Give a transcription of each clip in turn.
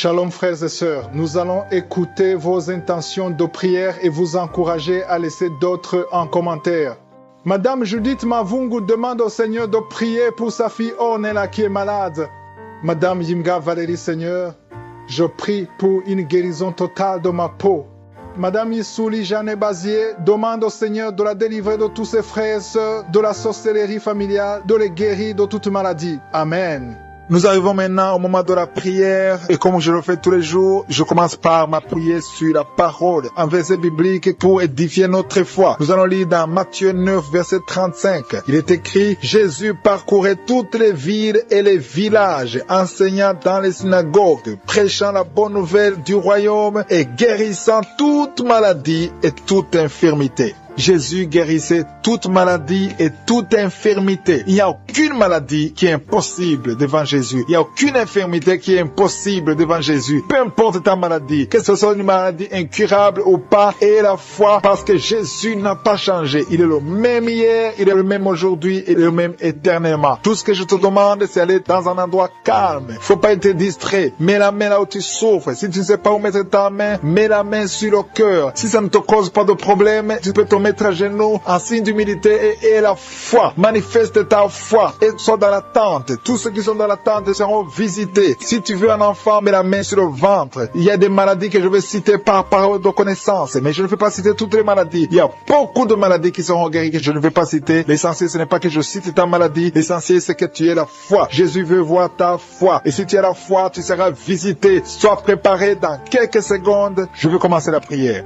Shalom frères et sœurs, nous allons écouter vos intentions de prière et vous encourager à laisser d'autres en commentaire. Madame Judith Mavungu demande au Seigneur de prier pour sa fille Ornella qui est malade. Madame Yimga Valérie Seigneur, je prie pour une guérison totale de ma peau. Madame Issouli Jeanne Bazier demande au Seigneur de la délivrer de tous ses frères et sœurs, de la sorcellerie familiale, de les guérir de toute maladie. Amen. Nous arrivons maintenant au moment de la prière et comme je le fais tous les jours, je commence par ma prière sur la parole, un verset biblique pour édifier notre foi. Nous allons lire dans Matthieu 9, verset 35. Il est écrit, Jésus parcourait toutes les villes et les villages, enseignant dans les synagogues, prêchant la bonne nouvelle du royaume et guérissant toute maladie et toute infirmité. Jésus guérissait toute maladie et toute infirmité. Il n'y a aucune maladie qui est impossible devant Jésus. Il n'y a aucune infirmité qui est impossible devant Jésus. Peu importe ta maladie, que ce soit une maladie incurable ou pas, et la foi, parce que Jésus n'a pas changé. Il est le même hier, il est le même aujourd'hui, il est le même éternellement. Tout ce que je te demande, c'est aller dans un endroit calme. Il ne faut pas être distrait. Mets la main là où tu souffres. Si tu ne sais pas où mettre ta main, mets la main sur le cœur. Si ça ne te cause pas de problème, tu peux te mettre à genoux en signe d'humilité et la foi. Manifeste ta foi et sois dans l'attente. Tous ceux qui sont dans l'attente seront visités. Si tu veux un enfant, mets la main sur le ventre. Il y a des maladies que je vais citer par parole de connaissance, mais je ne vais pas citer toutes les maladies. Il y a beaucoup de maladies qui seront guéries que je ne vais pas citer. L'essentiel, ce n'est pas que je cite ta maladie. L'essentiel, c'est que tu aies la foi. Jésus veut voir ta foi. Et si tu as la foi, tu seras visité. Sois préparé dans quelques secondes. Je vais commencer la prière.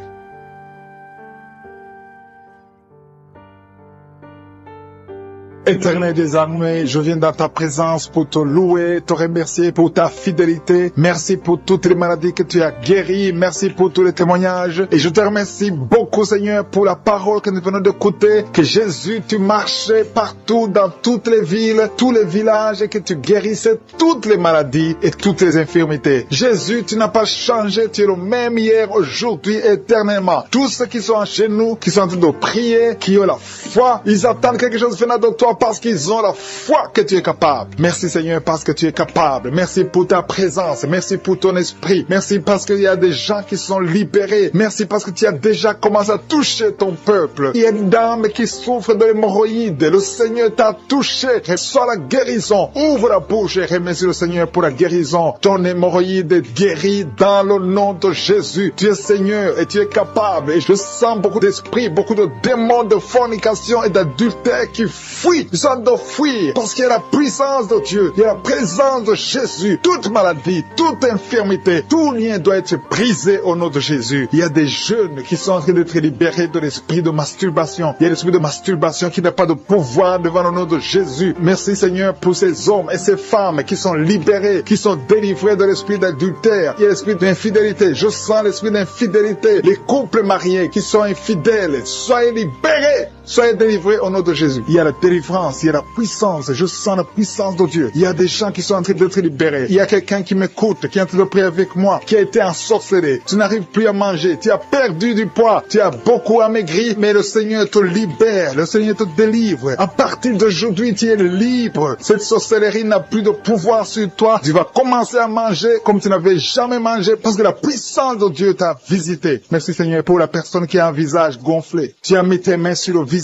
Éternel des armées, je viens dans ta présence pour te louer, te remercier pour ta fidélité. Merci pour toutes les maladies que tu as guéries. Merci pour tous les témoignages. Et je te remercie beaucoup, Seigneur, pour la parole que nous venons d'écouter. Que Jésus, tu marchais partout dans toutes les villes, tous les villages et que tu guérissais toutes les maladies et toutes les infirmités. Jésus, tu n'as pas changé. Tu es le même hier, aujourd'hui, éternellement. Tous ceux qui sont chez nous, qui sont en train de prier, qui ont la foi, ils attendent quelque chose venant de toi parce qu'ils ont la foi que tu es capable. Merci Seigneur parce que tu es capable. Merci pour ta présence. Merci pour ton esprit. Merci parce qu'il y a des gens qui sont libérés. Merci parce que tu as déjà commencé à toucher ton peuple. Il y a une dame qui souffre de l'hémorroïde. Le Seigneur t'a touché. Reçois la guérison. Ouvre la bouche et remercie le Seigneur pour la guérison. Ton hémorroïde est guérie dans le nom de Jésus. Tu es Seigneur et tu es capable. Et je sens beaucoup d'esprits, beaucoup de démons de fornication et d'adultère qui fuient. Ils sont de fuir parce qu'il y a la puissance de Dieu, il y a la présence de Jésus. Toute maladie, toute infirmité, tout lien doit être brisé au nom de Jésus. Il y a des jeunes qui sont en train d'être libérés de l'esprit de masturbation. Il y a l'esprit de masturbation qui n'a pas de pouvoir devant le nom de Jésus. Merci Seigneur pour ces hommes et ces femmes qui sont libérés, qui sont délivrés de l'esprit d'adultère. Il y a l'esprit d'infidélité. Je sens l'esprit d'infidélité. Les couples mariés qui sont infidèles, soyez libérés. Soyez délivrés au nom de Jésus. Il y a la délivrance, il y a la puissance. Je sens la puissance de Dieu. Il y a des gens qui sont en train d'être libérés. Il y a quelqu'un qui m'écoute, qui est en train de prier avec moi, qui a été ensorcelé. Tu n'arrives plus à manger. Tu as perdu du poids. Tu as beaucoup amaigri, mais le Seigneur te libère. Le Seigneur te délivre. À partir d'aujourd'hui, tu es libre. Cette sorcellerie n'a plus de pouvoir sur toi. Tu vas commencer à manger comme tu n'avais jamais mangé parce que la puissance de Dieu t'a visité. Merci Seigneur pour la personne qui a un visage gonflé. Tu as mis tes mains sur le visage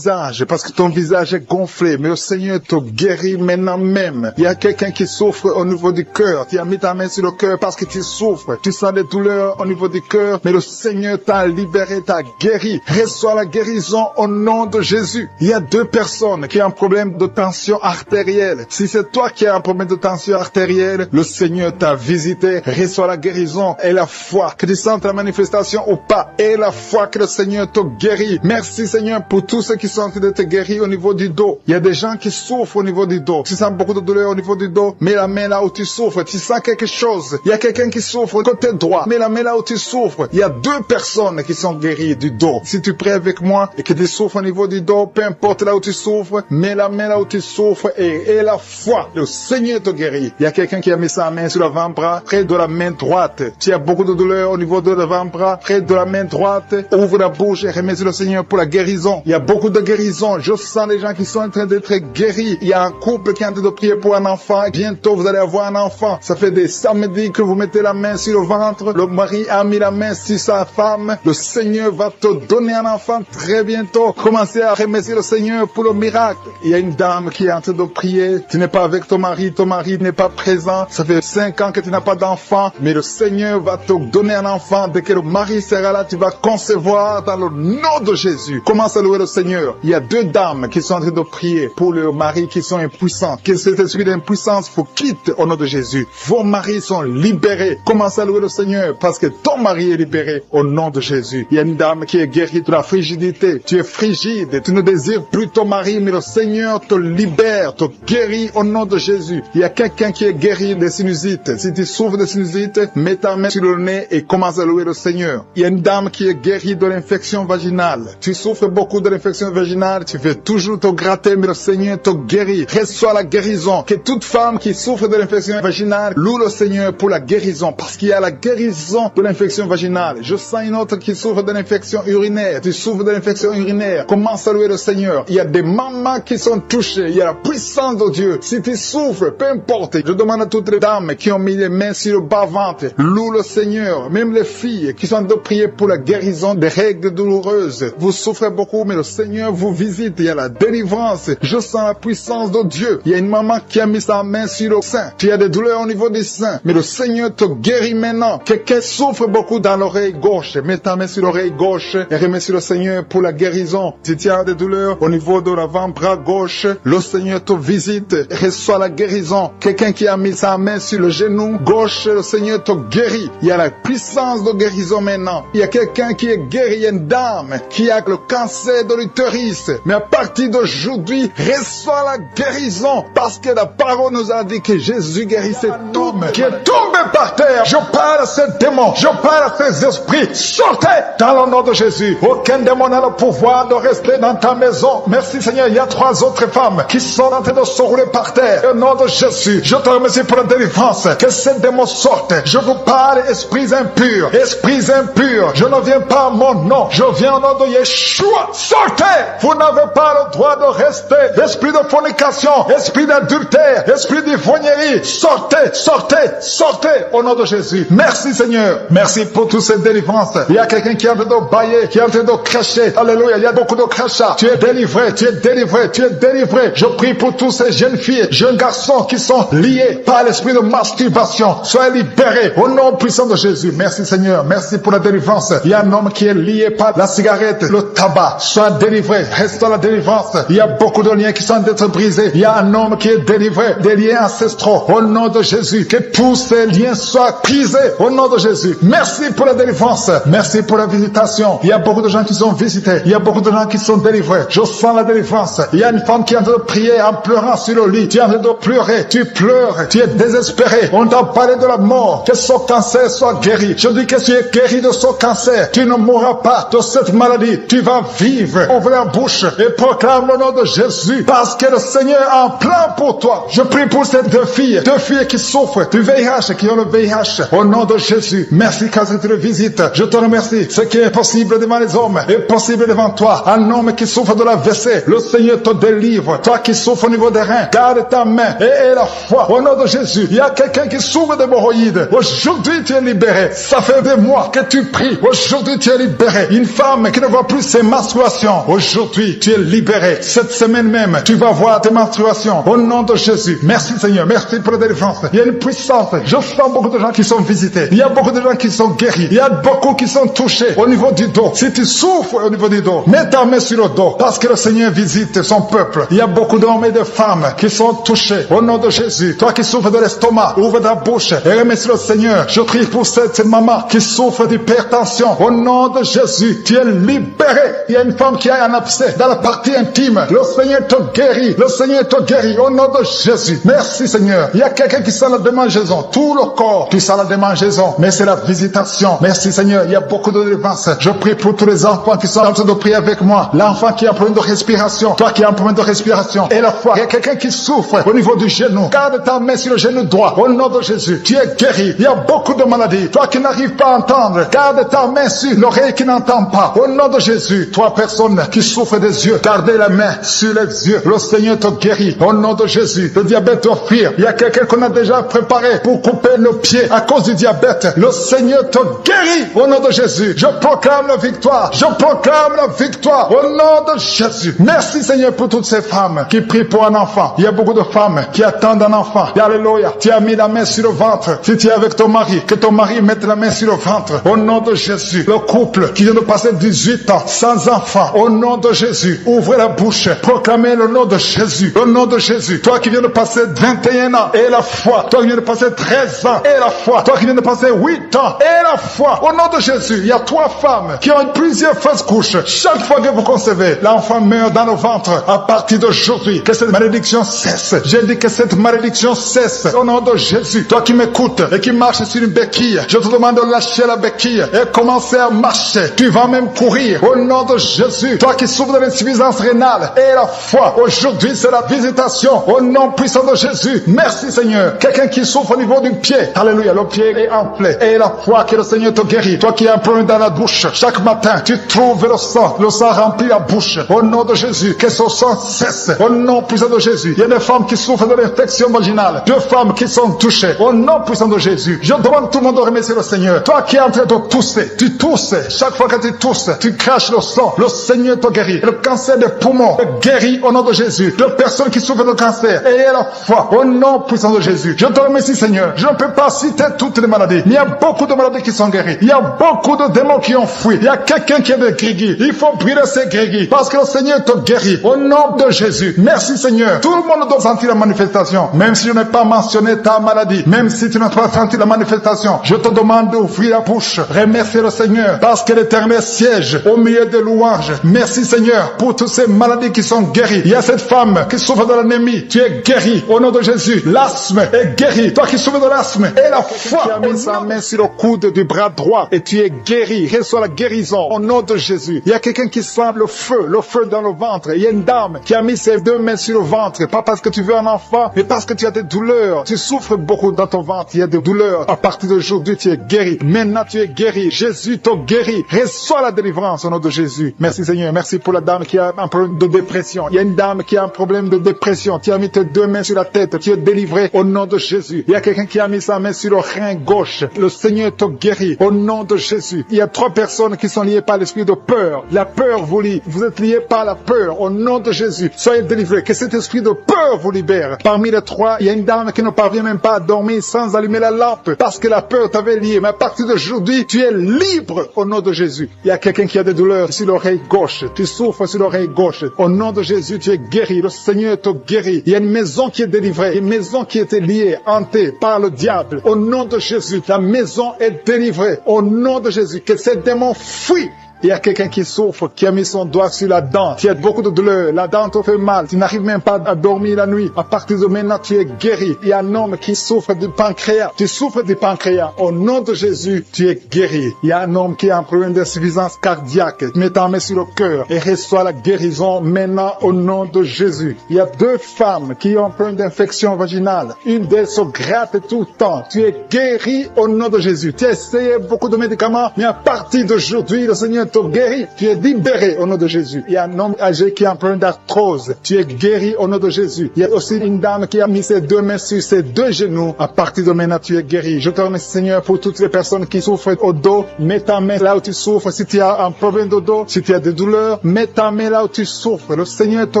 parce que ton visage est gonflé, mais le Seigneur te guérit maintenant même. Il y a quelqu'un qui souffre au niveau du cœur. Tu as mis ta main sur le cœur parce que tu souffres. Tu sens des douleurs au niveau du cœur, mais le Seigneur t'a libéré, t'a guéri. Reçois la guérison au nom de Jésus. Il y a deux personnes qui ont un problème de tension artérielle. Si c'est toi qui as un problème de tension artérielle, le Seigneur t'a visité. Reçois la guérison et la foi. Que tu sentes la manifestation ou pas, et la foi que le Seigneur te guérit. Merci Seigneur pour tous ceux qui sont en train d'être guéris au niveau du dos. Il y a des gens qui souffrent au niveau du dos. Tu sens beaucoup de douleur au niveau du dos. Mets la main là où tu souffres. Tu sens quelque chose. Il y a quelqu'un qui souffre côté droit. Mets la main là où tu souffres. Il y a deux personnes qui sont guéries du dos. Si tu pries avec moi et que tu souffres au niveau du dos, peu importe là où tu souffres, mets la main là où tu souffres et la foi. Le Seigneur te guérit. Il y a quelqu'un qui a mis sa main sur l'avant-bras, près de la main droite. Tu as beaucoup de douleur au niveau de l'avant-bras, près de la main droite. Ouvre la bouche et remercie le Seigneur pour la guérison. Il y a beaucoup beaucoup de guérisons. Je sens les gens qui sont en train d'être guéris. Il y a un couple qui est en train de prier pour un enfant. Bientôt, vous allez avoir un enfant. Ça fait des samedis que vous mettez la main sur le ventre. Le mari a mis la main sur sa femme. Le Seigneur va te donner un enfant très bientôt. Commencez à remercier le Seigneur pour le miracle. Il y a une dame qui est en train de prier. Tu n'es pas avec ton mari n'est pas présent. Ça fait 5 ans que tu n'as pas d'enfant. Mais le Seigneur va te donner un enfant. Dès que le mari sera là, tu vas concevoir dans le nom de Jésus. Commence à louer le Seigneur. Il y a 2 dames qui sont en train de prier pour leurs maris qui sont impuissants. Que cet esprit d'impuissance vous quitte au nom de Jésus. Vos maris sont libérés. Commence à louer le Seigneur parce que ton mari est libéré au nom de Jésus. Il y a une dame qui est guérie de la frigidité. Tu es frigide. Tu ne désires plus ton mari, mais le Seigneur te libère, te guérit au nom de Jésus. Il y a quelqu'un qui est guéri des sinusites. Si tu souffres de sinusite, mets ta main sur le nez et commence à louer le Seigneur. Il y a une dame qui est guérie de l'infection vaginale. Tu souffres beaucoup de l'infection vaginale. Tu fais toujours te gratter, mais le Seigneur te guérit. Reçois la guérison. Que toute femme qui souffre de l'infection vaginale loue le Seigneur pour la guérison, parce qu'il y a la guérison de l'infection vaginale. Je sens une autre qui souffre de l'infection urinaire. Tu souffres de l'infection urinaire. Commence à louer le Seigneur. Il y a des mamans qui sont touchées. Il y a la puissance de Dieu. Si tu souffres, peu importe. Je demande à toutes les dames qui ont mis les mains sur le bas-ventre, loue le Seigneur. Même les filles qui sont de prier pour la guérison des règles douloureuses. Vous souffrez beaucoup, mais le Seigneur vous visite. Il y a la délivrance. Je sens la puissance de Dieu. Il y a une maman qui a mis sa main sur le sein. Tu as des douleurs au niveau du sein, mais le Seigneur te guérit maintenant. Quelqu'un souffre beaucoup dans l'oreille gauche. Mets ta main sur l'oreille gauche et remercie le Seigneur pour la guérison. Si tu as des douleurs au niveau de l'avant-bras gauche, le Seigneur te visite. Reçois la guérison. Quelqu'un qui a mis sa main sur le genou gauche, le Seigneur te guérit. Il y a la puissance de guérison maintenant. Il y a quelqu'un qui est guéri, il y a une dame qui a le cancer de l'utérus. Mais à partir d'aujourd'hui, reçois la guérison parce que la parole nous a dit que Jésus guérit cet homme qui est tombé par terre. Je parle à ces démons, je parle à ces esprits. Sortez dans le nom de Jésus. Aucun démon n'a le pouvoir de rester dans ta maison. Merci Seigneur. Il y a 3 autres femmes qui sont en train de se rouler par terre. Au nom de Jésus, je te remercie pour la délivrance. Que ces démons sortent. Je vous parle, esprits impurs. Esprits impurs. Je ne viens pas à mon nom. Je viens au nom de Yeshua. Sortez. Vous n'avez pas le droit de rester. Esprit de fornication, esprit d'adultère, esprit d'ivrognerie. Sortez, sortez, sortez au nom de Jésus. Merci Seigneur. Merci pour toutes ces délivrances. Il y a quelqu'un qui est en train de bailler, qui est en train de cracher. Alléluia. Il y a beaucoup de crachats. Tu es délivré, tu es délivré, tu es délivré. Je prie pour tous ces jeunes filles, jeunes garçons qui sont liés par l'esprit de masturbation. Soyez libérés au nom puissant de Jésus. Merci Seigneur. Merci pour la délivrance. Il y a un homme qui est lié par la cigarette, le tabac. Sois délivré. Reste dans la délivrance. Il y a beaucoup de liens qui sont d'être brisés. Il y a un homme qui est délivré des liens ancestraux au nom de Jésus. Que tous ces liens soient brisés au nom de Jésus. Merci pour la délivrance. Merci pour la visitation. Il y a beaucoup de gens qui sont visités. Il y a beaucoup de gens qui sont délivrés. Je sens la délivrance. Il y a une femme qui est en train de prier en pleurant sur le lit. Tu es en train de pleurer. Tu pleures. Tu es désespéré. On t'a parlé de la mort. Que son cancer soit guéri. Je dis que tu es guéri de son cancer. Tu ne mourras pas de cette maladie. Tu vas vivre. Ouvre la bouche et proclame le nom de Jésus. Parce que le Seigneur a un plan pour toi. Je prie pour ces 2 filles qui souffrent du VIH, qui ont le VIH. Au nom de Jésus. Merci quand tu le visites. Je te remercie. Ce qui est possible devant les hommes est possible devant toi. Un homme qui souffre de la WC, le Seigneur te délivre. Toi qui souffres au niveau des reins, garde ta main et la foi. Au nom de Jésus. Il y a quelqu'un qui souffre d'hémorroïdes. Aujourd'hui tu es libéré. Ça fait des mois que tu pries. Aujourd'hui tu es libéré. Une femme qui ne voit plus ses menstruations. Aujourd'hui tu es libéré. Cette semaine même, tu vas voir tes menstruations. Au nom de Jésus. Merci Seigneur. Merci pour la délivrance. Il y a une puissance. Je sens beaucoup de gens qui sont visités. Il y a beaucoup de gens qui sont guéris. Il y a beaucoup qui sont touchés au niveau du dos. Si tu souffres au niveau du dos, mets ta main sur le dos. Parce que le Seigneur visite son peuple. Il y a beaucoup d'hommes et de femmes qui sont touchés. Au nom de Jésus. Toi qui souffres de l'estomac, ouvre ta bouche et remercie le Seigneur. Je prie pour cette maman qui souffre d'hypertension. Au nom de Jésus, tu es libéré. Il y a une femme qui a un abcès dans la partie intime. Le Seigneur te guérit. Le Seigneur te guérit. Au nom de Jésus. Merci Seigneur. Il y a quelqu'un qui sent la démangeaison. Tout le corps, tu sens la démangeaison. Mais c'est la visitation. Merci Seigneur. Il y a beaucoup de délivrance. Je prie pour tous les enfants qui sont en train de prier avec moi. L'enfant qui a un problème de respiration. Toi qui as un problème de respiration. Et la foi. Il y a quelqu'un qui souffre au niveau du genou. Garde ta main sur le genou droit. Au nom de Jésus. Tu es guéri. Il y a beaucoup de maladies. Toi qui n'arrives pas à entendre. Garde ta main sur l'oreille qui n'entend pas. Au nom de Jésus. Toi personne qui souffre des yeux, gardez la main sur les yeux. Le Seigneur te guérit au nom de Jésus. Le diabète te fuir. Il y a quelqu'un qu'on a déjà préparé pour couper le pied à cause du diabète. Le Seigneur te guérit au nom de Jésus. Je proclame la victoire. Je proclame la victoire au nom de Jésus. Merci Seigneur pour toutes ces femmes qui prient pour un enfant. Il y a beaucoup de femmes qui attendent un enfant. Alléluia. Tu as mis la main sur le ventre. Si tu es avec ton mari, que ton mari mette la main sur le ventre. Au nom de Jésus. Le couple qui vient de passer 18 ans sans enfant. Au nom de Jésus. Ouvrez la bouche. Proclamez le nom de Jésus. Le nom de Jésus. Toi qui viens de passer 21 ans et la foi. Toi qui viens de passer 13 ans et la foi. Toi qui viens de passer 8 ans et la foi. Au nom de Jésus. Il y a 3 femmes qui ont plusieurs fausses couches. Chaque fois que vous concevez, l'enfant meurt dans le ventre. À partir d'aujourd'hui, que cette malédiction cesse. J'ai dit que cette malédiction cesse. Au nom de Jésus. Toi qui m'écoutes et qui marches sur une béquille, je te demande de lâcher la béquille et commencer à marcher. Tu vas même courir. Au nom de Jésus. Toi qui souffres de l'insuffisance rénale et la foi. Aujourd'hui, c'est la visitation. Au nom puissant de Jésus. Merci Seigneur. Quelqu'un qui souffre au niveau du pied. Alléluia. Le pied est enflé. Et la foi que le Seigneur te guérit. Toi qui as un problème dans la bouche. Chaque matin, tu trouves le sang. Le sang remplit la bouche. Au nom de Jésus. Que ce sang cesse. Au nom puissant de Jésus. Il y a des femmes qui souffrent de l'infection vaginale. 2 femmes qui sont touchées. Au nom puissant de Jésus. Je demande tout le monde de remercier le Seigneur. Toi qui es en train de tousser. Tu tousses. Chaque fois que tu tousses, tu craches le sang. Le Seigneur te guérit. Le cancer des poumons te guérit au nom de Jésus. Les personnes qui souffrent de cancer. Ayez la foi. Au nom puissant de Jésus. Je te remercie Seigneur. Je ne peux pas citer toutes les maladies. Mais il y a beaucoup de maladies qui sont guéries. Il y a beaucoup de démons qui ont fui. Il y a quelqu'un qui a des grégis. Il faut brûler ces grégis. Parce que le Seigneur te guérit. Au nom de Jésus. Merci Seigneur. Tout le monde doit sentir la manifestation. Même si je n'ai pas mentionné ta maladie. Même si tu n'as pas senti la manifestation. Je te demande d'ouvrir la bouche. Remercier le Seigneur. Parce que l'Éternel siège au milieu des louanges. Merci Seigneur pour toutes ces maladies qui sont guéries. Il y a cette femme qui souffre de l'anémie. Tu es guéri au nom de Jésus. L'asthme est guéri. Toi qui souffres de l'asthme. Et la foi. Tu as mis sa main sur le coude du bras droit. Et tu es guéri. Reçois la guérison au nom de Jésus. Il y a quelqu'un qui sent le feu dans le ventre. Il y a une dame qui a mis ses 2 mains sur le ventre. Pas parce que tu veux un enfant, mais parce que tu as des douleurs. Tu souffres beaucoup dans ton ventre. Il y a des douleurs. À partir d'aujourd'hui, tu es guéri. Maintenant, tu es guéri. Jésus t'a guéri. Reçois la délivrance au nom de Jésus. Merci Seigneur. Merci pour la dame qui a un problème de dépression. Il y a une dame qui a un problème de dépression. Tu as mis tes 2 mains sur la tête. Tu es délivré au nom de Jésus. Il y a quelqu'un qui a mis sa main sur le rein gauche. Le Seigneur t'a guéri au nom de Jésus. Il y a 3 personnes qui sont liées par l'esprit de peur. La peur vous lie. Vous êtes liés par la peur au nom de Jésus. Soyez délivrés. Que cet esprit de peur vous libère. Parmi les 3, il y a une dame qui ne parvient même pas à dormir sans allumer la lampe parce que la peur t'avait lié. Mais à partir d'aujourd'hui, tu es libre au nom de Jésus. Il y a quelqu'un qui a des douleurs sur l'oreille gauche. Tu souffres sur l'oreille gauche. Au nom de Jésus, tu es guéri. Le Seigneur te guérit. Il y a une maison qui est délivrée. Une maison qui était liée, hantée par le diable. Au nom de Jésus, la maison est délivrée. Au nom de Jésus, que ces démons fuient. Il y a quelqu'un qui souffre, qui a mis son doigt sur la dent. Tu as beaucoup de douleur. La dent te fait mal. Tu n'arrives même pas à dormir la nuit. À partir de maintenant, tu es guéri. Il y a un homme qui souffre du pancréas. Tu souffres du pancréas. Au nom de Jésus, tu es guéri. Il y a un homme qui a un problème d'insuffisance cardiaque. Mets ta main sur le cœur et reçois la guérison maintenant au nom de Jésus. Il y a 2 femmes qui ont un problème d'infection vaginale. Une d'elles se gratte tout le temps. Tu es guéri au nom de Jésus. Tu as essayé beaucoup de médicaments, mais à partir d'aujourd'hui, le Seigneur te guérit. Tu es libéré au nom de Jésus. Il y a un homme âgé qui a un problème d'arthrose. Tu es guéri au nom de Jésus. Il y a aussi une dame qui a mis ses 2 mains sur ses 2 genoux. À partir de maintenant, tu es guéri. Je te remercie Seigneur pour toutes les personnes qui souffrent au dos. Mets ta main là où tu souffres. Si tu as un problème de dos, si tu as des douleurs, mets ta main là où tu souffres. Le Seigneur te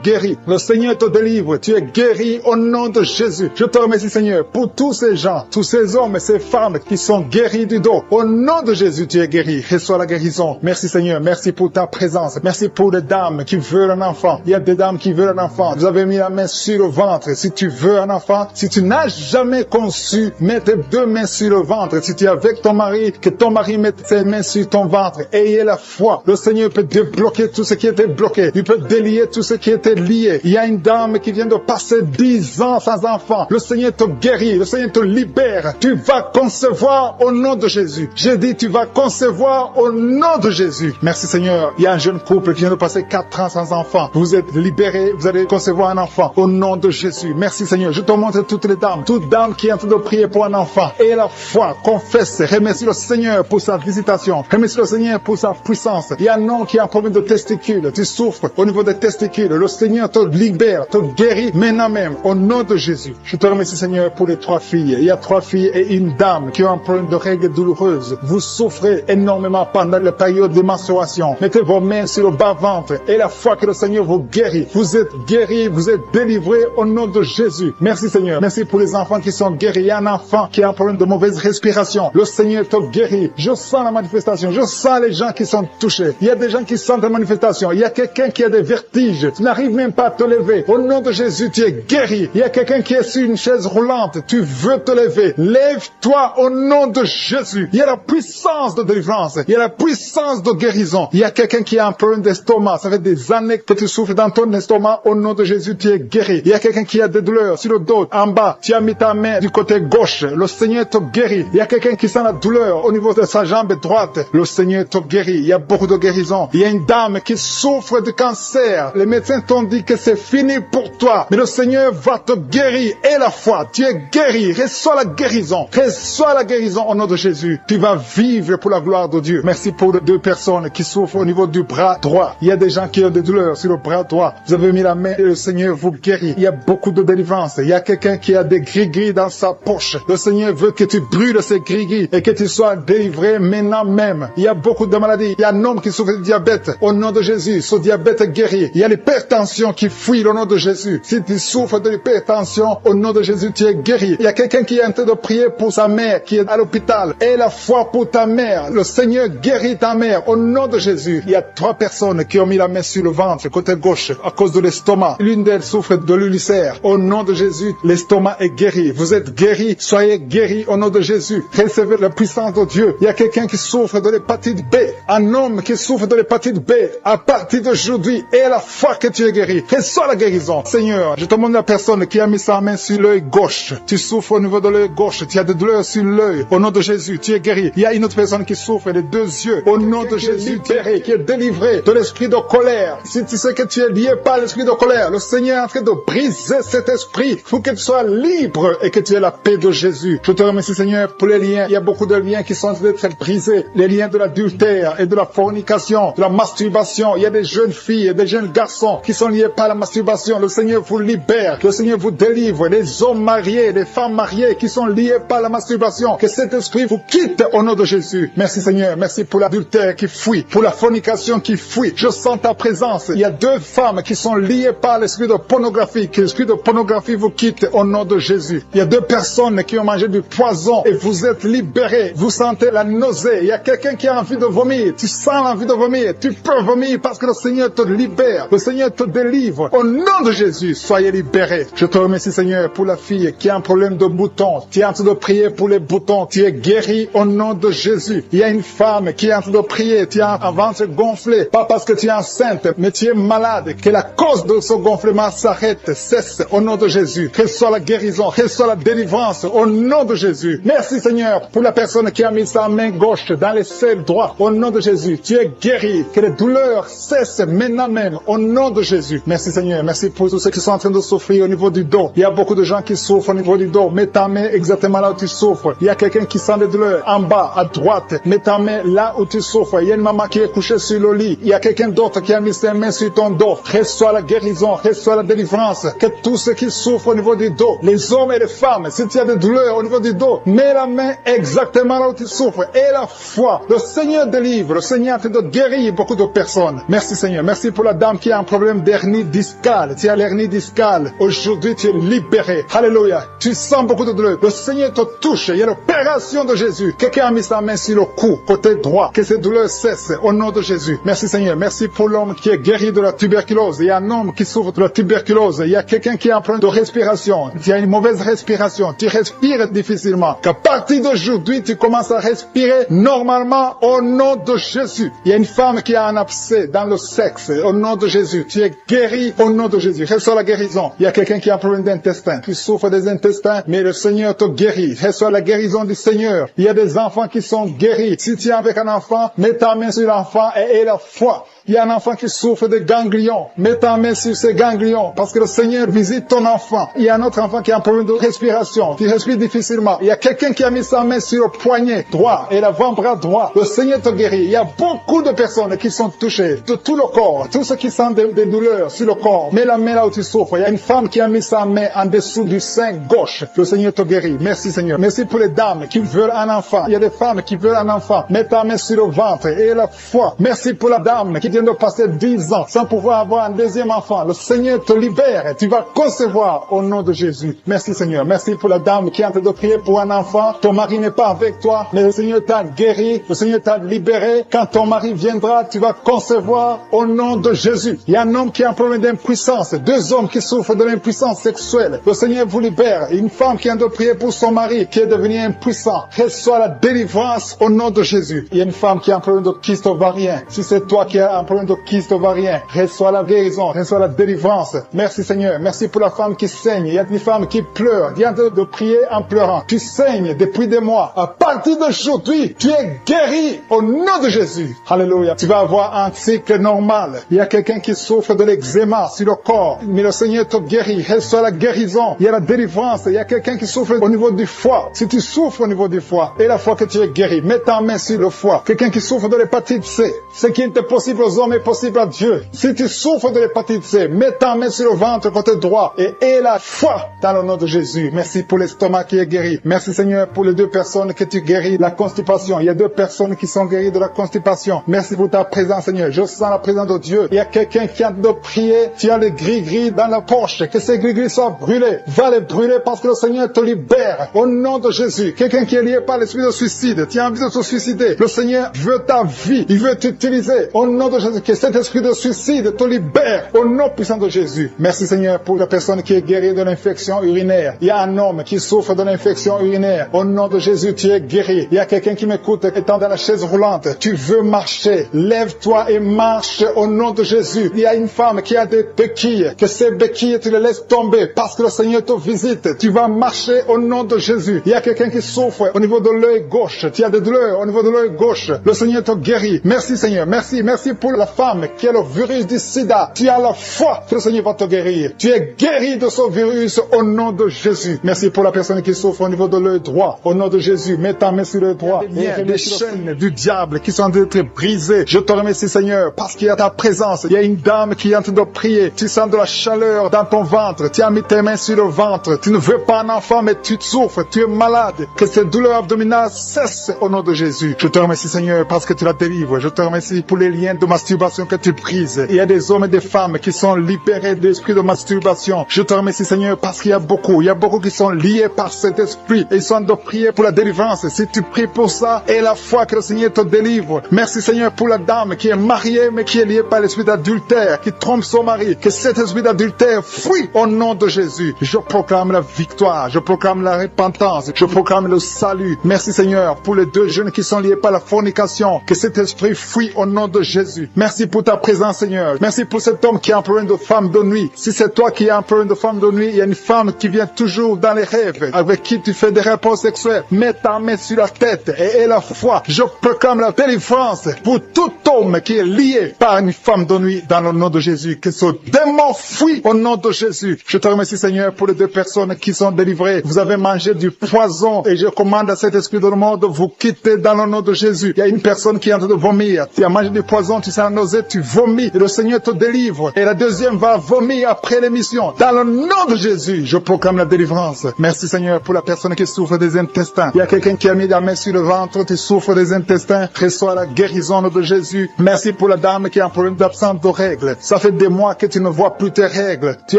guérit. Le Seigneur te délivre. Tu es guéri au nom de Jésus. Je te remercie Seigneur pour tous ces gens, tous ces hommes et ces femmes qui sont guéris du dos. Au nom de Jésus, tu es guéri. Reçois la guérison. Merci Seigneur, merci pour ta présence. Merci pour les dames qui veulent un enfant. Il y a des dames qui veulent un enfant. Vous avez mis la main sur le ventre. Si tu veux un enfant, si tu n'as jamais conçu, mets tes 2 mains sur le ventre. Si tu es avec ton mari, que ton mari mette ses mains sur ton ventre. Ayez la foi. Le Seigneur peut débloquer tout ce qui était bloqué. Il peut délier tout ce qui était lié. Il y a une dame qui vient de passer 10 ans sans enfant. Le Seigneur te guérit. Le Seigneur te libère. Tu vas concevoir au nom de Jésus. J'ai dit tu vas concevoir au nom de Jésus. Jésus. Merci Seigneur. Il y a un jeune couple qui vient de passer 4 ans sans enfant. Vous êtes libérés, vous allez concevoir un enfant. Au nom de Jésus. Merci Seigneur. Je te montre toutes les dames. Toute dame qui est en train de prier pour un enfant. Et la foi, confesse, remercie le Seigneur pour sa visitation. Remercie le Seigneur pour sa puissance. Il y a un homme qui a un problème de testicules. Tu souffres au niveau des testicules. Le Seigneur te libère, te guérit maintenant même. Au nom de Jésus. Je te remercie Seigneur pour les 3 filles. Il y a 3 filles et une dame qui ont un problème de règles douloureuses. Vous souffrez énormément pendant la période de menstruation. Mettez vos mains sur le bas-ventre et la foi que le Seigneur vous guérit. Vous êtes guéris, vous êtes délivrés au nom de Jésus. Merci Seigneur. Merci pour les enfants qui sont guéris. Il y a un enfant qui a un problème de mauvaise respiration. Le Seigneur te guérit. Je sens la manifestation. Je sens les gens qui sont touchés. Il y a des gens qui sentent la manifestation. Il y a quelqu'un qui a des vertiges. Tu n'arrives même pas à te lever. Au nom de Jésus, tu es guéri. Il y a quelqu'un qui est sur une chaise roulante. Tu veux te lever. Lève-toi au nom de Jésus. Il y a la puissance de délivrance. Il y a la puissance de guérison. Il y a quelqu'un qui a un problème d'estomac. Ça fait des années que tu souffres dans ton estomac. Au nom de Jésus, tu es guéri. Il y a quelqu'un qui a des douleurs sur le dos, en bas. Tu as mis ta main du côté gauche. Le Seigneur te guérit. Il y a quelqu'un qui sent la douleur au niveau de sa jambe droite. Le Seigneur te guérit. Il y a beaucoup de guérison. Il y a une dame qui souffre de cancer. Les médecins t'ont dit que c'est fini pour toi. Mais le Seigneur va te guérir. Et la foi, tu es guéri. Reçois la guérison. Reçois la guérison au nom de Jésus. Tu vas vivre pour la gloire de Dieu. Merci pour les 2 personnes qui souffrent au niveau du bras droit. Il y a des gens qui ont des douleurs sur le bras droit. Vous avez mis la main et le Seigneur vous guérit. Il y a beaucoup de délivrance. Il y a quelqu'un qui a des gris-gris dans sa poche. Le Seigneur veut que tu brûles ces gris-gris et que tu sois délivré maintenant même. Il y a beaucoup de maladies. Il y a un homme qui souffre de diabète. Au nom de Jésus, ce diabète est guéri. Il y a l'hypertension qui fuit au nom de Jésus. Si tu souffres de l'hypertension, au nom de Jésus, tu es guéri. Il y a quelqu'un qui est en train de prier pour sa mère qui est à l'hôpital. Et la foi pour ta mère. Le Seigneur guérit ta mère au nom de Jésus. Il y a 3 personnes qui ont mis la main sur le ventre, côté gauche, à cause de l'estomac. L'une d'elles souffre de l'ulcère. Au nom de Jésus, l'estomac est guéri. Vous êtes guéris, soyez guéris au nom de Jésus. Recevez la puissance de Dieu. Il y a quelqu'un qui souffre de l'hépatite B. Un homme qui souffre de l'hépatite B. À partir d'aujourd'hui, et la foi que tu es guéri. Reçois la guérison. Seigneur, je te demande la personne qui a mis sa main sur l'œil gauche. Tu souffres au niveau de l'œil gauche. Tu as des douleurs sur l'œil. Au nom de Jésus, tu es guéri. Il y a une autre personne qui souffre des 2 yeux. Au nom de Jésus, tu es libéré, qui est délivré de l'esprit de colère. Si tu sais que tu es lié par l'esprit de colère, le Seigneur est en train de briser cet esprit pour que tu sois libre et que tu aies la paix de Jésus. Je te remercie Seigneur pour les liens. Il y a beaucoup de liens qui sont en train d'être brisés. Les liens de l'adultère et de la fornication, de la masturbation. Il y a des jeunes filles et des jeunes garçons qui sont liés par la masturbation. Le Seigneur vous libère. Le Seigneur vous délivre. Les hommes mariés, les femmes mariées qui sont liés par la masturbation. Que cet esprit vous quitte au nom de Jésus. Merci Seigneur. Merci pour l'adultère qui fuit, pour la fornication qui fuit. Je sens ta présence. Il y a 2 femmes qui sont liées par l'esprit de pornographie. Que l'esprit de pornographie vous quitte au nom de Jésus. Il y a 2 personnes qui ont mangé du poison et vous êtes libérés. Vous sentez la nausée. Il y a quelqu'un qui a envie de vomir. Tu sens l'envie de vomir. Tu peux vomir parce que le Seigneur te libère. Le Seigneur te délivre. Au nom de Jésus, soyez libérés. Je te remercie Seigneur pour la fille qui a un problème de boutons. Tu es en train de prier pour les boutons. Tu es guéri au nom de Jésus. Il y a une femme qui est en train de prier. Tu as un ventre gonflé. Pas parce que tu es enceinte, mais tu es malade. Que la cause de ce gonflement s'arrête, cesse au nom de Jésus. Reçois la guérison, reçois la délivrance au nom de Jésus. Merci Seigneur pour la personne qui a mis sa main gauche dans les selles droits. Au nom de Jésus, tu es guéri. Que les douleurs cessent maintenant même au nom de Jésus. Merci Seigneur. Merci pour tous ceux qui sont en train de souffrir au niveau du dos. Il y a beaucoup de gens qui souffrent au niveau du dos. Mets ta main exactement là où tu souffres. Il y a quelqu'un qui sent des douleurs en bas, à droite. Mets ta main là où tu souffres. Il y a une maman qui est couchée sur le lit. Il y a quelqu'un d'autre qui a mis ses mains sur ton dos. Reçois la guérison, reçois la délivrance. Que tous ceux qui souffrent au niveau du dos, les hommes et les femmes, si tu as des douleurs au niveau du dos, mets la main exactement là où tu souffres. Et la foi, le Seigneur délivre. Le Seigneur est en train de guérir beaucoup de personnes. Merci Seigneur. Merci pour la dame qui a un problème d'hernie discale. Tu as l'hernie discale. Aujourd'hui, tu es libéré. Alléluia. Tu sens beaucoup de douleur. Le Seigneur te touche. Il y a l'opération de Jésus. Quelqu'un a mis sa main sur le cou, côté droit. Que ces douleurs cessent au nom de Jésus. Merci Seigneur. Merci pour l'homme qui est guéri de la tuberculose. Il y a un homme qui souffre de la tuberculose. Il y a quelqu'un qui a un problème de respiration. Tu as une mauvaise respiration. Tu respires difficilement. Qu'à partir d'aujourd'hui, tu commences à respirer normalement au nom de Jésus. Il y a une femme qui a un abcès dans le sexe. Au nom de Jésus. Tu es guéri au nom de Jésus. Reçois la guérison. Il y a quelqu'un qui a un problème d'intestin. Tu souffres des intestins, mais le Seigneur te guérit. Reçois la guérison du Seigneur. Il y a des enfants qui sont guéris. Si tu es avec un enfant, mets ta main sur l'enfant et aie la foi. Il y a un enfant qui souffre de ganglions. Mets ta main sur ces ganglions parce que le Seigneur visite ton enfant. Il y a un autre enfant qui a un problème de respiration, qui respire difficilement. Il y a quelqu'un qui a mis sa main sur le poignet droit et l'avant-bras droit. Le Seigneur te guérit. Il y a beaucoup de personnes qui sont touchées de tout le corps. Tous ceux qui sentent des douleurs sur le corps. Mets la main là où tu souffres. Il y a une femme qui a mis sa main en dessous du sein gauche. Le Seigneur te guérit. Merci Seigneur. Merci pour les dames qui veulent un enfant. Il y a des femmes qui veulent un enfant. Mets ta main sur le ventre et la foi. Merci pour la dame qui vient de passer 10 ans sans pouvoir avoir un deuxième enfant. Le Seigneur te libère. Tu vas concevoir au nom de Jésus. Merci Seigneur. Merci pour la dame qui est en train de prier pour un enfant. Ton mari n'est pas avec toi, mais le Seigneur t'a guéri. Le Seigneur t'a libéré. Quand ton mari viendra, tu vas concevoir au nom de Jésus. Il y a un homme qui a un problème d'impuissance. 2 hommes qui souffrent de l'impuissance sexuelle. Le Seigneur vous libère. Une femme qui a de prier pour son mari qui est devenu impuissant. Reçois la délivrance au nom de Jésus. Il y a une femme qui a un problème de kyste ovarien. Si c'est toi qui as un problème de kyste ovarien, reçois la guérison, reçois la délivrance. Merci Seigneur. Merci pour la femme qui saigne. Il y a une femme qui pleure. Viens de prier en pleurant. Tu saignes depuis des mois. À partir d'aujourd'hui, tu es guéri au nom de Jésus. Alléluia. Tu vas avoir un cycle normal. Il y a quelqu'un qui souffre de l'eczéma sur le corps. Mais le Seigneur te guérit. Reçois la guérison. Il y a la délivrance. Il y a quelqu'un qui souffre au niveau du foie. Si tu souffres au niveau du foie, et la fois que tu es guéri, mets ta main sur le foie. Quelqu'un qui souffre de l'hépatite C. Ce qui est impossible aux hommes est possible à Dieu. Si tu souffres de l'hépatite C, mets ta main sur le ventre côté droit et aie la foi dans le nom de Jésus. Merci pour l'estomac qui est guéri. Merci Seigneur pour les 2 personnes que tu guéris la constipation. Il y a 2 personnes qui sont guéries de la constipation. Merci pour ta présence Seigneur. Je sens la présence de Dieu. Il y a quelqu'un qui a de prier. Tu as les gris-gris dans la poche. Que ces gris-gris soient brûlés. Va les brûler parce que le Seigneur te libère. Au nom de Jésus. Quelqu'un qui est lié par l'esprit de suicide. Tu as envie de te suicider. Le Seigneur veut ta vie. Il veut t'utiliser. Au nom de Jésus. Que cet esprit de suicide te libère. Au nom puissant de Jésus. Merci Seigneur pour la personne qui est guérie de l'infection urinaire. Il y a un homme qui souffre de l'infection urinaire. Au nom de Jésus, tu es guéri. Il y a quelqu'un qui m'écoute étant dans la chaise roulante. Tu veux marcher. Lève-toi et marche au nom de Jésus. Il y a une femme qui a des béquilles. Que ces béquilles, tu les laisses tomber parce que le Seigneur te visite. Tu vas marcher au nom de Jésus. Il y a quelqu'un qui souffre au niveau de l'œil gauche. Tu as des douleurs au niveau de l'œil gauche. Le Seigneur te guérit. Merci Seigneur. Merci. Merci pour la femme qui a le virus du sida. Tu as la foi que le Seigneur va te guérir. Tu es guéri de ce virus au nom de Jésus. Merci pour la personne qui souffre au niveau de l'œil droit. Au nom de Jésus, mets ta main sur l'œil droit. Il y a des chaînes du diable qui sont en train d'être brisées. Je te remercie Seigneur parce qu'il y a ta présence. Il y a une dame qui est en train de prier. Tu sens de la chaleur dans ton ventre. Tu as mis tes mains sur le ventre. Tu ne veux pas un enfant mais tu souffres. Tu es malade. Que ces douleurs abdominales cessent au nom de Jésus. Je te remercie Seigneur parce que tu la délivres. Je te remercie pour les liens de masturbation que tu brises. Il y a des hommes et des femmes qui sont libérés de l'esprit de masturbation. Je te remercie Seigneur parce qu'il y a beaucoup qui sont liés par cet esprit et ils sont de prier pour la délivrance. Si tu pries pour ça et la foi que le Seigneur te délivre. Merci Seigneur pour la dame qui est mariée mais qui est liée par l'esprit d'adultère, qui trompe son mari. Que cet esprit d'adultère fuit au nom de Jésus. Je proclame la victoire, je proclame la repentance, je proclame le salut. Merci Seigneur pour les 2 jeunes qui sont liés par la fornication. Que cet esprit fuit au nom de Jésus. Merci pour ta présence Seigneur. Merci pour cet homme qui a un problème de femme de nuit. Si c'est toi qui as un problème de femme de nuit, il y a une femme qui vient toujours dans les rêves, avec qui tu fais des rapports sexuels. Mets ta main sur la tête et aie la foi. Je proclame la délivrance pour tout homme qui est lié par une femme de nuit dans le nom de Jésus. Que ce démon fuit au nom de Jésus. Je te remercie Seigneur pour les 2 personnes qui sont délivrées. Vous avez mangé du poison et je commande à cet esprit de la mort de vous quitter dans le nom de Jésus. Il y a une personne qui est en train de vomir. Tu as mangé du poison, tu sens la nausée, tu vomis et le Seigneur te délivre. Et la deuxième va vomir après l'émission. Dans le nom de Jésus, je proclame la délivrance. Merci Seigneur pour la personne qui souffre des intestins. Il y a quelqu'un qui a mis la main sur le ventre, tu souffres des intestins. Reçois la guérison de Jésus. Merci pour la dame qui a un problème d'absence de règles. Ça fait des mois que tu ne vois plus tes règles. Tu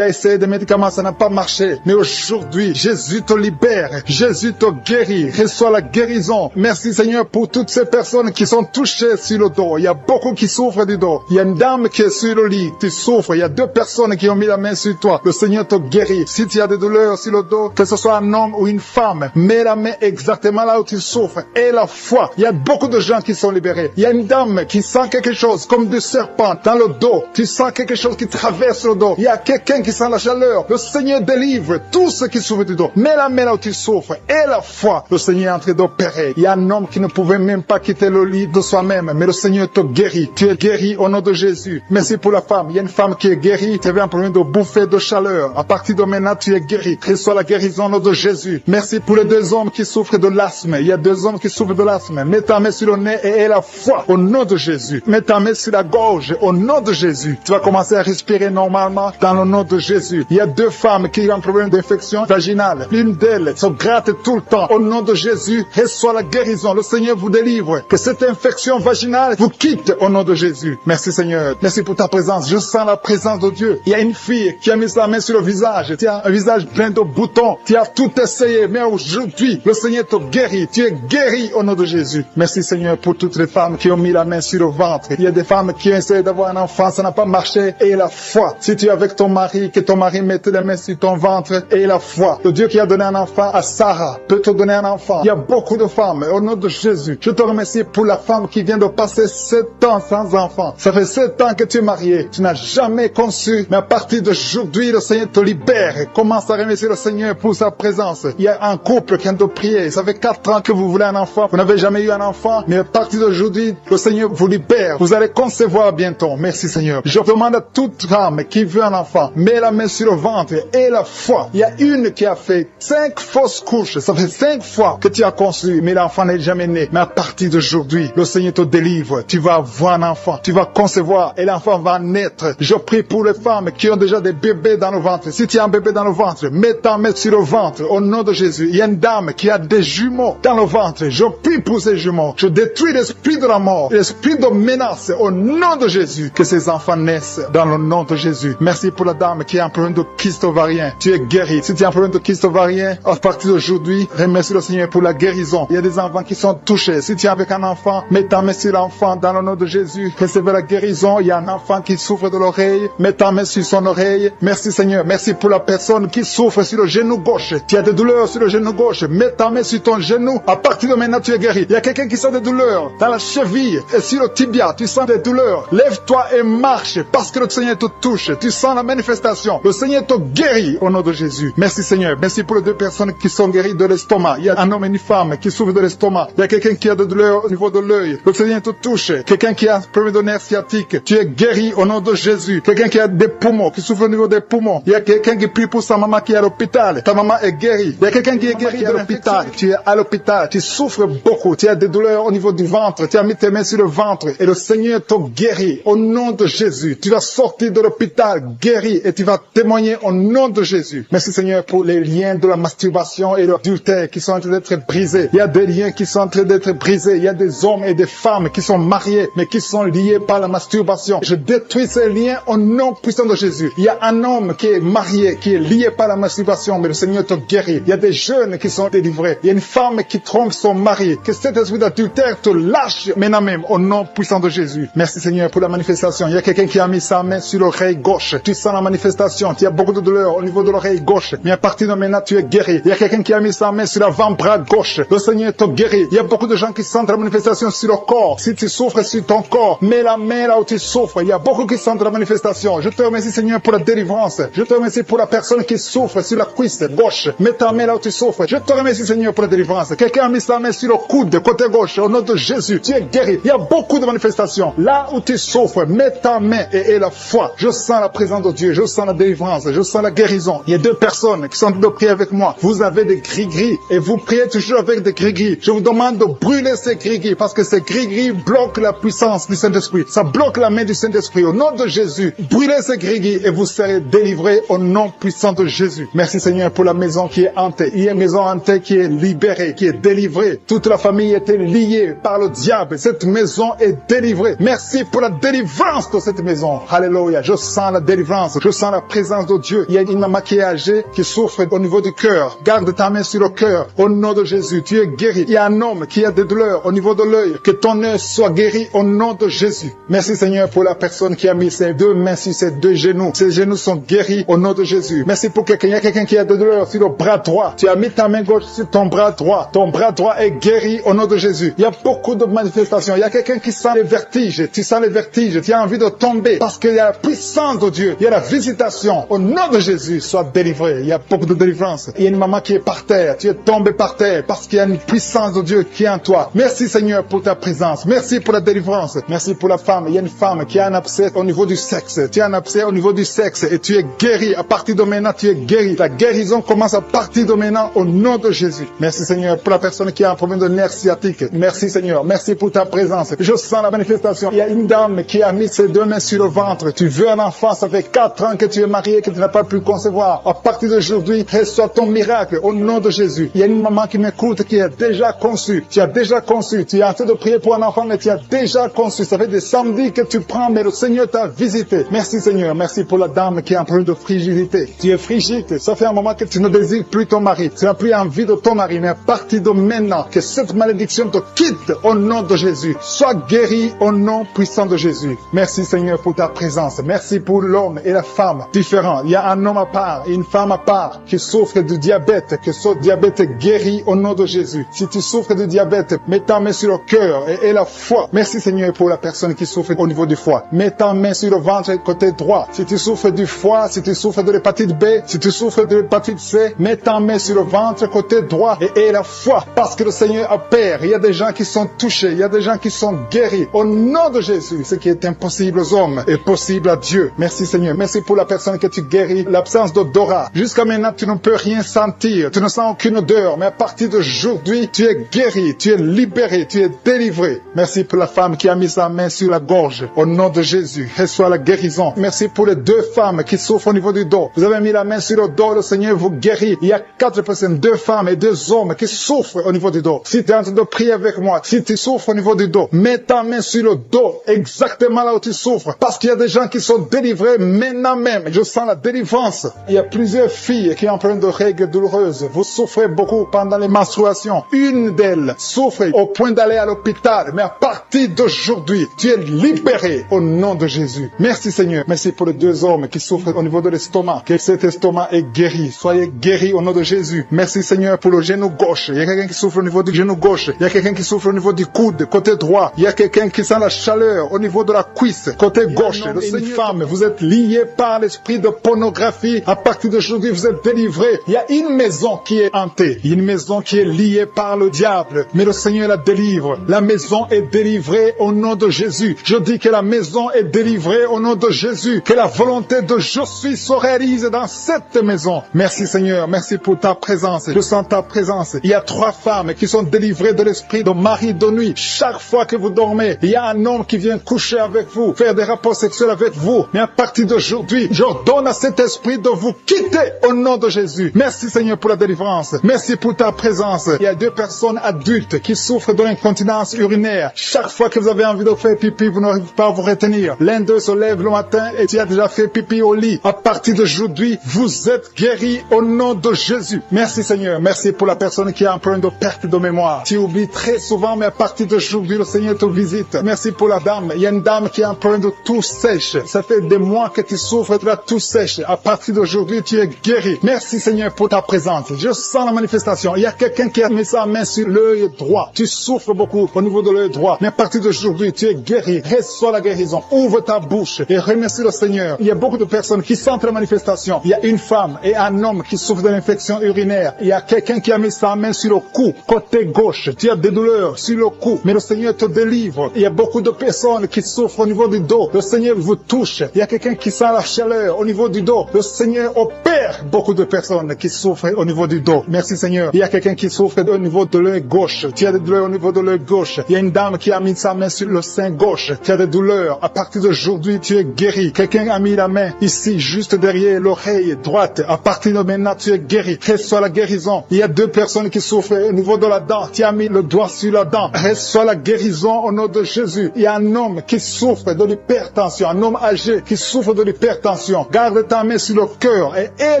as essayé des médicaments, ça n'a pas marché. Mais aujourd'hui, Jésus te libère. Jésus te guérit. Reçois la guérison. Merci Seigneur pour toutes ces personnes qui sont touchées sur le dos. Il y a beaucoup qui souffrent du dos. Il y a une dame qui est sur le lit. Tu souffres. Il y a 2 personnes qui ont mis la main sur toi. Le Seigneur te guérit. Si tu as des douleurs sur le dos, que ce soit un homme ou une femme, mets la main exactement là où tu souffres. Et la foi. Il y a beaucoup de gens qui sont libérés. Il y a une dame qui sent quelque chose comme du serpent dans le dos. Tu sens quelque chose qui traverse le dos. Il y a quelqu'un qui sent la chaleur. Le Seigneur délivre tous ceux qui souffrent du dos. Mets la main là où tu souffres. Et la foi. Le Seigneur est en train d'opérer. Il y a un homme qui ne pouvait même pas quitter le lit de soi-même, mais le Seigneur te guérit. Tu es guéri au nom de Jésus. Merci pour la femme. Il y a une femme qui est guérie. Tu avais un problème de bouffée de chaleur. À partir de maintenant, tu es guéri. Reçois la guérison au nom de Jésus. Merci pour les 2 hommes qui souffrent de l'asthme. Il y a 2 hommes qui souffrent de l'asthme. Mets ta main sur le nez et aie la foi au nom de Jésus. Mets ta main sur la gorge au nom de Jésus. Tu vas commencer à respirer normalement dans le nom de Jésus. Il y a 2 femmes qui ont un problème d'infection vaginale. L'une d'elles se gratte tout le temps. Au nom de Jésus, reçois la guérison. Le Seigneur vous délivre. Que cette infection vaginale vous quitte au nom de Jésus. Merci Seigneur. Merci pour ta présence. Je sens la présence de Dieu. Il y a une fille qui a mis la main sur le visage. Tu as un visage plein de boutons. Tu as tout essayé. Mais aujourd'hui, le Seigneur te guérit. Tu es guéri au nom de Jésus. Merci Seigneur pour toutes les femmes qui ont mis la main sur le ventre. Il y a des femmes qui ont essayé d'avoir un enfant. Ça n'a pas marché. Et la foi. Si tu es avec ton mari, que ton mari mette les mains sur ton ventre. Et la foi. Le Dieu qui a donné un enfant à Sarah peut te donner un enfant. Il y a beaucoup de femmes. Au nom de Jésus, je te remercie pour la femme qui vient de passer 7 ans sans enfant. Ça fait 7 ans que tu es marié. Tu n'as jamais conçu. Mais à partir d'aujourd'hui, le Seigneur te libère. Commence à remercier le Seigneur pour sa présence. Il y a un couple qui vient de prier. Ça fait 4 ans que vous voulez un enfant. Vous n'avez jamais eu un enfant. Mais à partir d'aujourd'hui, le Seigneur vous libère. Vous allez concevoir bientôt. Merci Seigneur. Je demande à toute femme qui veut un enfant, mets la main sur le ventre et la foi. Il y a une qui a fait 5 fausses couches. Ça fait 5 fois que tu as conçu, mais l'enfant n'est jamais né. Mais à partir d'aujourd'hui, le Seigneur te délivre. Tu vas avoir un enfant. Tu vas concevoir et l'enfant va naître. Je prie pour les femmes qui ont déjà des bébés dans le ventre. Si tu as un bébé dans le ventre, mets ta main sur le ventre au nom de Jésus. Il y a une dame qui a des jumeaux dans le ventre. Je prie pour ces jumeaux. Je détruis l'esprit de la mort, l'esprit de menace au nom de Jésus. Que ces enfants naissent dans le nom de Jésus. Merci pour la dame qui a un problème de kyste ovarien. Tu es guéri. Si tu as un problème de kyste ovarien, à partir d'aujourd'hui, remercie le Seigneur pour la guérison. Il y a des enfants qui sont touchés. Si tu es avec un enfant, mets ta main sur l'enfant dans le nom de Jésus. Recevez la guérison. Il y a un enfant qui souffre de l'oreille. Mets ta main sur son oreille. Merci Seigneur. Merci pour la personne qui souffre sur le genou gauche. Tu as des douleurs sur le genou gauche. Mets ta main sur ton genou. À partir de maintenant, tu es guéri. Il y a quelqu'un qui sent des douleurs dans la cheville et sur le tibia. Tu sens des douleurs. Lève-toi et marche parce que le Seigneur te touche. Tu sens la manifestation. Le Seigneur te guérit au nom de Jésus. Merci Seigneur. Merci pour les 2 personnes qui sont guéries de l'estomac. Il y a un homme et une femme qui souffrent de l'estomac. Il y a quelqu'un qui a des douleurs au niveau de l'œil. Le Seigneur te touche. Quelqu'un qui a un problème de nerf sciatique. Tu es guéri au nom de Jésus. Quelqu'un qui a des poumons, qui souffre au niveau des poumons. Il y a quelqu'un qui prie pour sa maman qui est à l'hôpital. Ta maman est guérie. Il y a quelqu'un qui est guéri de l'hôpital. Tu es à l'hôpital. Tu souffres beaucoup. Tu as des douleurs au niveau du ventre. Tu as mis tes mains sur le ventre. Et le Seigneur te guérit au nom de Jésus. Tu vas sortir de l'hôpital guéri et tu vas témoigner au nom de Jésus. Merci Seigneur pour les liens de la masturbation et l'adultère qui sont en train d'être brisés. Il y a des liens qui sont en train d'être brisés. Il y a des hommes et des femmes qui sont mariés mais qui sont liés par la masturbation. Je détruis ces liens au nom puissant de Jésus. Il y a un homme qui est marié, qui est lié par la masturbation, mais le Seigneur te guérit. Il y a des jeunes qui sont délivrés. Il y a une femme qui trompe son mari. Que cet esprit d'adultère te lâche maintenant même au nom puissant de Jésus. Merci Seigneur pour la manifestation. Il y a quelqu'un qui a mis sa main sur l'oreille gauche. Tu sens la manifestation. Tu as beaucoup de douleur au niveau de l'oreille gauche. Mais à partir de maintenant, tu es guéri. Il y a quelqu'un qui a mis sa main sur l'avant-bras gauche. Le Seigneur te guérit. Il y a beaucoup de gens qui sentent la manifestation sur le corps. Si tu souffres sur ton corps, mets la main là où tu souffres. Il y a beaucoup qui sentent la manifestation. Je te remercie Seigneur pour la délivrance. Je te remercie pour la personne qui souffre sur la cuisse gauche. Mets ta main là où tu souffres. Je te remercie Seigneur pour la délivrance. Quelqu'un a mis sa main sur le coude, côté gauche. Au nom de Jésus, tu es guéri. Il y a beaucoup de manifestations. Là où tu souffres, mets ta main et la foi. Je sens la présence de Dieu. Je sens la délivrance. Je sens la guérison. Il y a 2 personnes qui sont en train de prier avec moi. Vous avez des gris-gris et vous priez toujours avec des gris-gris. Je vous demande de brûler ces gris-gris parce que ces gris-gris bloquent la puissance du Saint-Esprit. Ça bloque la main du Saint-Esprit. Au nom de Jésus, brûlez ces gris-gris et vous serez délivrés au nom puissant de Jésus. Merci Seigneur pour la maison qui est hantée. Il y a une maison hantée qui est libérée, qui est délivrée. Toute la famille était liée par le diable. Cette maison est délivrée. Merci pour la délivrance de cette maison. Alléluia. Je sens la délivrance. Je sens la présence de Dieu. Il y a une maman qui est âgée, qui souffre au niveau du cœur. Garde ta main sur le cœur. Au nom de Jésus, tu es guéri. Il y a un homme qui a des douleurs au niveau de l'œil. Que ton œil soit guéri au nom de Jésus. Merci Seigneur pour la personne qui a mis ses 2 mains sur ses 2 genoux. Ses genoux sont guéris au nom de Jésus. Merci pour quelqu'un. Il y a quelqu'un qui a des douleurs sur le bras droit. Tu as mis ta main gauche sur ton bras droit. Ton bras droit est guéri au nom de Jésus. Il y a beaucoup de manifestations. Il y a quelqu'un qui sent les vertiges. Tu sens les vertiges. Tu as envie de tomber parce qu'il y a la puissance de Dieu. Il y a la visitation. Au nom de Jésus, sois délivré. Il y a beaucoup de délivrance. Il y a une maman qui est par terre. Tu es tombé par terre parce qu'il y a une puissance de Dieu qui est en toi. Merci Seigneur pour pour ta présence. Merci pour la délivrance. Merci pour la femme. Il y a une femme qui a un abcès au niveau du sexe. Tu as un abcès au niveau du sexe et tu es guéri. À partir de maintenant, tu es guéri. La guérison commence à partir de maintenant au nom de Jésus. Merci Seigneur pour la personne qui a un problème de nerf sciatique. Merci Seigneur. Merci pour ta présence. Je sens la manifestation. Il y a une dame qui a mis ses deux mains sur le ventre. Tu veux un enfant. Ça fait 4 ans que tu es marié, que tu n'as pas pu concevoir. À partir d'aujourd'hui, reçois ton miracle au nom de Jésus. Il y a une maman qui m'écoute qui a déjà conçu. Tu as déjà conçu. Tu es en train de prier pour un enfant, mais tu as déjà conçu. Ça fait des samedis que tu prends, mais le Seigneur t'a visité. Merci Seigneur. Merci pour la dame qui a un problème de frigidité. Tu es frigide. Ça fait un moment que tu ne désires plus ton mari. Tu n'as plus envie de ton mari. Mais à partir de maintenant, que cette malédiction te quitte au nom de Jésus. Sois guéri au nom puissant de Jésus. Merci Seigneur pour ta présence. Merci pour l'homme et la femme différents. Il y a un homme à part et une femme à part qui souffre du diabète. Que ce diabète est guéri au nom de Jésus. Si tu souffres du diabète, mets ta main sur le cœur et la foi. Merci Seigneur pour la personne qui souffre au niveau du foie. Mets ta main sur le ventre côté droit. Si tu souffres du foie, si tu souffres de l'hépatite B, si tu souffres de l'hépatite C, mets ta main sur le ventre côté droit et la foi. Parce que le Seigneur opère. Il y a des gens qui sont touchés. Il y a des gens qui sont guéris. Au nom de Jésus, ce qui est impossible aux hommes est possible à Dieu. Merci Seigneur. Merci pour la personne que tu guéris. L'absence d'odorat. Jusqu'à maintenant, tu ne peux rien sentir. Tu ne sens aucune odeur. Mais à partir d'aujourd'hui, tu es guéri. Tu es libéré. Tu es délivré. Merci pour la femme qui a mis sa main sur la gorge. Au nom de Jésus, reçois la guérison. Merci pour les 2 femmes qui souffrent au niveau du dos. Vous avez mis la main sur le dos. Le Seigneur vous guérit. Il y a 4 personnes, 2 femmes et 2 hommes qui souffrent au niveau du dos. Si tu es en train de prier avec moi, si tu souffres au niveau du dos, mets ta main sur le dos, exactement là où tu souffres. Parce qu'il y a des gens qui sont délivrés maintenant même. Je sens la délivrance. Il y a plusieurs filles qui ont un problème de règles douloureuses. Vous souffrez beaucoup pendant les menstruations. Une d'elles souffre au point d'aller à l'hôpital. Mais à partir d'aujourd'hui, tu es libéré au nom de Jésus. Merci Seigneur. Merci pour les 2 hommes qui souffrent au niveau de l'estomac. Que cet estomac est guéri. Soyez guéris au nom de Jésus. Merci Seigneur pour le genou gauche. Il y a quelqu'un qui souffre au niveau du genou gauche. Il y a quelqu'un qui souffre au niveau du coude, côté droit. Il y a quelqu'un qui sent la chaleur au niveau de la cuisse, côté gauche. Le Seigneur, une femme, vous êtes liés par l'esprit de pornographie. À partir d'aujourd'hui, vous êtes délivrés. Il y a une maison qui est hantée. Il y a une maison qui est liée par le diable. Mais le Seigneur la délivre. La maison est délivrée au nom de Jésus. Je dis que la maison est délivrée au nom de Jésus. Que la volonté de je suis se réalise dans cette maison. Merci Seigneur. Merci pour ta présence. Je sens ta présence. Il y a 3 femmes qui sont délivrées de l'esprit de mari de nuit. Chaque fois que vous dormez, il y a un homme qui vient coucher avec vous, faire des rapports sexuels avec vous. Mais à partir d'aujourd'hui, j'ordonne à cet esprit de vous quitter au nom de Jésus. Merci Seigneur pour la délivrance. Merci pour ta présence. Il y a 2 personnes adultes qui souffrent de l'incontinence urinaire. Chaque fois que vous avez envie de faire pipi, vous n'arrivez pas à vous retenir. L'un d'eux se lève le matin et tu as déjà fait pipi au lit. À partir d'aujourd'hui, vous êtes guéris au nom de Jésus. Merci Seigneur. Merci pour la personne qui a un problème de perte de mémoire. Tu oublies très souvent, mais à partir d'aujourd'hui, le Seigneur te visite. Merci pour la dame. Il y a une dame qui a un problème de toux sèche. Ça fait des mois que tu souffres de la toux sèche. À partir d'aujourd'hui, tu es guéri. Merci Seigneur pour ta présence. Je sens la manifestation. Il y a quelqu'un qui a mis sa main sur l'œil droit. Tu souffres beaucoup au niveau de l'œil droit. Mais à partir d'aujourd'hui, tu es guéri. Reçois la guérison. Ouvre ta bouche et remercie le Seigneur. Il y a beaucoup de personnes qui sentent la manifestation. Il y a une femme et un homme qui souffrent de l'infection urinaire. Il y a quelqu'un qui a mis sa main sur le cou, côté gauche. Tu as des douleurs sur le cou, mais le Seigneur te délivre. Il y a beaucoup de personnes qui souffrent au niveau du dos. Le Seigneur vous touche. Il y a quelqu'un qui sent la chaleur au niveau du dos. Le Seigneur opère beaucoup de personnes qui souffrent au niveau du dos. Merci Seigneur. Il y a quelqu'un qui souffre au niveau de l'œil gauche. Tu as des douleurs au niveau de l'œil gauche. Il y a une dame qui a mis sa main sur le sein gauche. Tu as des douleurs. À partir d'aujourd'hui, tu es guéri. Quelqu'un a mis la main ici, juste derrière l'oreille droite. À partir de maintenant, tu es guéri. Reçois la guérison. Il y a 2 personnes qui souffrent au niveau de la dent. Tu as mis le doigt sur la dent. Reçois la guérison au nom de Jésus. Il y a un homme qui souffre de l'hypertension. Un homme âgé qui souffre de l'hypertension. Garde ta main sur le cœur et aie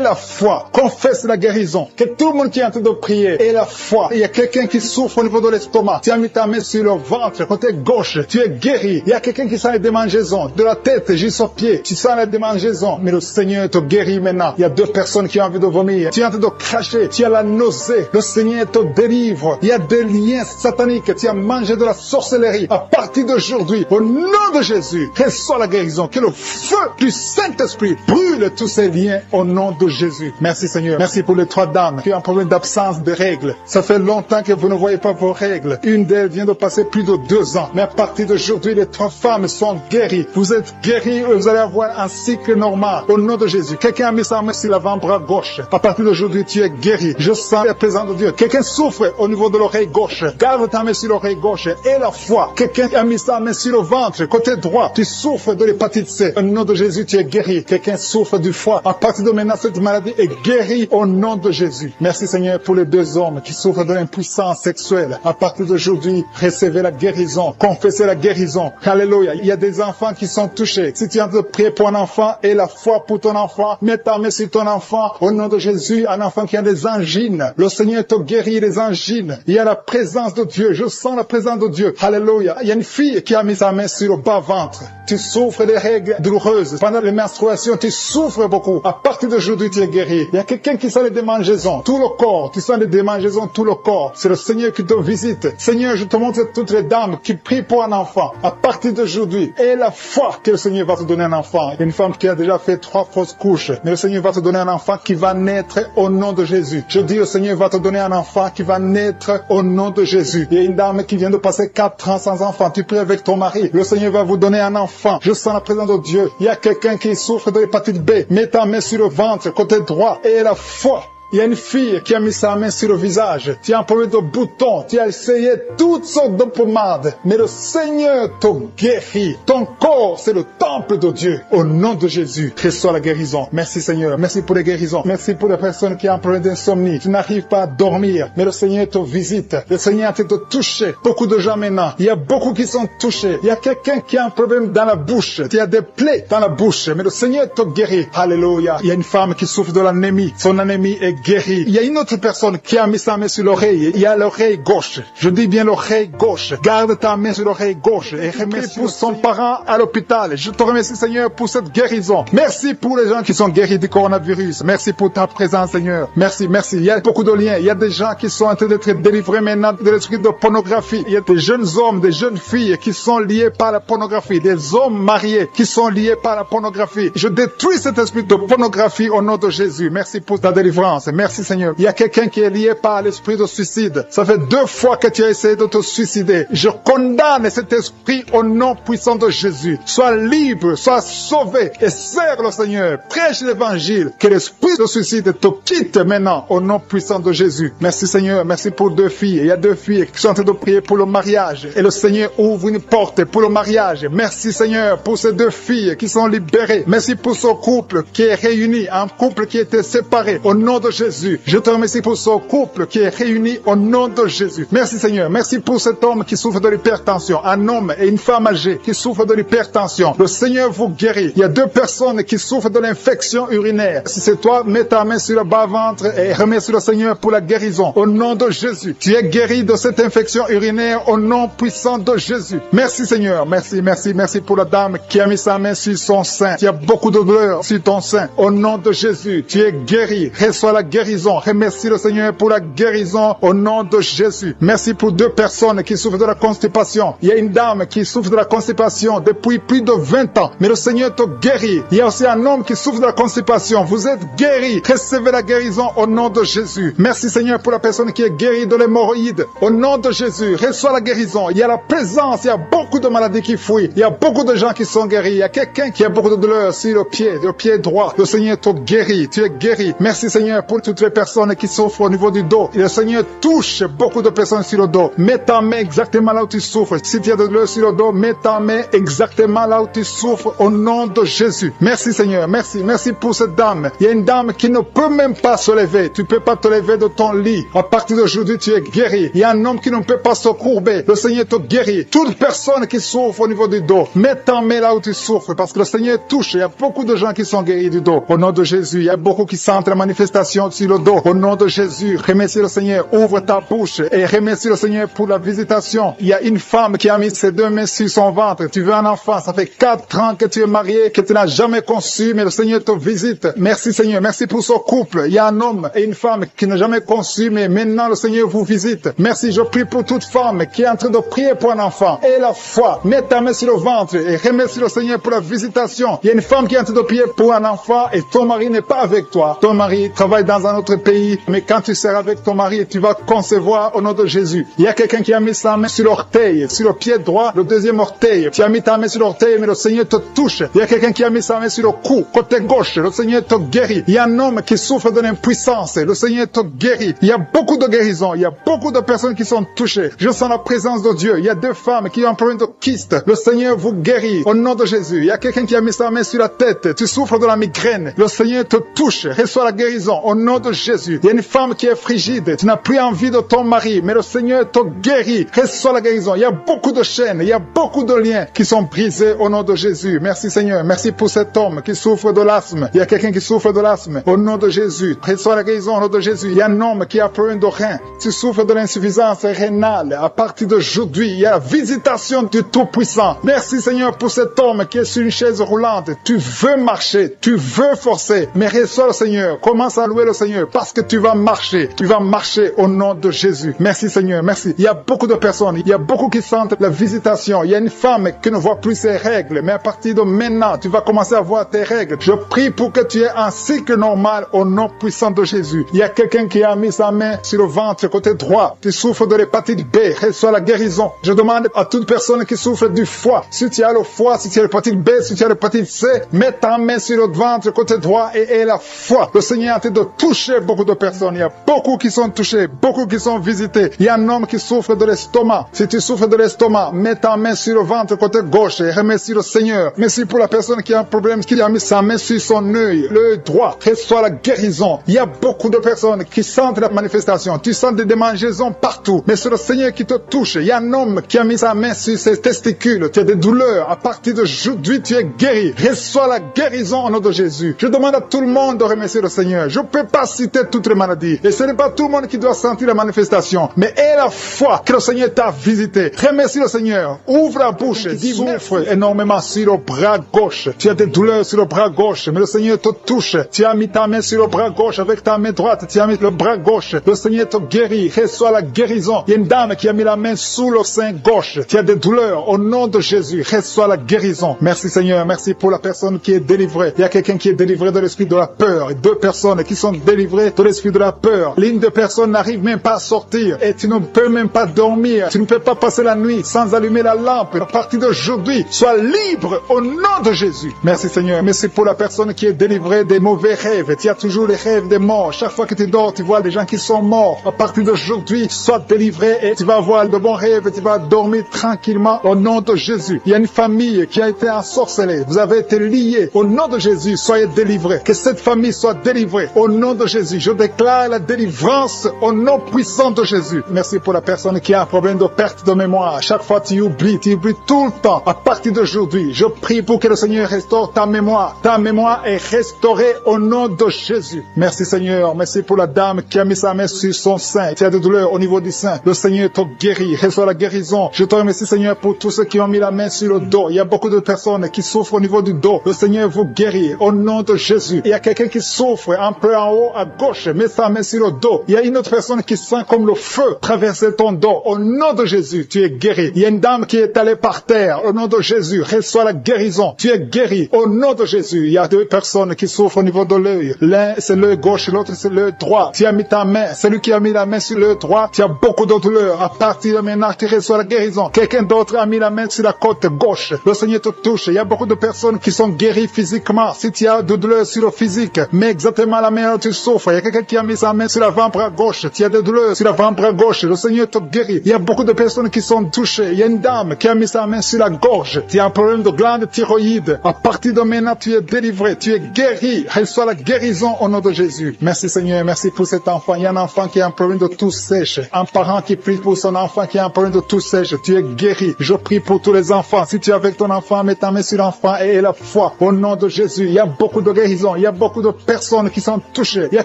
la foi. Confesse la guérison. Que tout le monde qui est en train de prier ait la foi. Il y a quelqu'un qui souffre au niveau de l'estomac. Tu as mis ta main sur le ventre, côté gauche. Tu es guéri. Il y a quelqu'un qui sent les démangeaisons. De la tête jusqu'aux pieds. Tu sens les démangeaisons. Mais le Seigneur te guérit maintenant. Il y a 2 personnes qui ont envie de vomir. Tu es en train de cracher. Tu as la nausée. Le Seigneur te délivre. Il y a des liens sataniques. Tu as mangé de la sorcellerie. À partir d'aujourd'hui, au nom de Jésus, reçois la guérison. Que le feu du Saint-Esprit brûle tous ces liens au nom de Jésus. Merci Seigneur. Merci pour les 3 dames qui ont un problème d'absence de règles. Ça fait longtemps que vous ne voyez pas vos règles. Une d'elles vient de passer plus de 2 ans. Mais à partir d'aujourd'hui, les 3 femmes sont guéries. Vous êtes guéris et vous allez avoir un cycle normal. Au nom de Jésus. Quelqu'un a mis sa main sur l'avant-bras gauche. À partir d'aujourd'hui, tu es guéri. Je sens la présence de Dieu. Quelqu'un souffre au niveau de l'oreille gauche. Garde ta main sur l'oreille gauche et la foi. Quelqu'un a mis sa main sur le ventre, côté droit. Tu souffres de l'hépatite C. Au nom de Jésus, tu es guéri. Quelqu'un souffre du foie. À partir de maintenant, cette maladie est guérie au nom de Jésus. Merci Seigneur pour les 2 hommes qui souffrent de l'impuissance sexuelle. À partir d'aujourd'hui, recevez la guérison. Confessez la guérison. Alléluia. Il y a des enfants qui sont touchés. Si tu es en train de prier pour un enfant et la foi pour ton enfant, mets ta main sur ton enfant. Au nom de Jésus, un enfant qui a des angines. Le Seigneur te guérit des angines. Il y a la présence de Dieu. Je sens la présence de Dieu. Alléluia. Il y a une fille qui a mis sa main sur le bas-ventre. Tu souffres des règles douloureuses. Pendant les menstruations, tu souffres beaucoup. À partir d'aujourd'hui, tu es guéri. Il y a quelqu'un qui sent les démangeaisons. Tout le corps. Tu sens les démangeaisons, tout le corps. C'est le Seigneur qui te visite. Seigneur, je te montre toutes les dames qui prient pour un enfant. À partir d'aujourd'hui, et la foi que le Seigneur va te donner un enfant. Il y a une femme qui a déjà fait 3 fausses couches. Mais le Seigneur va te donner un enfant qui va naître au nom de Jésus. Je dis, le Seigneur va te donner un enfant qui va naître au nom de Jésus. Il y a une dame qui vient de passer 4 ans sans enfant. Tu pries avec ton mari. Le Seigneur va vous donner un enfant. Je sens la présence de Dieu. Il y a quelqu'un qui souffre de l'hépatite B. Mets ta main sur le ventre, côté droit, et la foi. Il y a une fille qui a mis sa main sur le visage. Tu as un problème de boutons. Tu as essayé toutes sortes de pommades. Mais le Seigneur te guérit. Ton corps, c'est le temple de Dieu. Au nom de Jésus, reçois la guérison. Merci Seigneur. Merci pour les guérisons. Merci pour les personnes qui ont un problème d'insomnie. Tu n'arrives pas à dormir. Mais le Seigneur te visite. Le Seigneur a te touché. Beaucoup de gens maintenant. Il y a beaucoup qui sont touchés. Il y a quelqu'un qui a un problème dans la bouche. Il y a des plaies dans la bouche. Mais le Seigneur te guérit. Alléluia. Il y a une femme qui souffre de l'anémie. Son anémie est guéri. Il y a une autre personne qui a mis sa main sur l'oreille. Il y a l'oreille gauche. Je dis bien l'oreille gauche. Garde ta main sur l'oreille gauche et remercie pour son parent à l'hôpital. Je te remercie Seigneur pour cette guérison. Merci pour les gens qui sont guéris du coronavirus. Merci pour ta présence Seigneur. Merci, merci. Il y a beaucoup de liens. Il y a des gens qui sont en train d'être délivrés maintenant de l'esprit de pornographie. Il y a des jeunes hommes, des jeunes filles qui sont liés par la pornographie. Des hommes mariés qui sont liés par la pornographie. Je détruis cet esprit de pornographie au nom de Jésus. Merci pour ta délivrance. Merci Seigneur. Il y a quelqu'un qui est lié par l'esprit de suicide. Ça fait 2 fois que tu as essayé de te suicider. Je condamne cet esprit au nom puissant de Jésus. Sois libre, sois sauvé et sers le Seigneur. Prêche l'évangile. Que l'esprit de suicide te quitte maintenant au nom puissant de Jésus. Merci Seigneur. Merci pour 2 filles. Il y a 2 filles qui sont en train de prier pour le mariage. Et le Seigneur ouvre une porte pour le mariage. Merci Seigneur pour ces 2 filles qui sont libérées. Merci pour ce couple qui est réuni. Un couple qui était séparé. Au nom de Jésus. Je te remercie pour ce couple qui est réuni au nom de Jésus. Merci Seigneur. Merci pour cet homme qui souffre de l'hypertension. Un homme et une femme âgée qui souffrent de l'hypertension. Le Seigneur vous guérit. Il y a 2 personnes qui souffrent de l'infection urinaire. Si c'est toi, mets ta main sur le bas-ventre et remercie le Seigneur pour la guérison. Au nom de Jésus. Tu es guéri de cette infection urinaire au nom puissant de Jésus. Merci Seigneur. Merci, merci, merci pour la dame qui a mis sa main sur son sein. Tu as beaucoup de douleur sur ton sein. Au nom de Jésus, tu es guéri. Reçois la guérison. Remercie le Seigneur pour la guérison au nom de Jésus. Merci pour 2 personnes qui souffrent de la constipation. Il y a une dame qui souffre de la constipation depuis plus de 20 ans. Mais le Seigneur te guérit. Il y a aussi un homme qui souffre de la constipation. Vous êtes guéris. Recevez la guérison au nom de Jésus. Merci Seigneur pour la personne qui est guérie de l'hémorroïde. Au nom de Jésus, reçois la guérison. Il y a la présence. Il y a beaucoup de maladies qui fuient. Il y a beaucoup de gens qui sont guéris. Il y a quelqu'un qui a beaucoup de douleur sur le pied droit. Le Seigneur te guérit. Tu es guéri. Merci Seigneur pour toutes les personnes qui souffrent au niveau du dos. Et le Seigneur touche beaucoup de personnes sur le dos. Mets ta main exactement là où tu souffres. Si tu as de douleur sur le dos, mets ta main exactement là où tu souffres au nom de Jésus. Merci Seigneur. Merci. Merci pour cette dame. Il y a une dame qui ne peut même pas se lever. Tu ne peux pas te lever de ton lit. À partir d'aujourd'hui, tu es guéri. Il y a un homme qui ne peut pas se courber. Le Seigneur te guérit. Toute personne qui souffre au niveau du dos, mets ta main là où tu souffres parce que le Seigneur touche. Il y a beaucoup de gens qui sont guéris du dos. Au nom de Jésus, il y a beaucoup qui sentent la manifestation visitation sur le dos. Au nom de Jésus, remercie le Seigneur. Ouvre ta bouche et remercie le Seigneur pour la visitation. Il y a une femme qui a mis ses 2 mains sur son ventre. Tu veux un enfant. Ça fait 4 ans que tu es marié, que tu n'as jamais conçu, mais le Seigneur te visite. Merci Seigneur. Merci pour ce couple. Il y a un homme et une femme qui n'ont jamais conçu, mais maintenant le Seigneur vous visite. Merci. Je prie pour toute femme qui est en train de prier pour un enfant. Et la foi. Mets ta main sur le ventre et remercie le Seigneur pour la visitation. Il y a une femme qui est en train de prier pour un enfant et ton mari n'est pas avec toi. Ton mari travaille dans un autre pays, mais quand tu seras avec ton mari, tu vas concevoir au nom de Jésus. Il y a quelqu'un qui a mis sa main sur l'orteil, sur le pied droit, le deuxième orteil. Tu as mis ta main sur l'orteil, mais le Seigneur te touche. Il y a quelqu'un qui a mis sa main sur le cou, côté gauche. Le Seigneur te guérit. Il y a un homme qui souffre de l'impuissance. Le Seigneur te guérit. Il y a beaucoup de guérisons. Il y a beaucoup de personnes qui sont touchées. Je sens la présence de Dieu. Il y a 2 femmes qui ont un problème de kyste. Le Seigneur vous guérit au nom de Jésus. Il y a quelqu'un qui a mis sa main sur la tête. Tu souffres de la migraine. Le Seigneur te touche. Reçois la guérison au nom de Jésus. Il y a une femme qui est frigide. Tu n'as plus envie de ton mari, mais le Seigneur te guérit. Reçois la guérison. Il y a beaucoup de chaînes. Il y a beaucoup de liens qui sont brisés au nom de Jésus. Merci Seigneur. Merci pour cet homme qui souffre de l'asthme. Il y a quelqu'un qui souffre de l'asthme au nom de Jésus. Reçois la guérison au nom de Jésus. Il y a un homme qui a problème de rein. Tu souffres de l'insuffisance rénale. À partir d'aujourd'hui, il y a la visitation du Tout-Puissant. Merci Seigneur pour cet homme qui est sur une chaise roulante. Tu veux marcher, tu veux forcer, mais reçois le Seigneur. Commence à louer le Seigneur parce que tu vas marcher. Tu vas marcher au nom de Jésus. Merci Seigneur, merci. Il y a beaucoup de personnes, il y a beaucoup qui sentent la visitation. Il y a une femme qui ne voit plus ses règles, mais à partir de maintenant, tu vas commencer à voir tes règles. Je prie pour que tu aies un cycle normal au nom puissant de Jésus. Il y a quelqu'un qui a mis sa main sur le ventre côté droit. Tu souffres de l'hépatite B, reçois la guérison. Je demande à toute personne qui souffre du foie, si tu as le foie, si tu as l'hépatite B, si tu as l'hépatite C, mets ta main sur le ventre côté droit et aie la foi. Le Seigneur est en train de toucher beaucoup de personnes. Il y a beaucoup qui sont touchés, beaucoup qui sont visités. Il y a un homme qui souffre de l'estomac. Si tu souffres de l'estomac, mets ta main sur le ventre côté gauche et remercie le Seigneur. Merci pour la personne qui a un problème, qui a mis sa main sur son œil, l'œil droit. Reçois la guérison. Il y a beaucoup de personnes qui sentent la manifestation. Tu sens des démangeaisons partout, mais c'est le Seigneur qui te touche. Il y a un homme qui a mis sa main sur ses testicules. Tu as des douleurs. À partir d'aujourd'hui, tu es guéri. Reçois la guérison au nom de Jésus. Je demande à tout le monde de remercier le Seigneur. Je ne peux pas citer toutes les maladies. Et ce n'est pas tout le monde qui doit sentir la manifestation. Mais aie la foi que le Seigneur t'a visité. Remercie le Seigneur. Ouvre la bouche. Tu souffres énormément sur le bras gauche. Tu as des douleurs sur le bras gauche, mais le Seigneur te touche. Tu as mis ta main sur le bras gauche avec ta main droite. Tu as mis le bras gauche. Le Seigneur te guérit. Reçois la guérison. Il y a une dame qui a mis la main sous le sein gauche. Tu as des douleurs. Au nom de Jésus, reçois la guérison. Merci Seigneur. Merci pour la personne qui est délivrée. Il y a quelqu'un qui est délivré de l'esprit de la peur. Et 2 personnes qui sont délivrées de l'esprit de la peur. L'une des personnes n'arrive même pas à sortir. Et tu ne peux même pas dormir. Tu ne peux pas passer la nuit sans allumer la lampe. À partir d'aujourd'hui, sois libre au nom de Jésus. Merci Seigneur. Merci pour la personne qui est délivrée des mauvais rêves. Tu as toujours les rêves des morts. Chaque fois que tu dors, tu vois des gens qui sont morts. À partir d'aujourd'hui, sois délivré et tu vas avoir de bons rêves et tu vas dormir tranquillement au nom de Jésus. Il y a une famille qui a été ensorcelée. Vous avez été liés. Au nom de Jésus, soyez délivrés. Que cette famille soit délivrée. Au nom de Jésus, je déclare la délivrance au nom puissant de Jésus. Merci pour la personne qui a un problème de perte de mémoire. Chaque fois tu oublies tout le temps. À partir d'aujourd'hui, je prie pour que le Seigneur restaure ta mémoire. Ta mémoire est restaurée au nom de Jésus. Merci Seigneur. Merci pour la dame qui a mis sa main sur son sein. Tu as des douleurs au niveau du sein. Le Seigneur te guérit. Reçois la guérison. Je te remercie Seigneur pour tous ceux qui ont mis la main sur le dos. Il y a beaucoup de personnes qui souffrent au niveau du dos. Le Seigneur vous guérit au nom de Jésus. Il y a quelqu'un qui souffre un peu en haut à gauche. Mets sa main sur le dos. Il y a une autre personne qui sent comme le feu traverser ton dos. Au nom de Jésus, tu es guéri. Il y a une dame qui est allée par terre. Au nom de Jésus, reçois la guérison. Tu es guéri. Au nom de Jésus, il y a 2 personnes qui souffrent au niveau de l'œil. L'un, c'est l'œil gauche, l'autre, c'est l'œil droit. Tu as mis ta main. Celui qui a mis la main sur l'œil droit, tu as beaucoup de douleurs. À partir de maintenant, tu reçois la guérison. Quelqu'un d'autre a mis la main sur la côte gauche. Le Seigneur te touche. Il y a beaucoup de personnes qui sont guéries physiquement. Si tu as de douleurs sur le physique, mais exactement la main où tu souffres. Il y a quelqu'un qui a mis sa main sur l'avant-bras gauche. Tu as des douleurs sur l'avant-bras gauche. Le Seigneur te guérit. Il y a beaucoup de personnes qui sont touchées. Il y a une dame qui a mis sa main sur la gorge. Tu as un problème de glande thyroïde. À partir de maintenant, tu es délivré. Tu es guéri. Reçois la guérison au nom de Jésus. Merci Seigneur. Merci pour cet enfant. Il y a un enfant qui a un problème de toux sèche. Un parent qui prie pour son enfant qui a un problème de toux sèche. Tu es guéri. Je prie pour tous les enfants. Si tu es avec ton enfant, mets ta main sur l'enfant et aie la foi au nom de Jésus. Il y a beaucoup de guérisons. Il y a beaucoup de personnes qui sont touchées touché. Il y a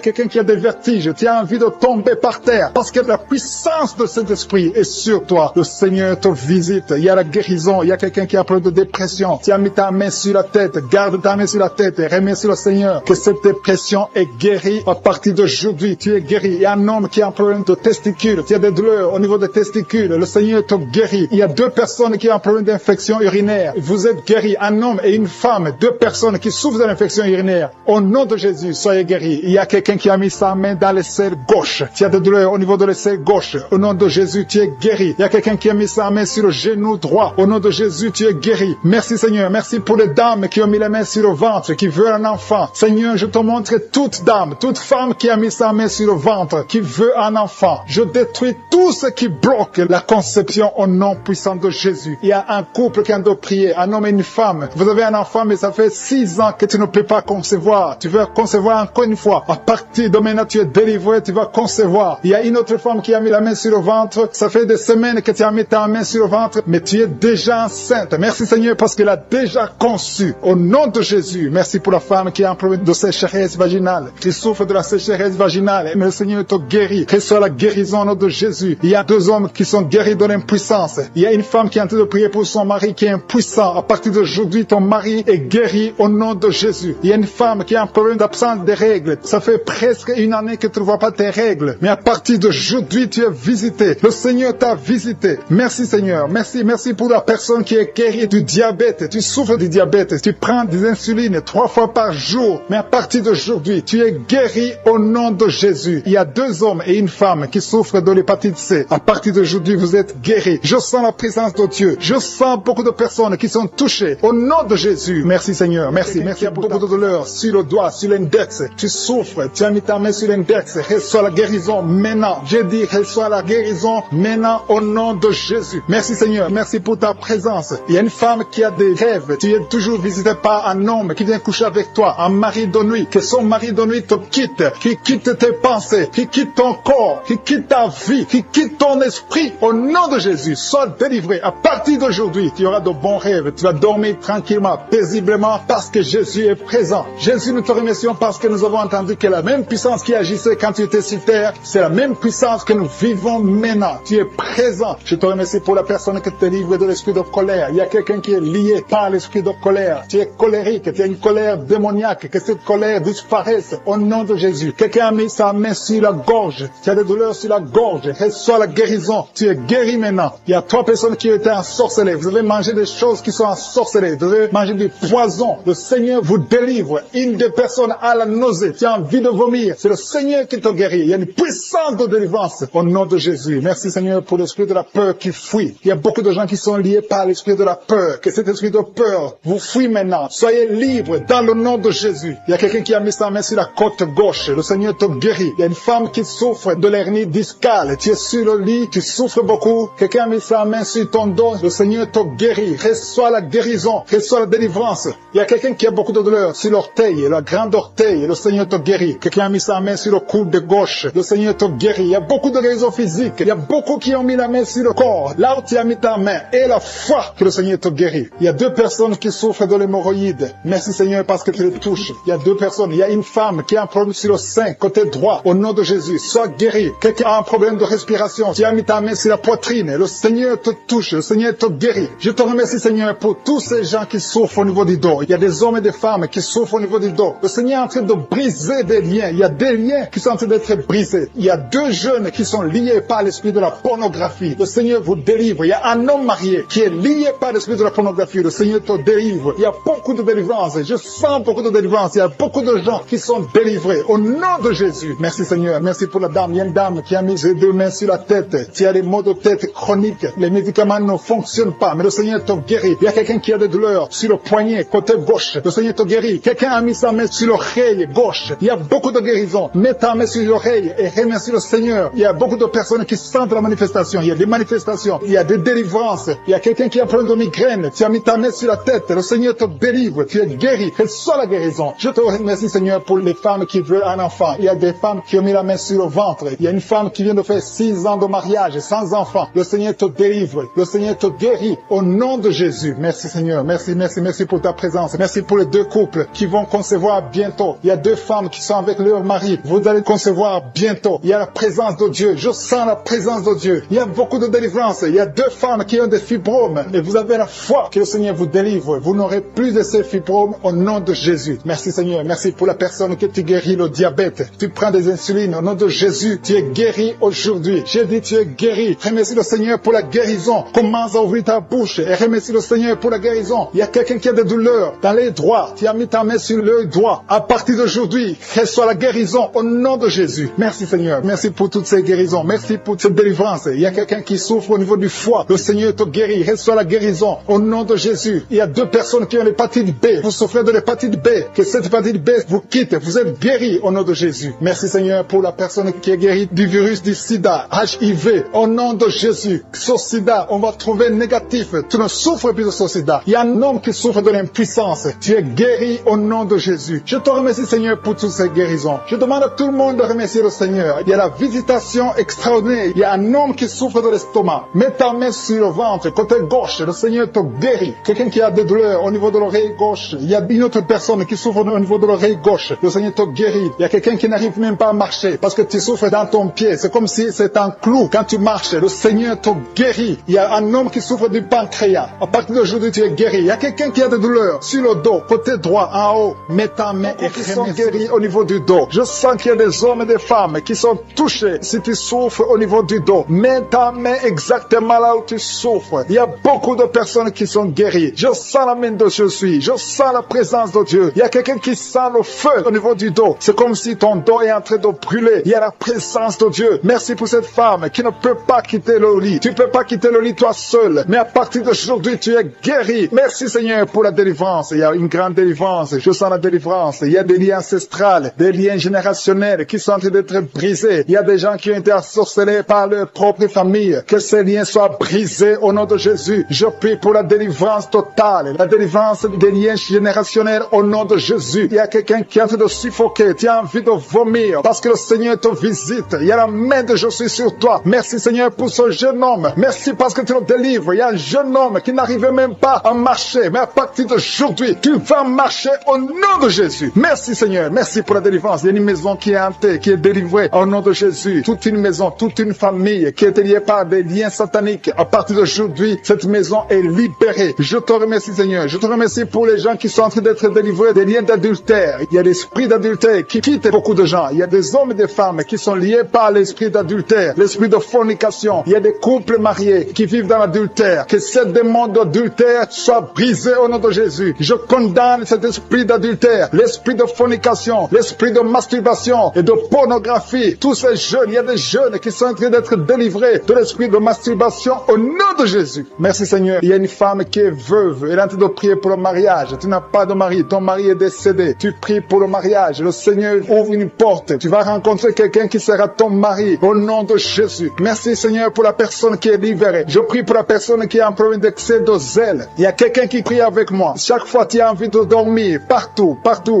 quelqu'un qui a des vertiges. Tu as envie de tomber par terre parce que la puissance de cet esprit est sur toi. Le Seigneur te visite. Il y a la guérison. Il y a quelqu'un qui a un problème de dépression. Tu as mis ta main sur la tête. Garde ta main sur la tête et remercie le Seigneur que cette dépression est guérie à partir d'aujourd'hui. Tu es guéri. Il y a un homme qui a un problème de testicules. Tu as des douleurs au niveau des testicules. Le Seigneur te guérit. Il y a 2 personnes qui ont un problème d'infection urinaire. Vous êtes guéris. Un homme et une femme. 2 personnes qui souffrent de l'infection urinaire. Au nom de Jésus, soyez guéris. Il y a quelqu'un qui a mis sa main dans l'aisselle gauche. Tu as des douleurs au niveau de l'aisselle gauche. Au nom de Jésus, tu es guéri. Il y a quelqu'un qui a mis sa main sur le genou droit. Au nom de Jésus, tu es guéri. Merci Seigneur. Merci pour les dames qui ont mis la main sur le ventre, qui veulent un enfant. Seigneur, je te montre toute dame, toute femme qui a mis sa main sur le ventre, qui veut un enfant. Je détruis tout ce qui bloque la conception au nom puissant de Jésus. Il y a un couple qui a de prier, un homme et une femme. Vous avez un enfant, mais ça fait 6 ans que tu ne peux pas concevoir. Tu veux concevoir encore une fois. À partir de maintenant, tu es délivré, tu vas concevoir. Il y a une autre femme qui a mis la main sur le ventre. Ça fait des semaines que tu as mis ta main sur le ventre, mais tu es déjà enceinte. Merci Seigneur parce qu'elle a déjà conçu. Au nom de Jésus, merci pour la femme qui a un problème de sécheresse vaginale, qui souffre de la sécheresse vaginale. Mais le Seigneur te guérit. Que soit la guérison au nom de Jésus. Il y a 2 hommes qui sont guéris de l'impuissance. Il y a une femme qui est en train de prier pour son mari qui est impuissant. À partir d'aujourd'hui, ton mari est guéri au nom de Jésus. Il y a une femme qui a un problème d'absence des règles. Ça fait presque 1 année que tu ne vois pas tes règles. Mais à partir d'aujourd'hui, tu es visité. Le Seigneur t'a visité. Merci Seigneur. Merci pour la personne qui est guérie du diabète. Tu souffres du diabète. Tu prends des insulines 3 fois par jour. Mais à partir d'aujourd'hui, tu es guéri au nom de Jésus. Il y a 2 hommes et une femme qui souffrent de l'hépatite C. À partir d'aujourd'hui, vous êtes guéris. Je sens la présence de Dieu. Je sens beaucoup de personnes qui sont touchées au nom de Jésus. Merci Seigneur. Merci. Il y a beaucoup de douleurs sur le doigt, sur l'index. Tu souffres. Tu as mis ta main sur l'index. Reçois la guérison maintenant. J'ai dit reçois la guérison maintenant au nom de Jésus. Merci Seigneur. Merci pour ta présence. Il y a une femme qui a des rêves. Tu es toujours visité par un homme qui vient coucher avec toi. Un mari de nuit. Que son mari de nuit te quitte. Qui quitte tes pensées. Qui quitte ton corps. Qui quitte ta vie. Qui quitte ton esprit. Au nom de Jésus. Sois délivré. À partir d'aujourd'hui, tu auras de bons rêves. Tu vas dormir tranquillement, paisiblement parce que Jésus est présent. Jésus, nous te remercions parce que nous avons entendu que la même puissance qui agissait quand tu étais sur terre, c'est la même puissance que nous vivons maintenant. Tu es présent. Je te remercie pour la personne qui te livre de l'esprit de colère. Il y a quelqu'un qui est lié par l'esprit de colère. Tu es colérique. Tu as une colère démoniaque. Que cette colère disparaisse au nom de Jésus. Quelqu'un a mis sa main sur la gorge. Tu as des douleurs sur la gorge. Reçois la guérison. Tu es guéri maintenant. Il y a 3 personnes qui étaient ensorcelées. Vous avez mangé des choses qui sont ensorcelées. Vous avez mangé du poison. Le Seigneur vous délivre. Une des personnes a la nausée. Tu as envie de vomir. C'est le Seigneur qui te guérit. Il y a une puissance de délivrance au nom de Jésus. Merci Seigneur pour l'esprit de la peur qui fuit. Il y a beaucoup de gens qui sont liés par l'esprit de la peur. Que cet esprit de peur vous fuit maintenant. Soyez libres dans le nom de Jésus. Il y a quelqu'un qui a mis sa main sur la côte gauche. Le Seigneur te guérit. Il y a une femme qui souffre de l'hernie discale. Tu es sur le lit. Tu souffres beaucoup. Quelqu'un a mis sa main sur ton dos. Le Seigneur te guérit. Reçois la guérison. Reçois la délivrance. Il y a quelqu'un qui a beaucoup de douleur sur l'orteil, la grande orteil. Le Seigneur te guérit. Quelqu'un a mis sa main sur le coude de gauche. Le Seigneur te guérit. Il y a beaucoup de guérisons physiques. Il y a beaucoup qui ont mis la main sur le corps. Là où tu as mis ta main et la foi que le Seigneur te guérit. Il y a 2 personnes qui souffrent de l'hémorroïde. Merci Seigneur parce que tu les touches. Il y a 2 personnes. Il y a une femme qui a un problème sur le sein, côté droit. Au nom de Jésus, sois guéri. Quelqu'un a un problème de respiration. Tu as mis ta main sur la poitrine. Le Seigneur te touche. Le Seigneur te guérit. Je te remercie Seigneur pour tous ces gens qui souffrent au niveau du dos. Il y a des hommes et des femmes qui souffrent au niveau du dos. Le Seigneur est en train de briser des liens. Il y a des liens qui sont en train d'être brisés. Il y a 2 jeunes qui sont liés par l'esprit de la pornographie. Le Seigneur vous délivre. Il y a un homme marié qui est lié par l'esprit de la pornographie. Le Seigneur te délivre. Il y a beaucoup de délivrance. Je sens beaucoup de délivrance. Il y a beaucoup de gens qui sont délivrés. Au nom de Jésus. Merci Seigneur. Merci pour la dame. Il y a une dame qui a mis ses 2 mains sur la tête. Tu as des maux de tête chroniques. Les médicaments ne fonctionnent pas. Mais le Seigneur te guérit. Il y a quelqu'un qui a des douleurs sur le poignet, côté gauche. Le Seigneur te guérit. Quelqu'un a mis sa main sur l'oreille gauche. Il y a beaucoup de guérisons. Mets ta main sur l'oreille et remercie le Seigneur. Il y a beaucoup de personnes qui sentent la manifestation. Il y a des manifestations. Il y a des délivrances. Il y a quelqu'un qui a un problème de migraine. Tu as mis ta main sur la tête. Le Seigneur te délivre. Tu es guéri. Reçois la guérison. Je te remercie Seigneur pour les femmes qui veulent un enfant. Il y a des femmes qui ont mis la main sur le ventre. Il y a une femme qui vient de faire 6 ans de mariage sans enfant. Le Seigneur te délivre. Le Seigneur te guérit. Au nom de Jésus. Merci Seigneur. Merci pour ta présence. Merci pour les 2 couples qui vont concevoir bientôt. Il y a 2 femmes qui sont avec leur mari, vous allez concevoir bientôt. Il y a la présence de Dieu. Je sens la présence de Dieu. Il y a beaucoup de délivrance. Il y a 2 femmes qui ont des fibromes. Et vous avez la foi que le Seigneur vous délivre. Vous n'aurez plus de ces fibromes au nom de Jésus. Merci Seigneur. Merci pour la personne que tu guéris le diabète. Tu prends des insulines au nom de Jésus. Tu es guéri aujourd'hui. J'ai dit tu es guéri. Remercie le Seigneur pour la guérison. Commence à ouvrir ta bouche et remercie le Seigneur pour la guérison. Il y a quelqu'un qui a des douleurs dans les doigts. Tu as mis ta main sur le doigt. À partir d'aujourd'hui, reçois la guérison au nom de Jésus. Merci Seigneur. Merci pour toutes ces guérisons. Merci pour cette délivrance. Il y a quelqu'un qui souffre au niveau du foie. Le Seigneur te guérit. Reçois la guérison au nom de Jésus. Il y a 2 personnes qui ont l'hépatite B. Vous souffrez de l'hépatite B. Que cette hépatite B vous quitte. Vous êtes guéris au nom de Jésus. Merci Seigneur pour la personne qui est guérie du virus du sida, HIV. Au nom de Jésus. Ce sida, on va trouver négatif. Tu ne souffres plus de ce sida. Il y a un homme qui souffre de l'impuissance. Tu es guéri au nom de Jésus. Je te remercie Seigneur pour toutes ces guérisons. Je demande à tout le monde de remercier le Seigneur. Il y a la visitation extraordinaire. Il y a un homme qui souffre de l'estomac. Mets ta main sur le ventre, côté gauche. Le Seigneur te guérit. Quelqu'un qui a des douleurs au niveau de l'oreille gauche. Il y a une autre personne qui souffre au niveau de l'oreille gauche. Le Seigneur te guérit. Il y a quelqu'un qui n'arrive même pas à marcher parce que tu souffres dans ton pied. C'est comme si c'est un clou. Quand tu marches, le Seigneur te guérit. Il y a un homme qui souffre du pancréas. À partir d'aujourd'hui, tu es guéri. Il y a quelqu'un qui a des douleurs sur le dos, côté droit, en haut. Mets ta main et qui sont guéris au niveau du dos. Je sens qu'il y a des hommes et des femmes qui sont touchés. Si tu souffres au niveau du dos, mets ta main exactement là où tu souffres. Il y a beaucoup de personnes qui sont guéries. Je sens la main de Jésus. Je sens la présence de Dieu. Il y a quelqu'un qui sent le feu au niveau du dos. C'est comme si ton dos est en train de brûler. Il y a la présence de Dieu. Merci pour cette femme qui ne peut pas quitter le lit. Tu ne peux pas quitter le lit toi seul. Mais à partir d'aujourd'hui, tu es guéri. Merci Seigneur pour la délivrance. Il y a une grande délivrance. Je sens la délivrance. Il y a des liens ancestrales, des liens générationnels qui sont en train d'être brisés. Il y a des gens qui ont été ensorcelés par leur propre famille. Que ces liens soient brisés au nom de Jésus. Je prie pour la délivrance totale, la délivrance des liens générationnels au nom de Jésus. Il y a quelqu'un qui est en train de suffoquer. Tu as envie de vomir parce que le Seigneur te visite. Il y a la main de Jésus sur toi. Merci Seigneur pour ce jeune homme. Merci parce que tu le délivres. Il y a un jeune homme qui n'arrivait même pas à marcher. Mais à partir d'aujourd'hui, tu vas marcher au nom de Jésus. Merci Seigneur. Merci pour la délivrance. Il y a une maison qui est hantée, qui est délivrée au nom de Jésus. Toute une maison, toute une famille qui est liée par des liens sataniques. À partir d'aujourd'hui, cette maison est libérée. Je te remercie Seigneur. Je te remercie pour les gens qui sont en train d'être délivrés des liens d'adultère. Il y a l'esprit d'adultère qui quitte beaucoup de gens. Il y a des hommes et des femmes qui sont liés par l'esprit d'adultère, l'esprit de fornication. Il y a des couples mariés qui vivent dans l'adultère. Que ce démon d'adultère soit brisé au nom de Jésus. Je condamne cet esprit d'adultère, l'esprit de fornication, l'esprit de masturbation et de pornographie. Tous ces jeunes, il y a des jeunes qui sont en train d'être délivrés de l'esprit de masturbation au nom de Jésus. Merci Seigneur. Il y a une femme qui est veuve. Elle est en train de prier pour le mariage. Tu n'as pas de mari. Ton mari est décédé. Tu pries pour le mariage. Le Seigneur ouvre une porte. Tu vas rencontrer quelqu'un qui sera ton mari au nom de Jésus. Merci Seigneur pour la personne qui est libérée. Je prie pour la personne qui a un problème d'excès de zèle. Il y a quelqu'un qui prie avec moi. Chaque fois tu as envie de dormir. Partout,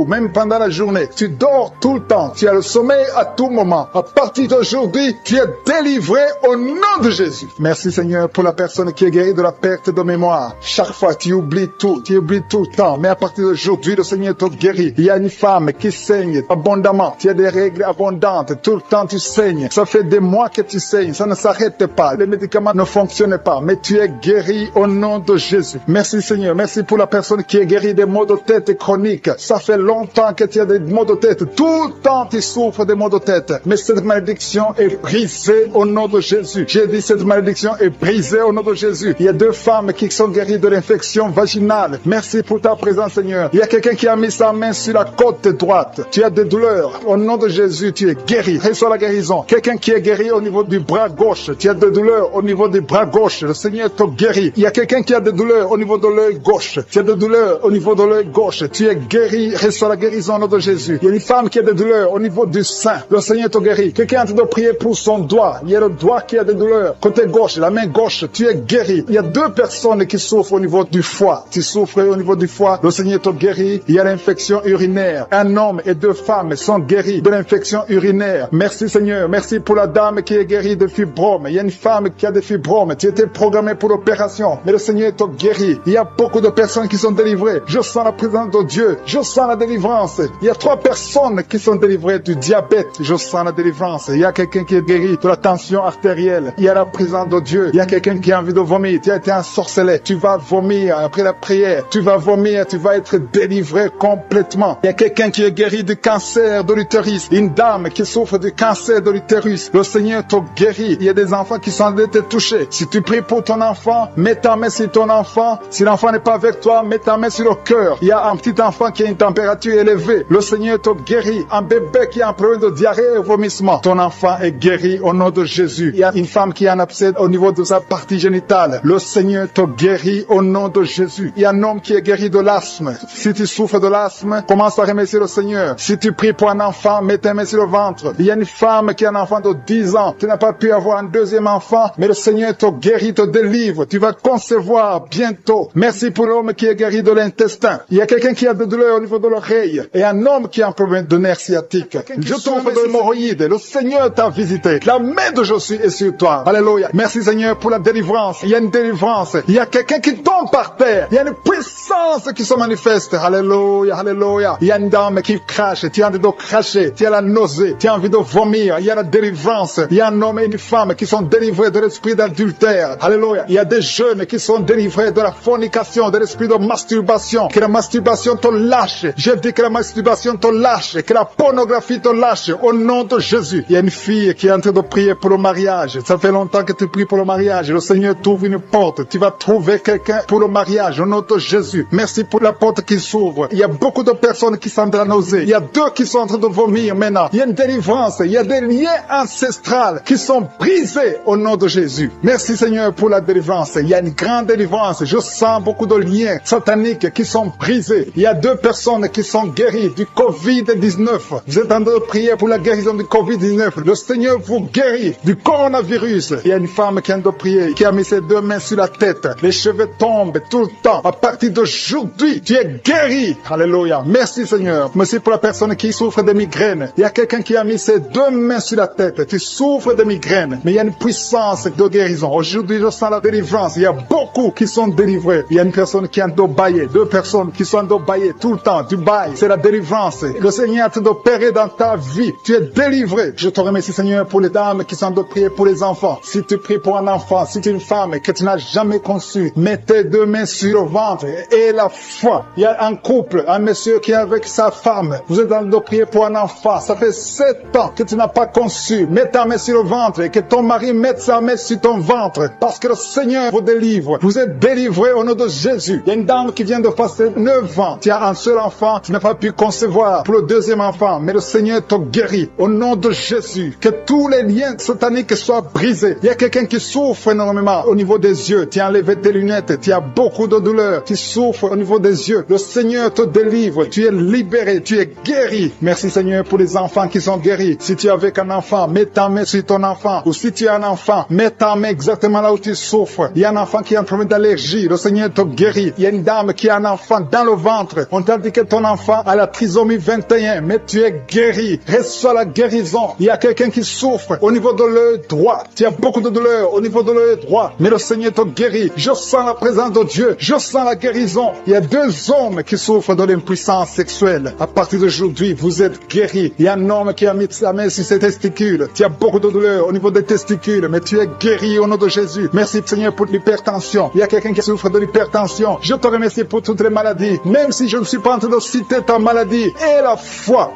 même pendant la journée. Tu dors tout le temps. Tu as le sommeil à tout moment. À partir d'aujourd'hui, tu es délivré au nom de Jésus. Merci Seigneur pour la personne qui est guérie de la perte de mémoire. Chaque fois tu oublies tout. Tu oublies tout le temps. Mais à partir d'aujourd'hui, le Seigneur te guérit. Il y a une femme qui saigne abondamment. Tu as des règles abondantes. Tout le temps tu saignes. Ça fait des mois que tu saignes. Ça ne s'arrête pas. Les médicaments ne fonctionnent pas. Mais tu es guéri au nom de Jésus. Merci Seigneur. Merci pour la personne qui est guérie des maux de tête chroniques. Ça fait longtemps que tu as des maux de tête. Tout le temps tu souffres des maux de tête. Mais cette malédiction est brisée au nom de Jésus. J'ai dit cette malédiction est brisée au nom de Jésus. Il y a 2 femmes qui sont guéries de l'infection vaginale. Merci pour ta présence Seigneur. Il y a quelqu'un qui a mis sa main sur la côte droite. Tu as des douleurs. Au nom de Jésus, tu es guéri. Reçois la guérison. Quelqu'un qui est guéri au niveau du bras gauche. Tu as des douleurs au niveau du bras gauche. Le Seigneur te guérit. Il y a quelqu'un qui a des douleurs au niveau de l'œil gauche. Tu as des douleurs au niveau de l'œil gauche. Tu es guéri. Reçois la guérison au nom de Jésus. Il y a une femme qui a des douleurs au niveau du sein. Le Seigneur te guérit. Quelqu'un est en train de prier pour son doigt. Il y a le doigt qui a des douleurs. Côté gauche, la main gauche, tu es guéri. Il y a 2 personnes qui souffrent au niveau du foie. Tu souffres au niveau du foie. Le Seigneur te guérit. Il y a l'infection urinaire. Un homme et 2 femmes sont guéris de l'infection urinaire. Merci Seigneur. Merci pour la dame qui est guérie de fibromes. Il y a une femme qui a des fibromes. Tu étais programmé pour l'opération. Mais le Seigneur te guérit. Il y a beaucoup de personnes qui sont délivrées. Je sens la présence de Dieu. Je sens la délivrance. Il y a 3 personnes personnes qui sont délivrées du diabète. Je sens la délivrance. Il y a quelqu'un qui est guéri de la tension artérielle. Il y a la présence de Dieu. Il y a quelqu'un qui a envie de vomir. Tu as été ensorcelé. Tu vas vomir après la prière. Tu vas vomir. Tu vas être délivré complètement. Il y a quelqu'un qui est guéri du cancer de l'utérus. Une dame qui souffre du cancer de l'utérus. Le Seigneur te guérit. Il y a des enfants qui sont en train de te toucher. Si tu pries pour ton enfant, mets ta main sur ton enfant. Si l'enfant n'est pas avec toi, mets ta main sur le cœur. Il y a un petit enfant qui a une température élevée. Le Seigneur te guérit. Un bébé qui a un problème de diarrhée et vomissement. Ton enfant est guéri au nom de Jésus. Il y a une femme qui a un abcès au niveau de sa partie génitale. Le Seigneur te guérit au nom de Jésus. Il y a un homme qui est guéri de l'asthme. Si tu souffres de l'asthme, commence à remercier le Seigneur. Si tu pries pour un enfant, mets ta main sur le ventre. Il y a une femme qui a un enfant de 10 ans. Tu n'as pas pu avoir un deuxième enfant, mais le Seigneur te guérit, te délivre. Tu vas concevoir bientôt. Merci pour l'homme qui est guéri de l'intestin. Il y a quelqu'un qui a de douleur au niveau de l'oreille. Et un homme qui a un problème de nerf sciatique. Je t'offre de l'hémorroïde. Le Seigneur t'a visité. La main de Jésus est sur toi. Alléluia. Merci Seigneur pour la délivrance. Il y a une délivrance. Il y a quelqu'un qui tombe par terre. Il y a une puissance qui se manifeste. Alléluia, alléluia. Il y a une dame qui crache. Tu as envie de cracher. Tu as la nausée. Tu as envie de vomir. Il y a la délivrance. Il y a un homme et une femme qui sont délivrés de l'esprit d'adultère. Alléluia. Il y a des jeunes qui sont délivrés de la fornication, de l'esprit de masturbation. Que la masturbation te lâche. Je dis que la masturbation te lâche. Que la pornographie te lâche. Au nom de Jésus. Il y a une fille qui est en train de prier pour le mariage. Ça fait longtemps que tu pries pour le mariage. Le Seigneur t'ouvre une porte. Tu vas trouver quelqu'un pour le mariage. Au nom de Jésus. Merci pour la porte qui s'ouvre. Il y a beaucoup de personnes qui sont de la nausée. Il y a deux qui sont en train de vomir maintenant. Il y a une délivrance. Il y a des liens ancestrales qui sont brisés au nom de Jésus. Merci Seigneur pour la délivrance. Il y a une grande délivrance. Je sens beaucoup de liens sataniques qui sont brisés. Il y a deux personnes qui sont guéries du Covid-19. Vous êtes en train de prier pour la guérison du Covid-19. Le Seigneur vous guérit du coronavirus. Il y a une femme qui est en train de prier, qui a mis ses deux mains sur la tête. Les cheveux tombent tout le temps. À partir d'aujourd'hui, tu es guéri. Alléluia. Merci Seigneur. Merci pour la personne qui souffre de migraines. Il y a quelqu'un qui a mis ses deux mains sur la tête. Tu souffres de migraines, mais il y a une puissance de guérison. Aujourd'hui, je sens la délivrance. Il y a beaucoup qui sont délivrés. Il y a une personne qui est en train de bailler. Deux personnes qui sont en train de bailler tout le temps. Tu bailles. C'est la délivrance. Le Seigneur est en train d'opérer dans ta vie. Tu es délivré. Je te remercie Seigneur pour les dames qui sont en train de prier pour les enfants. Si tu pries pour un enfant, si tu es une femme que tu n'as jamais conçu, mets tes deux mains sur le ventre et la foi. Il y a un couple, un monsieur qui est avec sa femme. Vous êtes en train de prier pour un enfant. Ça fait 7 ans que tu n'as pas conçu. Mets ta main sur le ventre et que ton mari mette sa main sur ton ventre. Parce que le Seigneur vous délivre. Vous êtes délivré au nom de Jésus. Il y a une dame qui vient de passer 9 ans. Tu as un seul enfant. Tu n'as pas pu concevoir pour le deuxième enfant. Mais le Seigneur te guérit. Au nom de Jésus. Que tous les liens sataniques soient brisés. Il y a quelqu'un qui souffre énormément au niveau des yeux. Tu as enlevé tes lunettes. Tu as beaucoup de douleur. Tu souffres au niveau des yeux. Le Seigneur te délivre. Tu es libéré. Tu es guéri. Merci Seigneur pour les enfants qui sont guéris. Si tu es avec un enfant, mets ta main sur ton enfant. Ou si tu es un enfant, mets ta main exactement là où tu souffres. Il y a un enfant qui a un problème d'allergie. Le Seigneur te guérit. Il y a une dame qui a un enfant dans le ventre. On t'a dit que ton enfant a la trisomie 21. Mais tu es guéri. Reçois la guérison. Il y a quelqu'un qui souffre au niveau de l'œil droit. Tu as beaucoup de douleur au niveau de l'œil droit. Mais le Seigneur te guérit. Je sens la présence de Dieu. Je sens la guérison. Il y a 2 hommes qui souffrent de l'impuissance sexuelle. À partir d'aujourd'hui, vous êtes guéris. Il y a un homme qui a mis sa main sur ses testicules. Tu as beaucoup de douleur au niveau des testicules, mais tu es guéri au nom de Jésus. Merci Seigneur pour l'hypertension. Il y a quelqu'un qui souffre de l'hypertension. Je te remercie pour toutes les maladies. Même si je ne suis pas en train de citer ta maladie, et la foi,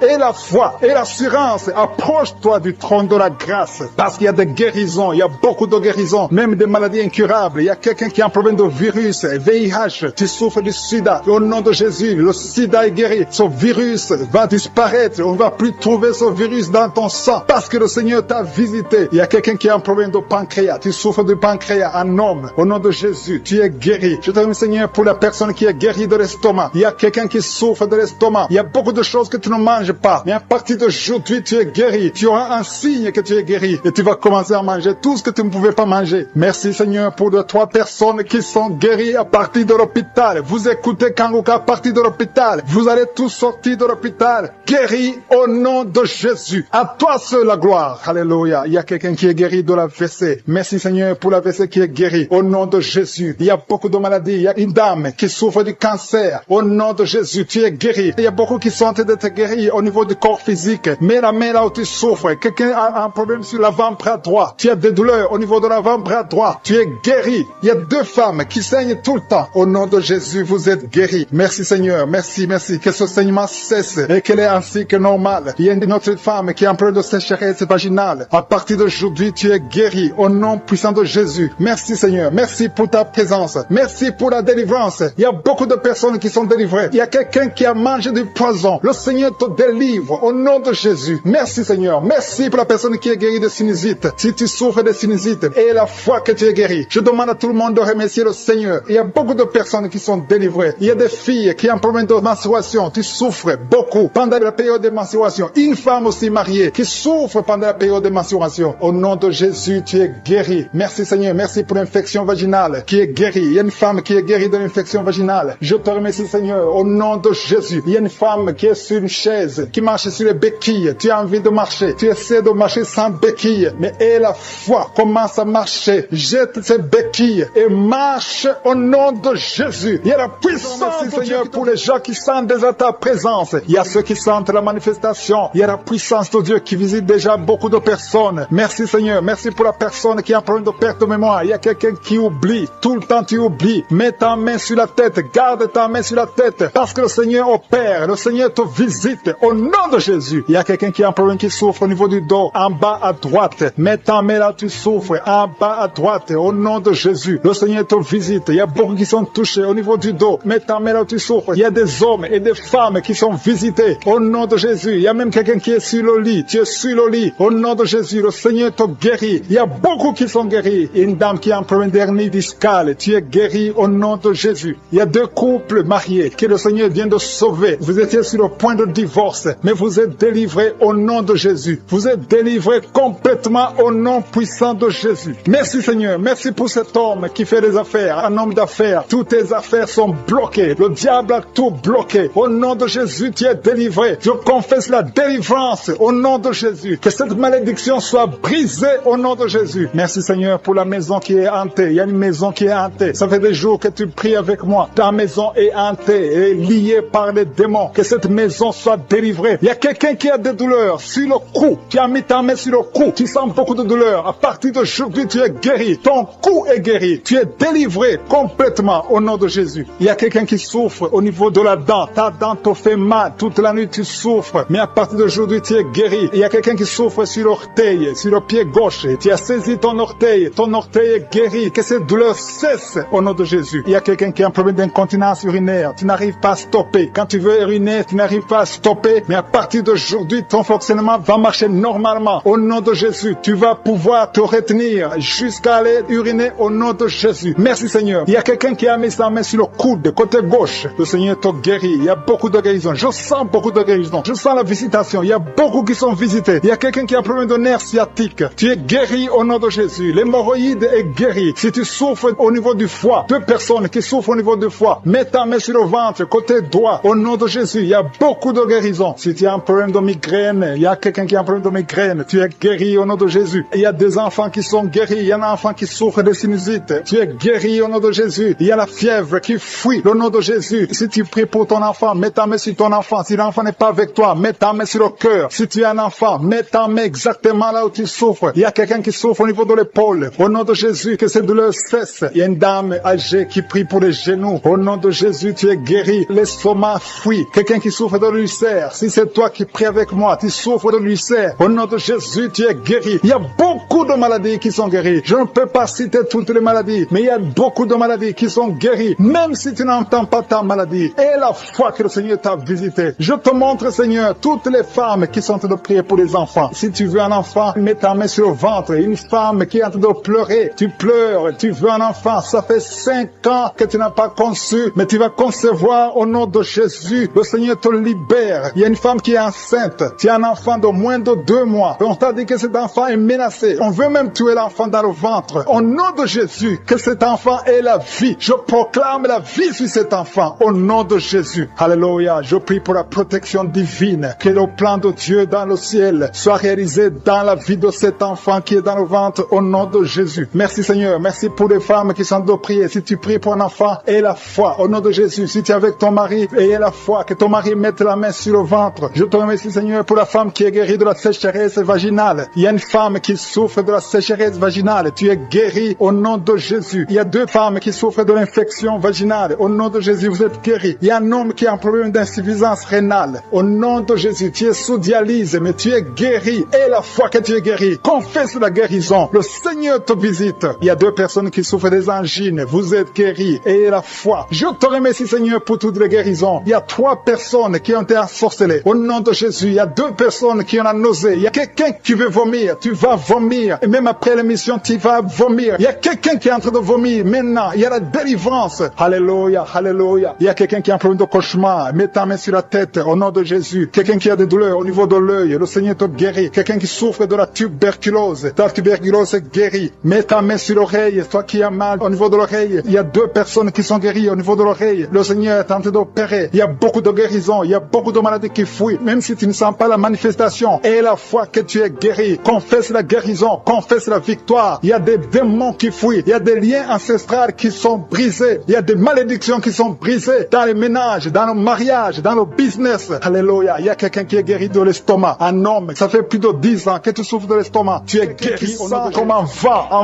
et l'assurance, approche-toi du trône de la grâce. Parce qu'il y a des guérisons, il y a beaucoup de guérisons, même des maladies incurables. Il y a quelqu'un qui a un problème de virus, VIH, tu souffres du sida. Au nom de Jésus, le sida est guéri. Ce virus va disparaître. On ne va plus trouver ce virus dans ton sang. Parce que le Seigneur t'a visité. Il y a quelqu'un qui a un problème de pancréas. Tu souffres du pancréas, un homme. Au nom de Jésus, tu es guéri. Je te remercie Seigneur pour la personne qui est guérie de l'estomac. Il y a quelqu'un qui souffre de l'estomac. Il y a beaucoup de choses que tu ne manges pas. Mais à partir d'aujourd'hui, tu es guéri. Tu auras un signe que tu es guéri. Et tu vas commencer à manger tout ce que tu ne pouvais pas manger. Merci Seigneur pour les 3 personnes qui sont guéries à partir de l'hôpital. Vous vous écoutez Kangoka partir de l'hôpital, vous allez tous sortir de l'hôpital, guéris au nom de Jésus. À toi seul la gloire. Alléluia. Il y a quelqu'un qui est guéri de la l'AVC. Merci Seigneur pour l'AVC qui est guéri. Au nom de Jésus. Il y a beaucoup de maladies. Il y a une dame qui souffre du cancer. Au nom de Jésus, tu es guéri. Il y a beaucoup qui sont en train d'être guéris au niveau du corps physique. Mais la main là où tu souffres, quelqu'un a un problème sur l'avant-bras droit. Tu as des douleurs au niveau de l'avant-bras droit. Tu es guéri. Il y a 2 femmes qui saignent tout le temps. Au nom de Jésus, vous êtes guéris. Merci Seigneur. Merci, merci. Que ce saignement cesse et qu'elle est ainsi que normal. Il y a une autre femme qui est en train de sécheresse vaginale. À partir d'aujourd'hui, tu es guéri au nom puissant de Jésus. Merci Seigneur. Merci pour ta présence. Merci pour la délivrance. Il y a beaucoup de personnes qui sont délivrées. Il y a quelqu'un qui a mangé du poison. Le Seigneur te délivre au nom de Jésus. Merci Seigneur. Merci pour la personne qui est guérie de sinusite. Si tu souffres de sinusite et la foi que tu es guéri, je demande à tout le monde de remercier le Seigneur. Il y a beaucoup de personnes qui sont délivrées. Il y a des filles qui ont un problème de menstruation. Tu souffres beaucoup pendant la période de menstruation. Une femme aussi mariée qui souffre pendant la période de menstruation. Au nom de Jésus, tu es guéri. Merci Seigneur. Merci pour l'infection vaginale qui est guérie. Il y a une femme qui est guérie de l'infection vaginale. Je te remercie Seigneur. Au nom de Jésus. Il y a une femme qui est sur une chaise, qui marche sur les béquilles. Tu as envie de marcher. Tu essaies de marcher sans béquilles. Mais et la foi commence à marcher. Jette ces béquilles et marche au nom de Jésus. Il y a la puissance, merci Seigneur, pour les gens qui sentent déjà ta présence. Il y a ceux qui sentent la manifestation. Il y a la puissance de Dieu qui visite déjà beaucoup de personnes. Merci Seigneur. Merci pour la personne qui a un problème de perte de mémoire. Il y a quelqu'un qui oublie. Tout le temps tu oublies. Mets ta main sur la tête. Garde ta main sur la tête. Parce que le Seigneur opère. Le Seigneur te visite. Au nom de Jésus. Il y a quelqu'un qui a un problème qui souffre au niveau du dos. En bas à droite. Mets ta main là, tu souffres. En bas à droite. Au nom de Jésus. Le Seigneur te visite. Il y a beaucoup qui sont touchés au niveau du dos. Mets ta main là, tu souffres. Il y a des hommes et des femmes qui sont visités. Au nom de Jésus. Il y a même quelqu'un qui est sur le lit. Tu es sur le lit. Au nom de Jésus. Le Seigneur te guérit. Il y a beaucoup qui sont guéris. Il y a une dame qui a un problème d'hernie discale. Tu es guéri au nom de Jésus. Il y a 2 couples mariés que le Seigneur vient de sauver. Vous étiez sur le point de divorce, mais vous êtes délivrés au nom de Jésus. Vous êtes délivrés complètement au nom puissant de Jésus. Merci Seigneur. Merci pour cet homme qui fait des affaires. Un homme d'affaires. Toutes tes affaires sont bloquées. Le diable a tout bloqué. Au nom de Jésus, tu es délivré. Je confesse la délivrance au nom de Jésus. Que cette malédiction soit brisée au nom de Jésus. Merci Seigneur pour la maison qui est hantée. Il y a une maison qui est hantée. Ça fait des jours que tu pries avec moi. Ta maison est hantée et liée par les démons. Que cette maison soit délivrée. Il y a quelqu'un qui a des douleurs sur le cou. Tu as mis ta main sur le cou. Tu sens beaucoup de douleurs. À partir d'aujourd'hui, tu es guéri. Ton cou est guéri. Tu es délivré complètement au nom de Jésus. Il y a quelqu'un qui souffre au niveau de la dent. Ta dent te fait mal. Toute la nuit, tu souffres. Mais à partir d'aujourd'hui, tu es guéri. Il y a quelqu'un qui souffre sur l'orteil, sur le pied gauche. Tu as saisi ton orteil. Ton orteil est guéri. Que cette douleur cesse au nom de Jésus. Il y a quelqu'un qui a un problème d'incontinence urinaire. Tu n'arrives pas à stopper. Quand tu veux uriner, tu n'arrives pas à stopper. Mais à partir d'aujourd'hui, ton fonctionnement va marcher normalement. Au nom de Jésus, tu vas pouvoir te retenir jusqu'à aller uriner au nom de Jésus. Merci Seigneur. Il y a quelqu'un qui a mis sa main sur le coude, côté gauche. Le Seigneur te guérit. Il y a beaucoup de guérisons. Je sens beaucoup de guérisons. Je sens la visitation. Il y a beaucoup qui sont visités. Il y a quelqu'un qui a un problème de nerf sciatique. Tu es guéri au nom de Jésus. L'hémorroïde est guéri. Si tu souffres au niveau du foie, 2 personnes qui souffrent au niveau du foie, mets ta main sur le ventre, côté droit. Au nom de Jésus, il y a beaucoup de guérisons. Si tu as un problème de migraine, il y a quelqu'un qui a un problème de migraine. Tu es guéri au nom de Jésus. Il y a des enfants qui sont guéris. Il y a un enfant qui souffre de sinusite. Tu es guéri au nom de Jésus. Il y a la fièvre qui fuit au nom de Jésus. Si tu pries pour ton enfant, mets ta main sur ton enfant. Si l'enfant n'est pas avec toi, mets ta main sur le cœur. Si tu es un enfant, mets ta main exactement là où tu souffres. Il y a quelqu'un qui souffre au niveau de l'épaule. Au nom de Jésus, que cette douleur cesse. Il y a une dame âgée qui prie pour les genoux. Au nom de Jésus, tu es guéri. L'estomac fuit. Quelqu'un qui souffre de l'ulcère. Si c'est toi qui pries avec moi, tu souffres de l'ulcère. Au nom de Jésus, tu es guéri. Il y a beaucoup de maladies qui sont guéries. Je ne peux pas citer toutes les maladies, mais il y a beaucoup de maladies qui sont guéries. Même si tu n'entends pas ta maladie. Et la foi que le Seigneur t'a visité. Je te montre, Seigneur, toutes les femmes qui sont en train de prier pour les enfants. Si tu veux un enfant, mets ta main sur le ventre. Une femme qui est en train de pleurer. Tu pleures, tu veux un enfant. Ça fait 5 ans que tu n'as pas conçu, mais tu vas concevoir au nom de Jésus. Le Seigneur te libère. Il y a une femme qui est enceinte. Tu as un enfant de moins de 2 mois. On t'a dit que cet enfant est menacé. On veut même tuer l'enfant dans le ventre. Au nom de Jésus, que cet enfant ait la vie. Je proclame la vie sur cet enfant au nom de Jésus. Alléluia. Je prie pour la protection divine, que le plan de Dieu dans le ciel soit réalisé dans la vie de cet enfant qui est dans le ventre au nom de Jésus. Merci Seigneur. Merci pour les femmes qui sont de prier. Si tu pries pour un enfant, aie la foi au nom de Jésus. Si tu es avec ton mari, aie la foi, que ton mari mette la main sur le ventre. Je te remercie Seigneur pour la femme qui est guérie de la sécheresse vaginale. Il y a une femme qui souffre de la sécheresse vaginale. Tu es guérie au nom de Jésus. Il y a 2 femmes qui souffrent de l'infection vaginale. Au nom de Jésus, vous êtes guéris. Il y a un homme qui a un problème d'insuffisance rénale. Au nom de Jésus, tu es sous dialyse, mais tu es guéri. Et la foi que tu es guéri, confesse la guérison. Le Seigneur te visite. Il y a 2 personnes qui souffrent des angines. Vous êtes guéris. Et la foi. Je te remercie, Seigneur, pour toutes les guérisons. Il y a 3 personnes qui ont été ensorcelées. Au nom de Jésus, il y a 2 personnes qui ont la nausée. Il y a quelqu'un qui veut vomir. Tu vas vomir. Et même après l'émission, tu vas vomir. Il y a quelqu'un qui est en train de vomir. Maintenant, il y a la délivrance. Alléluia, alléluia. Il y a quelqu'un qui a un problème de cauchemar. Mets ta main sur la tête au nom de Jésus. Quelqu'un qui a des douleurs au niveau de l'œil. Le Seigneur te guérit. Quelqu'un qui souffre de la tuberculose. Ta tuberculose est guérie. Mets ta main sur l'oreille. Toi qui as mal au niveau de l'oreille. Il y a 2 personnes qui sont guéries au niveau de l'oreille. Le Seigneur est en train d'opérer. Il y a beaucoup de guérisons. Il y a beaucoup de maladies qui fuient. Même si tu ne sens pas la manifestation. Et la foi que tu es guéri. Confesse la guérison. Confesse la victoire. Il y a des démons qui fuient. Il y a des liens ancestrales qui sont brisés. Il y a des malédictions qui sont brisées dans les ménages, dans le mariage, dans le business. Alléluia. Il y a quelqu'un qui est guéri de l'estomac. Un homme, ça fait plus de 10 ans que tu souffres de l'estomac. Tu es guéri comme un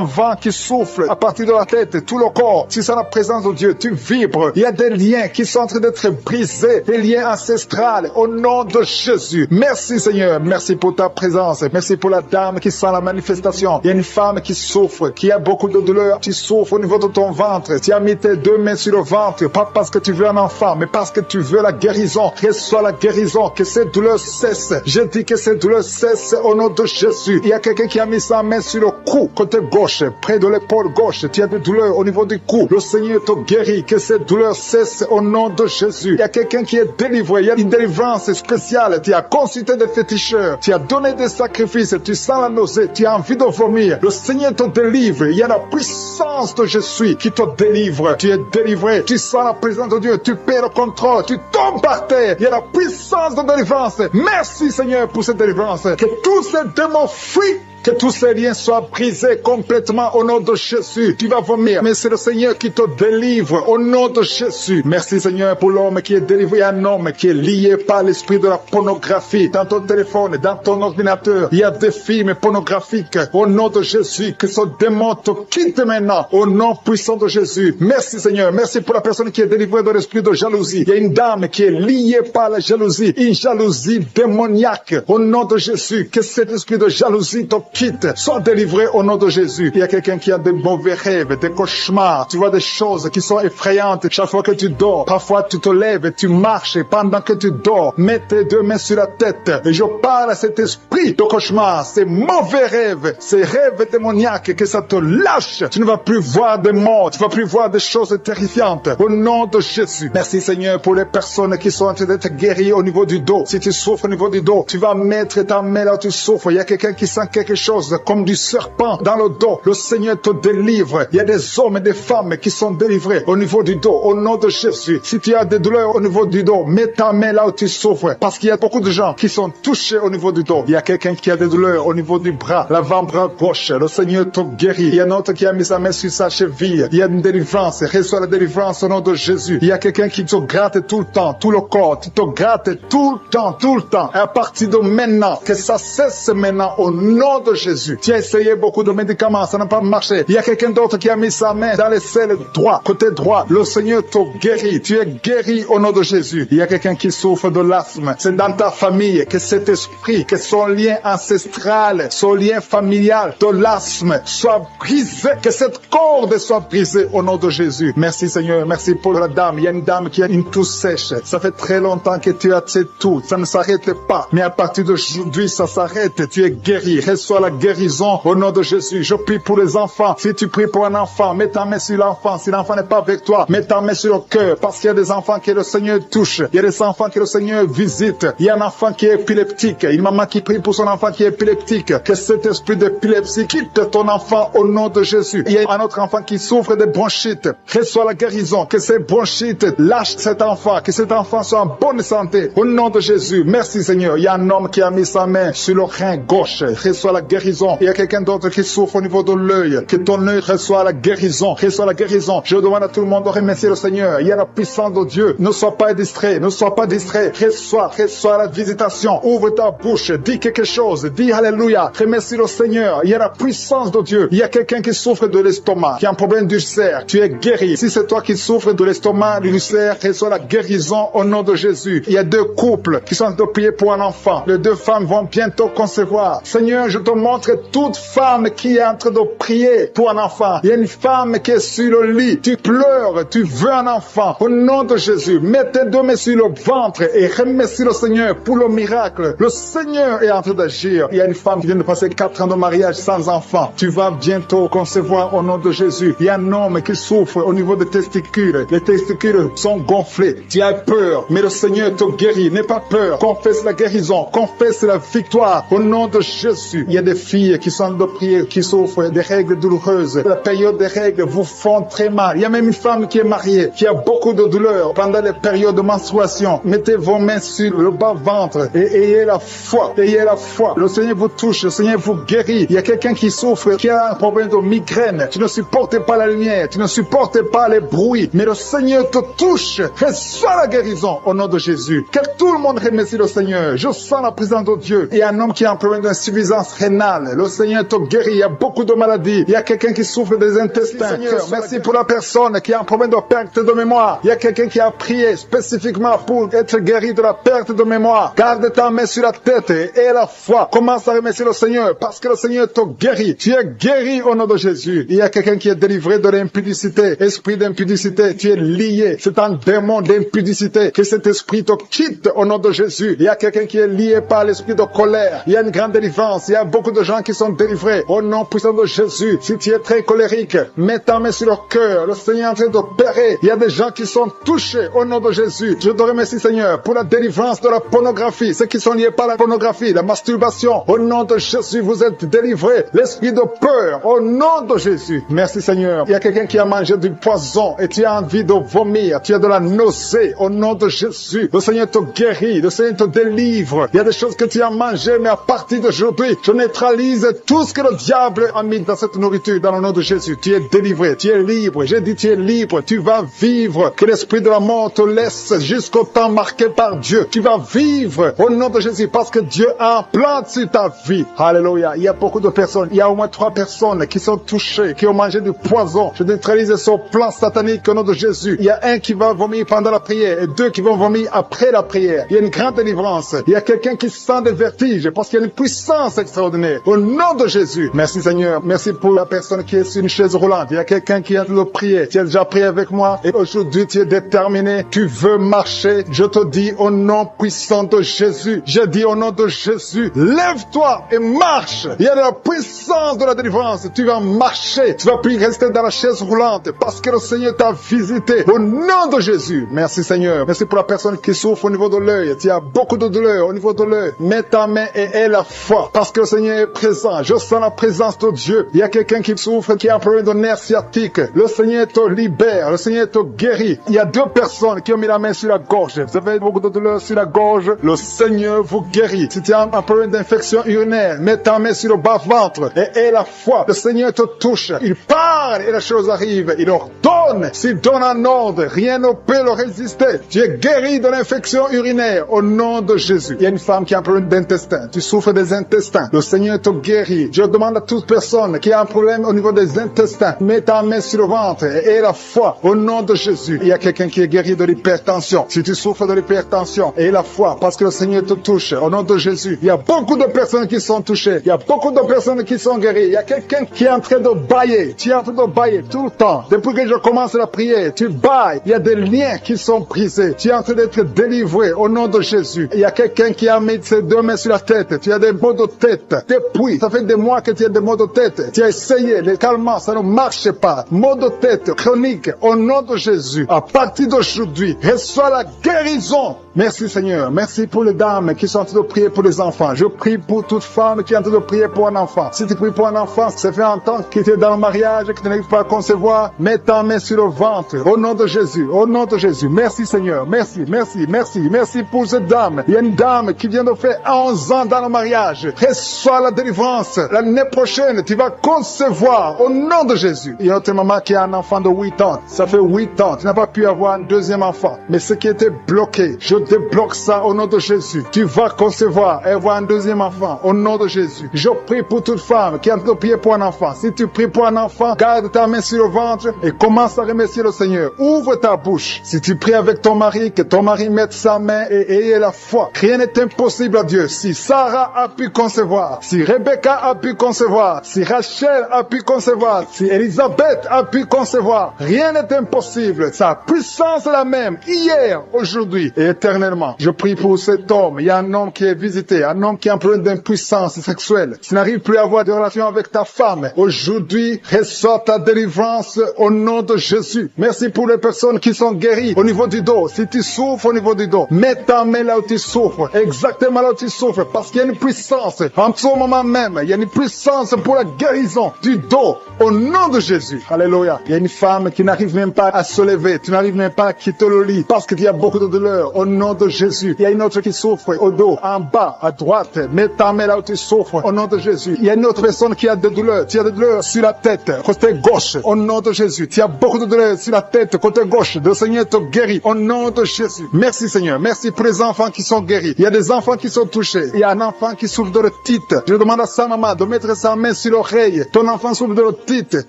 vent qui souffle à partir de la tête, tout le corps. Tu sens la présence de Dieu, tu vibres. Il y a des liens qui sont en train d'être brisés, des liens ancestrales au nom de Jésus. Merci Seigneur, merci pour ta présence. Merci pour la dame qui sent la manifestation. Il y a une femme qui souffre, qui a beaucoup de douleur. Tu souffres au niveau de ton ventre. Tu as mis tes 2 mains sur le ventre, pas parce que tu veux un enfant, mais parce que tu veux la guérison. Reçois la guérison, que cette douleur cesse. Je dis que cette douleur cesse au nom de Jésus. Il y a quelqu'un qui a mis sa main sur le cou, côté gauche, près de l'épaule gauche. Tu as des douleurs au niveau du cou. Le Seigneur te guérit, que cette douleur cesse au nom de Jésus. Il y a quelqu'un qui est délivré. Il y a une délivrance spéciale. Tu as consulté des féticheurs. Tu as donné des sacrifices. Tu sens la nausée. Tu as envie de vomir. Le Seigneur te délivre. Il y a la puissance de Jésus qui te délivre. Tu es délivré. Tu sens la présence de Dieu. Tu perds le contrôle. Tu tombes par terre. Il y a la puissance de délivrance. Merci Seigneur pour cette délivrance. Que tous ces démons fuient. Que tous ces liens soient brisés complètement au nom de Jésus. Tu vas vomir, mais c'est le Seigneur qui te délivre au nom de Jésus. Merci Seigneur pour l'homme qui est délivré, un homme qui est lié par l'esprit de la pornographie. Dans ton téléphone, dans ton ordinateur, il y a des films pornographiques. Au nom de Jésus, que ce démon te quitte maintenant. Au nom puissant de Jésus. Merci Seigneur. Merci pour la personne qui est délivrée de l'esprit de jalousie. Il y a une dame qui est liée par la jalousie. Une jalousie démoniaque. Au nom de Jésus, que cet esprit de jalousie te quitte, sois délivré au nom de Jésus. Il y a quelqu'un qui a des mauvais rêves, des cauchemars. Tu vois des choses qui sont effrayantes chaque fois que tu dors. Parfois tu te lèves et tu marches pendant que tu dors. Mets tes 2 mains sur la tête et je parle à cet esprit de cauchemar, ces mauvais rêves, ces rêves démoniaques, que ça te lâche. Tu ne vas plus voir des morts, tu ne vas plus voir des choses terrifiantes. Au nom de Jésus. Merci Seigneur pour les personnes qui sont en train d'être guéries au niveau du dos. Si tu souffres au niveau du dos, tu vas mettre ta main là où tu souffres. Il y a quelqu'un qui sent quelque chose comme du serpent dans le dos. Le Seigneur te délivre. Il y a des hommes et des femmes qui sont délivrés au niveau du dos, au nom de Jésus. Si tu as des douleurs au niveau du dos, mets ta main là où tu souffres, parce qu'il y a beaucoup de gens qui sont touchés au niveau du dos. Il y a quelqu'un qui a des douleurs au niveau du bras, l'avant-bras gauche. Le Seigneur te guérit. Il y a un autre qui a mis sa main sur sa cheville. Il y a une délivrance. Reçois la délivrance au nom de Jésus. Il y a quelqu'un qui te gratte tout le temps, tout le corps. Tu te grattes tout le temps, tout le temps. Et à partir de maintenant, que ça cesse maintenant au nom de Jésus. Tu as essayé beaucoup de médicaments, ça n'a pas marché. Il y a quelqu'un d'autre qui a mis sa main dans les selles droit, côté droit. Le Seigneur te guérit. Tu es guéri au nom de Jésus. Il y a quelqu'un qui souffre de l'asthme. C'est dans ta famille que cet esprit, que son lien ancestral, son lien familial de l'asthme soit brisé, que cette corde soit brisée au nom de Jésus. Merci Seigneur, merci pour la dame. Il y a une dame qui a une toux sèche. Ça fait très longtemps que tu as cette toux. Ça ne s'arrête pas. Mais à partir d'aujourd'hui, ça s'arrête. Tu es guéri. Reçois reçois la guérison au nom de Jésus. Je prie pour les enfants. Si tu pries pour un enfant, mets ta main sur l'enfant. Si l'enfant n'est pas avec toi, mets ta main sur le cœur, parce qu'il y a des enfants que le Seigneur touche. Il y a des enfants que le Seigneur visite. Il y a un enfant qui est épileptique. Une maman qui prie pour son enfant qui est épileptique. Que cet esprit d'épilepsie quitte ton enfant au nom de Jésus. Il y a un autre enfant qui souffre de bronchite. Reçois la guérison. Que ces bronchites lâchent cet enfant. Que cet enfant soit en bonne santé. Au nom de Jésus. Merci Seigneur. Il y a un homme qui a mis sa main sur le rein gauche. Reçois la guérison. Il y a quelqu'un d'autre qui souffre au niveau de l'œil. Que ton œil reçoit la guérison. Reçois la guérison. Je demande à tout le monde de remercier le Seigneur. Il y a la puissance de Dieu. Ne sois pas distrait. Ne sois pas distrait. Reçois la visitation. Ouvre ta bouche. Dis quelque chose. Dis Alléluia. Remercie le Seigneur. Il y a la puissance de Dieu. Il y a quelqu'un qui souffre de l'estomac, qui a un problème d'ulcère. Tu es guéri. Si c'est toi qui souffres de l'estomac, de l'ulcère, reçois la guérison au nom de Jésus. Il y a deux couples qui sont en train de prier pour un enfant. Les deux femmes vont bientôt concevoir. Seigneur, je te montre toute femme qui est en train de prier pour un enfant. Il y a une femme qui est sur le lit. Tu pleures, tu veux un enfant. Au nom de Jésus, mets tes deux mains sur le ventre et remercie le Seigneur pour le miracle. Le Seigneur est en train d'agir. Il y a une femme qui vient de passer 4 ans de mariage sans enfant. Tu vas bientôt concevoir au nom de Jésus. Il y a un homme qui souffre au niveau des testicules. Les testicules sont gonflés. Tu as peur, mais le Seigneur te guérit. N'aie pas peur. Confesse la guérison. Confesse la victoire au nom de Jésus. Il y a des filles qui sont de prier, qui souffrent des règles douloureuses. La période des règles vous font très mal. Il y a même une femme qui est mariée, qui a beaucoup de douleurs pendant les périodes de menstruation. Mettez vos mains sur le bas-ventre et ayez la foi. Ayez la foi. Le Seigneur vous touche. Le Seigneur vous guérit. Il y a quelqu'un qui souffre, qui a un problème de migraine. Tu ne supportes pas la lumière. Tu ne supportes pas les bruits. Mais le Seigneur te touche. Reçois la guérison au nom de Jésus. Que tout le monde remercie le Seigneur. Je sens la présence de Dieu. Il y a un homme qui a un problème d'insuffisance rénale. Le Seigneur te guérit. Il y a beaucoup de maladies. Il y a quelqu'un qui souffre des intestins. Seigneur, merci pour la personne qui a un problème de perte de mémoire. Il y a quelqu'un qui a prié spécifiquement pour être guéri de la perte de mémoire. Garde ta main sur la tête et la foi. Commence à remercier le Seigneur parce que le Seigneur te guérit. Tu es guéri au nom de Jésus. Il y a quelqu'un qui est délivré de l'impudicité. Esprit d'impudicité, tu es lié. C'est un démon d'impudicité. Que cet esprit te quitte au nom de Jésus. Il y a quelqu'un qui est lié par l'esprit de colère. Il y a une grande délivrance. Il y a beaucoup de gens qui sont délivrés au nom puissant de Jésus. Si tu es très colérique, mets ta main sur le cœur. Le Seigneur est en train d'opérer. Il y a des gens qui sont touchés au nom de Jésus. Je te remercie, Seigneur, pour la délivrance de la pornographie. Ceux qui sont liés par la pornographie, la masturbation. Au nom de Jésus, vous êtes délivrés. L'esprit de peur, au nom de Jésus. Merci, Seigneur. Il y a quelqu'un qui a mangé du poison et tu as envie de vomir. Tu as de la nausée. Au nom de Jésus, le Seigneur te guérit. Le Seigneur te délivre. Il y a des choses que tu as mangées, mais à partir d'aujourd'hui, je neutralise tout ce que le diable a mis dans cette nourriture. Dans le nom de Jésus, tu es délivré. Tu es libre. J'ai dit, tu es libre. Tu vas vivre. Que l'esprit de la mort te laisse jusqu'au temps marqué par Dieu. Tu vas vivre au nom de Jésus parce que Dieu a un plan sur ta vie. Alléluia. Il y a beaucoup de personnes. Il y a au moins 3 personnes qui sont touchées, qui ont mangé du poison. Je neutralise son plan satanique au nom de Jésus. Il y a un qui va vomir pendant la prière et 2 qui vont vomir après la prière. Il y a une grande délivrance. Il y a quelqu'un qui sent des vertiges parce qu'il y a une puissance extraordinaire. Au nom de Jésus. Merci Seigneur. Merci pour la personne qui est sur une chaise roulante. Il y a quelqu'un qui est en train de prier. Tu as déjà prié avec moi et aujourd'hui tu es déterminé. Tu veux marcher. Je te dis au nom puissant de Jésus. Je dis au nom de Jésus. Lève-toi et marche. Il y a de la puissance de la délivrance. Tu vas marcher. Tu vas plus rester dans la chaise roulante parce que le Seigneur t'a visité. Au nom de Jésus. Merci Seigneur. Merci pour la personne qui souffre au niveau de l'œil. Tu as beaucoup de douleur au niveau de l'œil. Mets ta main et aie la foi parce que le Seigneur est présent. Je sens la présence de Dieu. Il y a quelqu'un qui souffre, qui a un problème de nerf sciatique. Le Seigneur te libère. Le Seigneur te guérit. Il y a 2 personnes qui ont mis la main sur la gorge. Vous avez beaucoup de douleur sur la gorge. Le Seigneur vous guérit. Si tu as un problème d'infection urinaire, mets ta main sur le bas-ventre et aie la foi. Le Seigneur te touche. Il parle et la chose arrive. Il ordonne. S'il donne un ordre, rien ne peut le résister. Tu es guéri de l'infection urinaire au nom de Jésus. Il y a une femme qui a un problème d'intestin. Tu souffres des intestins. Le Seigneur te guérit. Je demande à toute personne qui a un problème au niveau des intestins, mets ta main sur le ventre et aie la foi au nom de Jésus. Il y a quelqu'un qui est guéri de l'hypertension. Si tu souffres de l'hypertension, aie la foi parce que le Seigneur te touche au nom de Jésus. Il y a beaucoup de personnes qui sont touchées. Il y a beaucoup de personnes qui sont guéries. Il y a quelqu'un qui est en train de bailler. Tu es en train de bailler tout le temps. Depuis que je commence commences la prière, tu bailles, il y a des liens qui sont brisés. Tu es en train d'être délivré au nom de Jésus. Il y a quelqu'un qui a mis ses deux mains sur la tête. Tu as des maux de tête. Depuis, ça fait des mois que tu as des maux de tête. Tu as essayé les calmants, ça ne marche pas. Maux de tête chronique, au nom de Jésus. À partir d'aujourd'hui, reçois la guérison. Merci Seigneur. Merci pour les dames qui sont en train de prier pour les enfants. Je prie pour toute femme qui est en train de prier pour un enfant. Si tu pries pour un enfant, ça fait un temps que tu es dans le mariage et que tu n'arrives pas à concevoir, mets ta main sur le ventre. Au nom de Jésus. Au nom de Jésus. Merci Seigneur. Merci, merci, merci. Merci pour cette dame. Il y a une dame qui vient de faire 11 ans dans le mariage. Reçois la délivrance. L'année prochaine, tu vas concevoir au nom de Jésus. Il y a une autre maman qui a un enfant de 8 ans. Ça fait 8 ans. Tu n'as pas pu avoir un deuxième enfant. Mais ce qui était bloqué, je débloque ça au nom de Jésus. Tu vas concevoir et avoir un deuxième enfant au nom de Jésus. Je prie pour toute femme qui est en train de prier pour un enfant. Si tu pries pour un enfant, garde ta main sur le ventre et commence à remercier le Seigneur. Ouvre ta bouche. Si tu pries avec ton mari, que ton mari mette sa main et ayez la foi. Rien n'est impossible à Dieu. Si Sarah a pu concevoir, si Rebecca a pu concevoir, si Rachel a pu concevoir, si Elisabeth a pu concevoir, rien n'est impossible. Sa puissance est la même hier, aujourd'hui et éternellement. Je prie pour cet homme. Il y a un homme qui est visité, un homme qui est en problème d'impuissance sexuelle. Tu n'arrives plus à avoir de relation avec ta femme. Aujourd'hui, reçois ta délivrance au nom de Jésus. Merci pour les personnes qui sont guéries au niveau du dos. Si tu souffres au niveau du dos, mets ta main là où tu souffres. Exactement là où tu souffres. Parce qu'il y a une puissance. En ce moment même, il y a une puissance pour la guérison du dos. Au nom de Jésus. Alléluia. Il y a une femme qui n'arrive même pas à se lever. Tu n'arrives même pas à quitter le lit. Parce qu'il y a beaucoup de douleur. Au nom de Jésus. Il y a une autre qui souffre au dos, en bas, à droite. Mets ta main là où tu souffres. Au nom de Jésus. Il y a une autre personne qui a des douleurs. Tu as des douleurs sur la tête, côté gauche. Au nom de Jésus. Tu as beaucoup de douleurs sur la tête, côté gauche. Le Seigneur te guérit. Au nom de Jésus. Merci Seigneur. Merci pour les enfants qui sont guéris. Il y a des enfants qui sont touchés. Il y a un enfant qui souffre de l'otite. Je demande à sa maman de mettre sa main sur l'oreille. Ton enfant souffre de l'otite.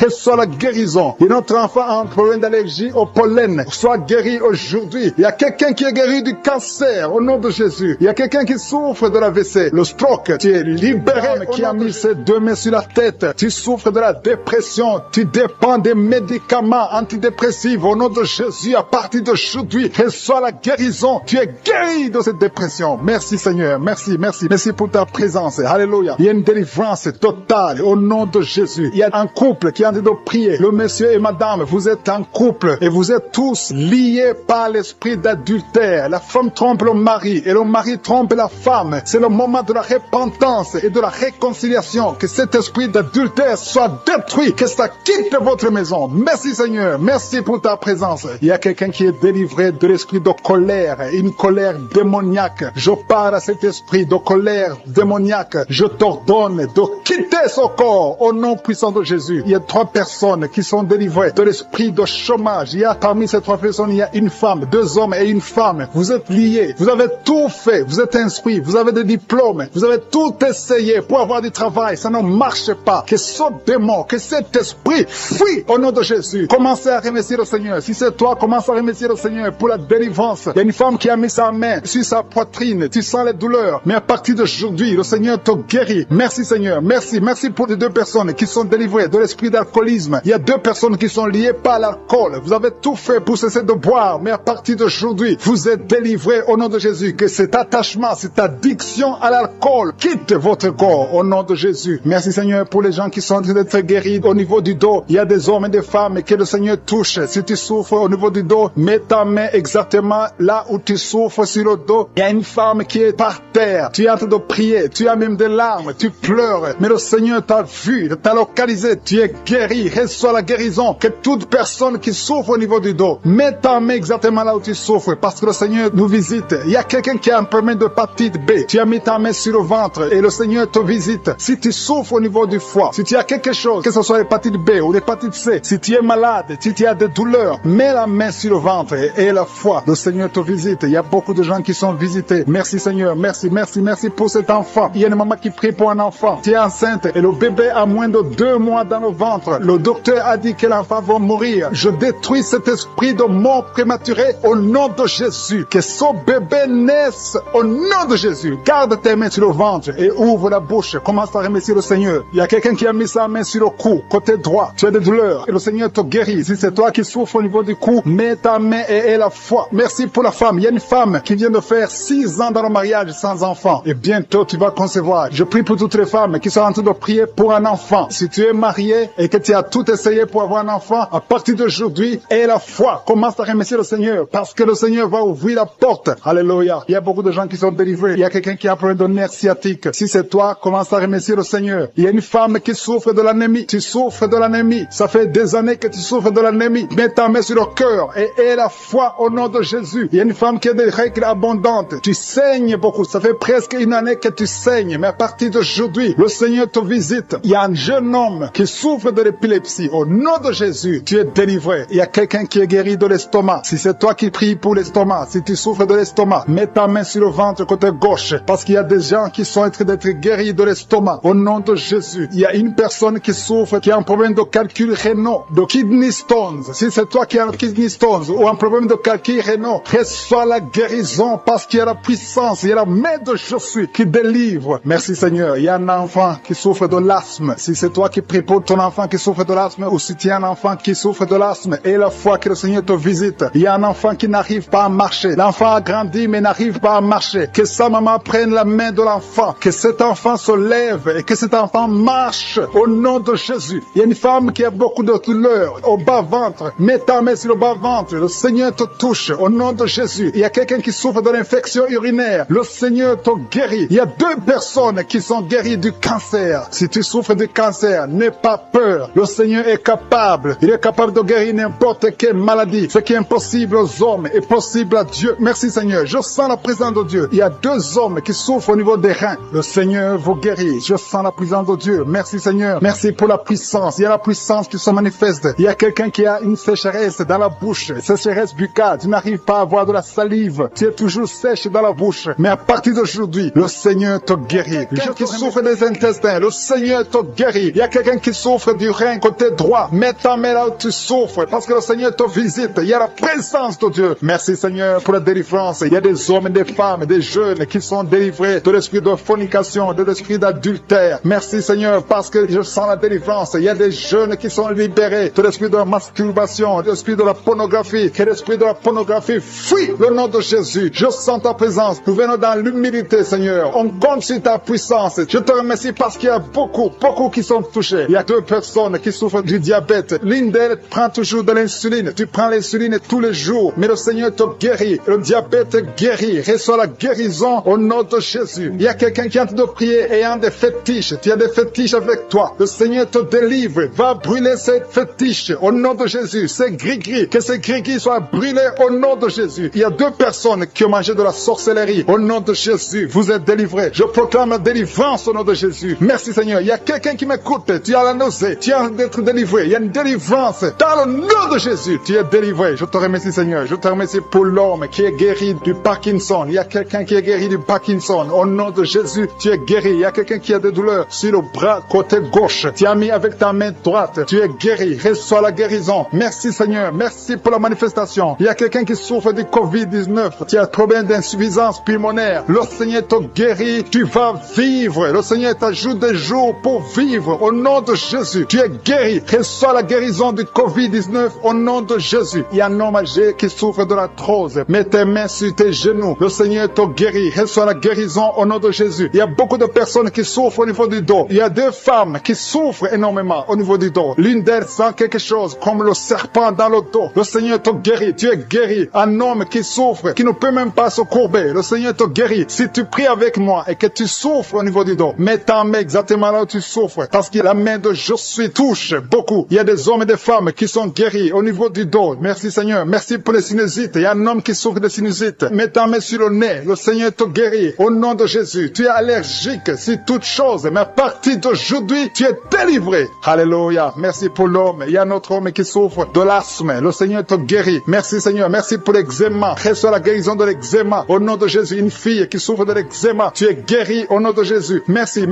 Reçois la guérison. Et notre enfant a un problème d'allergie au pollen. Sois guéri aujourd'hui. Il y a quelqu'un qui est guéri du cancer. Au nom de Jésus. Il y a quelqu'un qui souffre de l'AVC. Le stroke. Tu es libéré. Qui a mis ses deux mains sur la tête. Tu souffres de la dépression. Tu dépends des médicaments antidépressifs. Au nom de Jésus, à partir d'aujourd'hui, reçois la guérison. Tu es guéri de cette dépression. Merci Seigneur. Merci, merci. Merci pour ta présence. Alléluia. Il y a une délivrance totale au nom de Jésus. Il y a un couple qui est en train de prier. Le monsieur et madame, vous êtes un couple et vous êtes tous liés par l'esprit d'adultère. La femme trompe le mari et le mari trompe la femme. C'est le moment de la repentance et de la réconciliation. Que cet esprit d'adultère soit détruit. Que ça quitte votre maison. Merci Seigneur. Merci pour ta présence. Il y a quelqu'un qui est délivré de l'esprit de colère. Une colère démoniaque. Je parle à cet esprit de colère démoniaque. Je t'ordonne de quitter son corps au nom puissant de Jésus. Il y a 3 personnes qui sont délivrées de l'esprit de chômage. Il y a parmi ces 3 personnes, il y a une femme, 2 hommes et une femme. Vous êtes liés. Vous avez tout fait. Vous êtes instruits. Vous avez des diplômes. Vous avez tout essayé pour avoir du travail. Ça ne marche pas. Que ce démon, que cet esprit fuit au nom de Jésus. Commencez à remercier le Seigneur. Si c'est toi, commence à remercier le Seigneur pour la délivrance. Il y a une femme qui a mis sa main sur sa poitrine. Tu sens les douleurs. Mais à partir d'aujourd'hui, le Seigneur te guérit. Merci Seigneur. Merci. Merci pour les 2 personnes qui sont délivrées de l'esprit d'alcoolisme. Il y a 2 personnes qui sont liées par l'alcool. Vous avez tout fait pour cesser de boire. Mais à partir d'aujourd'hui, vous êtes délivrés au nom de Jésus. Que cet attachement, cette addiction à l'alcool quitte votre corps au nom de Jésus. Merci Seigneur pour les gens qui sont en train d'être guéris au niveau du dos. Il y a des hommes et des femmes que le Seigneur touche. Si tu souffres au niveau du dos, mets ta main exactement là où tu souffres sur le dos. Il y a une femme qui est par terre. Tu es en train de prier. Tu as même des larmes. Tu pleures. Mais le Seigneur t'a vu, t'a localisé. Tu es guéri. Reçois la guérison. Que toute personne qui souffre au niveau du dos, mets ta main exactement là où tu souffres. Parce que le Seigneur nous visite. Il y a quelqu'un qui a un problème de hépatite B. Tu as mis ta main sur le ventre et le Seigneur te visite. Si tu souffres au niveau du foie, si tu as quelque chose, que ce soit l'hépatite B ou l'hépatite C, si tu es malade, si tu as des douleurs, mets la main sur le ventre et la foi. Le Seigneur te visite. Il y a beaucoup de gens qui sont visités. Merci Seigneur. Merci, merci, merci pour cet enfant. Il y a une maman qui prie pour un enfant. Tu es enceinte et le bébé a moins de 2 mois dans le ventre. Le docteur a dit que l'enfant va mourir. Je détruis cet esprit de mort prématurée au nom de Jésus. Que ce bébé naisse au nom de Jésus. Garde tes mains sur le ventre et ouvre la bouche. Commence à remercier le Seigneur. Il y a quelqu'un qui a mis sa main sur le cou, côté droit. Tu as des douleurs et le Seigneur te guérit. guéri. Si c'est toi qui souffres au niveau du cou, mets ta main et aie la foi. Merci pour la femme. Il y a une femme qui vient de faire 6 ans dans le mariage sans enfant. Et bientôt, tu vas concevoir. Je prie pour toutes les femmes qui sont en train de prier pour un enfant. Si tu es marié et que tu as tout essayé pour avoir un enfant, à partir d'aujourd'hui, aie la foi. Commence à remercier le Seigneur parce que le Seigneur va ouvrir la porte. Alléluia. Il y a beaucoup de gens qui sont délivrés. Il y a quelqu'un qui a un problème de nerf sciatique. Si c'est toi, commence à remercier le Seigneur. Il y a une femme qui souffre de l'anémie. Tu souffres de l'anémie. Ça fait des années que tu souffres de l'anémie. Mets ta main sur le cœur et aie la foi au nom de Jésus. Il y a une femme qui a des règles abondantes. Tu saignes beaucoup. Ça fait presque une année que tu saignes. Mais à partir d'aujourd'hui, le Seigneur te visite. Il y a un jeune homme qui souffre de l'épilepsie. Au nom de Jésus, tu es délivré. Il y a quelqu'un qui est guéri de l'estomac. Si c'est toi qui pries pour l'estomac, si tu souffres de l'estomac, mets ta main sur le ventre côté gauche. Parce qu'il y a des gens qui sont en train d'être guéris de l'estomac. Au nom de Jésus, il y a une personne qui souffre, qui a un problème de calcul rénal, de kidney stones. Si c'est toi qui as un kidney stones ou un problème de calcul rénal, reçois la guérison parce qu'il y a la puissance, il y a la main de Jésus qui délivre. Merci Seigneur. Il y a un enfant qui souffre de l'asthme. Si c'est toi qui pries pour ton enfant qui souffre de l'asthme ou si tu as un enfant qui souffre de l'asthme et la foi que le Seigneur te visite. Il y a un enfant qui n'arrive pas à marcher. L'enfant a grandi mais n'arrive pas à marcher. Que sa maman prenne la main de l'enfant. Que cet enfant se lève et que cet enfant marche au nom de Jésus. Il y a une femme qui a beaucoup de douleurs au bas-ventre. Mets ta main sur le bas-ventre. Le Seigneur te touche au nom de Jésus. Il y a quelqu'un qui souffre de l'infection urinaire. Le Seigneur te guérit. Il y a 2 personnes qui sont guéries du cancer. Si tu souffres du cancer, n'aie pas peur. Le Seigneur est capable. Il est capable de guérir n'importe quelle maladie. Ce qui est impossible aux hommes est possible à Dieu. Merci Seigneur. Je sens la présence de Dieu. Il y a 2 hommes qui souffrent au niveau des reins. Le Seigneur vous guérit. Je sens la présence de Dieu. Merci Seigneur. Merci pour la puissance. Il y a la puissance qui se manifeste. Il y a quelqu'un qui a une sécheresse dans la bouche. Sécheresse buccale. Tu n'arrives pas à avoir de la salive. Tu es toujours sèche dans la bouche. Mais à partir d'aujourd'hui, le Seigneur te guérit. Quelqu'un qui souffre des intestins, le Seigneur te guérit. Il y a quelqu'un qui souffre du rein côté droit. Mets ta main là où tu souffres parce que le Seigneur te visite. Il y a la présence de Dieu. Merci Seigneur pour la délivrance. Il y a des hommes et des femmes, des jeunes qui sont délivrés de l'esprit de fornication, de l'esprit d'adultère. Merci Seigneur parce que je sens la délivrance. Il y a des jeunes qui sont libérés de l'esprit de la masturbation, de l'esprit de la pornographie. Que l'esprit de la pornographie fuit le nom de Jésus. Je sens ta présence. Nous venons dans l'humilité Seigneur. On compte sur ta puissance. Je te remercie parce qu'il y a beaucoup qui sont touchés. Il y a 2 personnes qui souffrent du diabète. L'une d'elles prend toujours de l'insuline. Tu prends l'insuline tous les jours. Mais le Seigneur te guérit. Le diabète guérit. Reçois la guérison au nom de Jésus. Il y a quelqu'un qui est en train de prier ayant des fétiches. Tu as des fétiches avec toi. Le Seigneur te délivre. Va brûler ces fétiches au nom de Jésus. Ces gris-gris. Que ces gris-gris soient brûlés au nom de Jésus. Il y a 2 personnes qui ont mangé de la sorcellerie. Au nom de Jésus, vous êtes délivrés. Je proclame la délivrance au nom de Jésus. Merci Seigneur. Il y a quelqu'un qui m'écoute. Tu as la nausée. Tu as d'être délivré. Il y a une délivrance. Dans le nom de Jésus, tu es délivré. Je te remercie Seigneur. Je te remercie pour l'homme qui est guéri du Parkinson. Il y a quelqu'un qui est guéri du Parkinson. Au nom de Jésus, tu es guéri. Il y a quelqu'un qui a des douleurs sur le bras côté gauche. Tu as mis avec ta main droite. Tu es guéri. Reçois la guérison. Merci Seigneur. Merci pour la manifestation. Il y a quelqu'un qui souffre du Covid-19. Tu as un problème d'insuffisance pulmonaire. Le Seigneur te guérit. Tu vas vivre. Le Seigneur t'ajoute des jours pour vivre. Au nom de Jésus, tu es guéri. Reçois la guérison du Covid-19 au nom de Jésus. Il y a un homme âgé qui souffre de l'arthrose. Mets tes mains sur tes genoux. Le Seigneur te guérit. Reçois la guérison au nom de Jésus. Il y a beaucoup de personnes qui souffrent au niveau du dos. Il y a 2 femmes qui souffrent énormément au niveau du dos. L'une d'elles sent quelque chose comme le serpent dans le dos. Le Seigneur te guérit. Tu es guéri. Un homme qui souffre, qui ne peut même pas se courber. Le Seigneur te guérit. Si tu pries avec moi et que tu souffres au niveau du dos, mets ta main exactement là où tu souffres. Parce que la main de Jésus touche beaucoup. Il y a des hommes et des femmes qui sont guéris au niveau du dos. Merci Seigneur. Merci pour les sinusites. Il y a un homme qui souffre de sinusite. Mets ta main sur le nez. Le Seigneur te guérit. Au nom de Jésus. Tu es allergique sur toute chose. Mais à partir d'aujourd'hui, tu es délivré. Alléluia. Merci pour l'homme. Il y a un autre homme qui souffre de l'asthme. Le Seigneur te guérit. Merci Seigneur. Merci pour l'eczéma. Reçois la guérison de l'eczéma. Au nom de Jésus. Une fille qui souffre de l'eczéma. Tu es guéri au nom de Jésus. Merci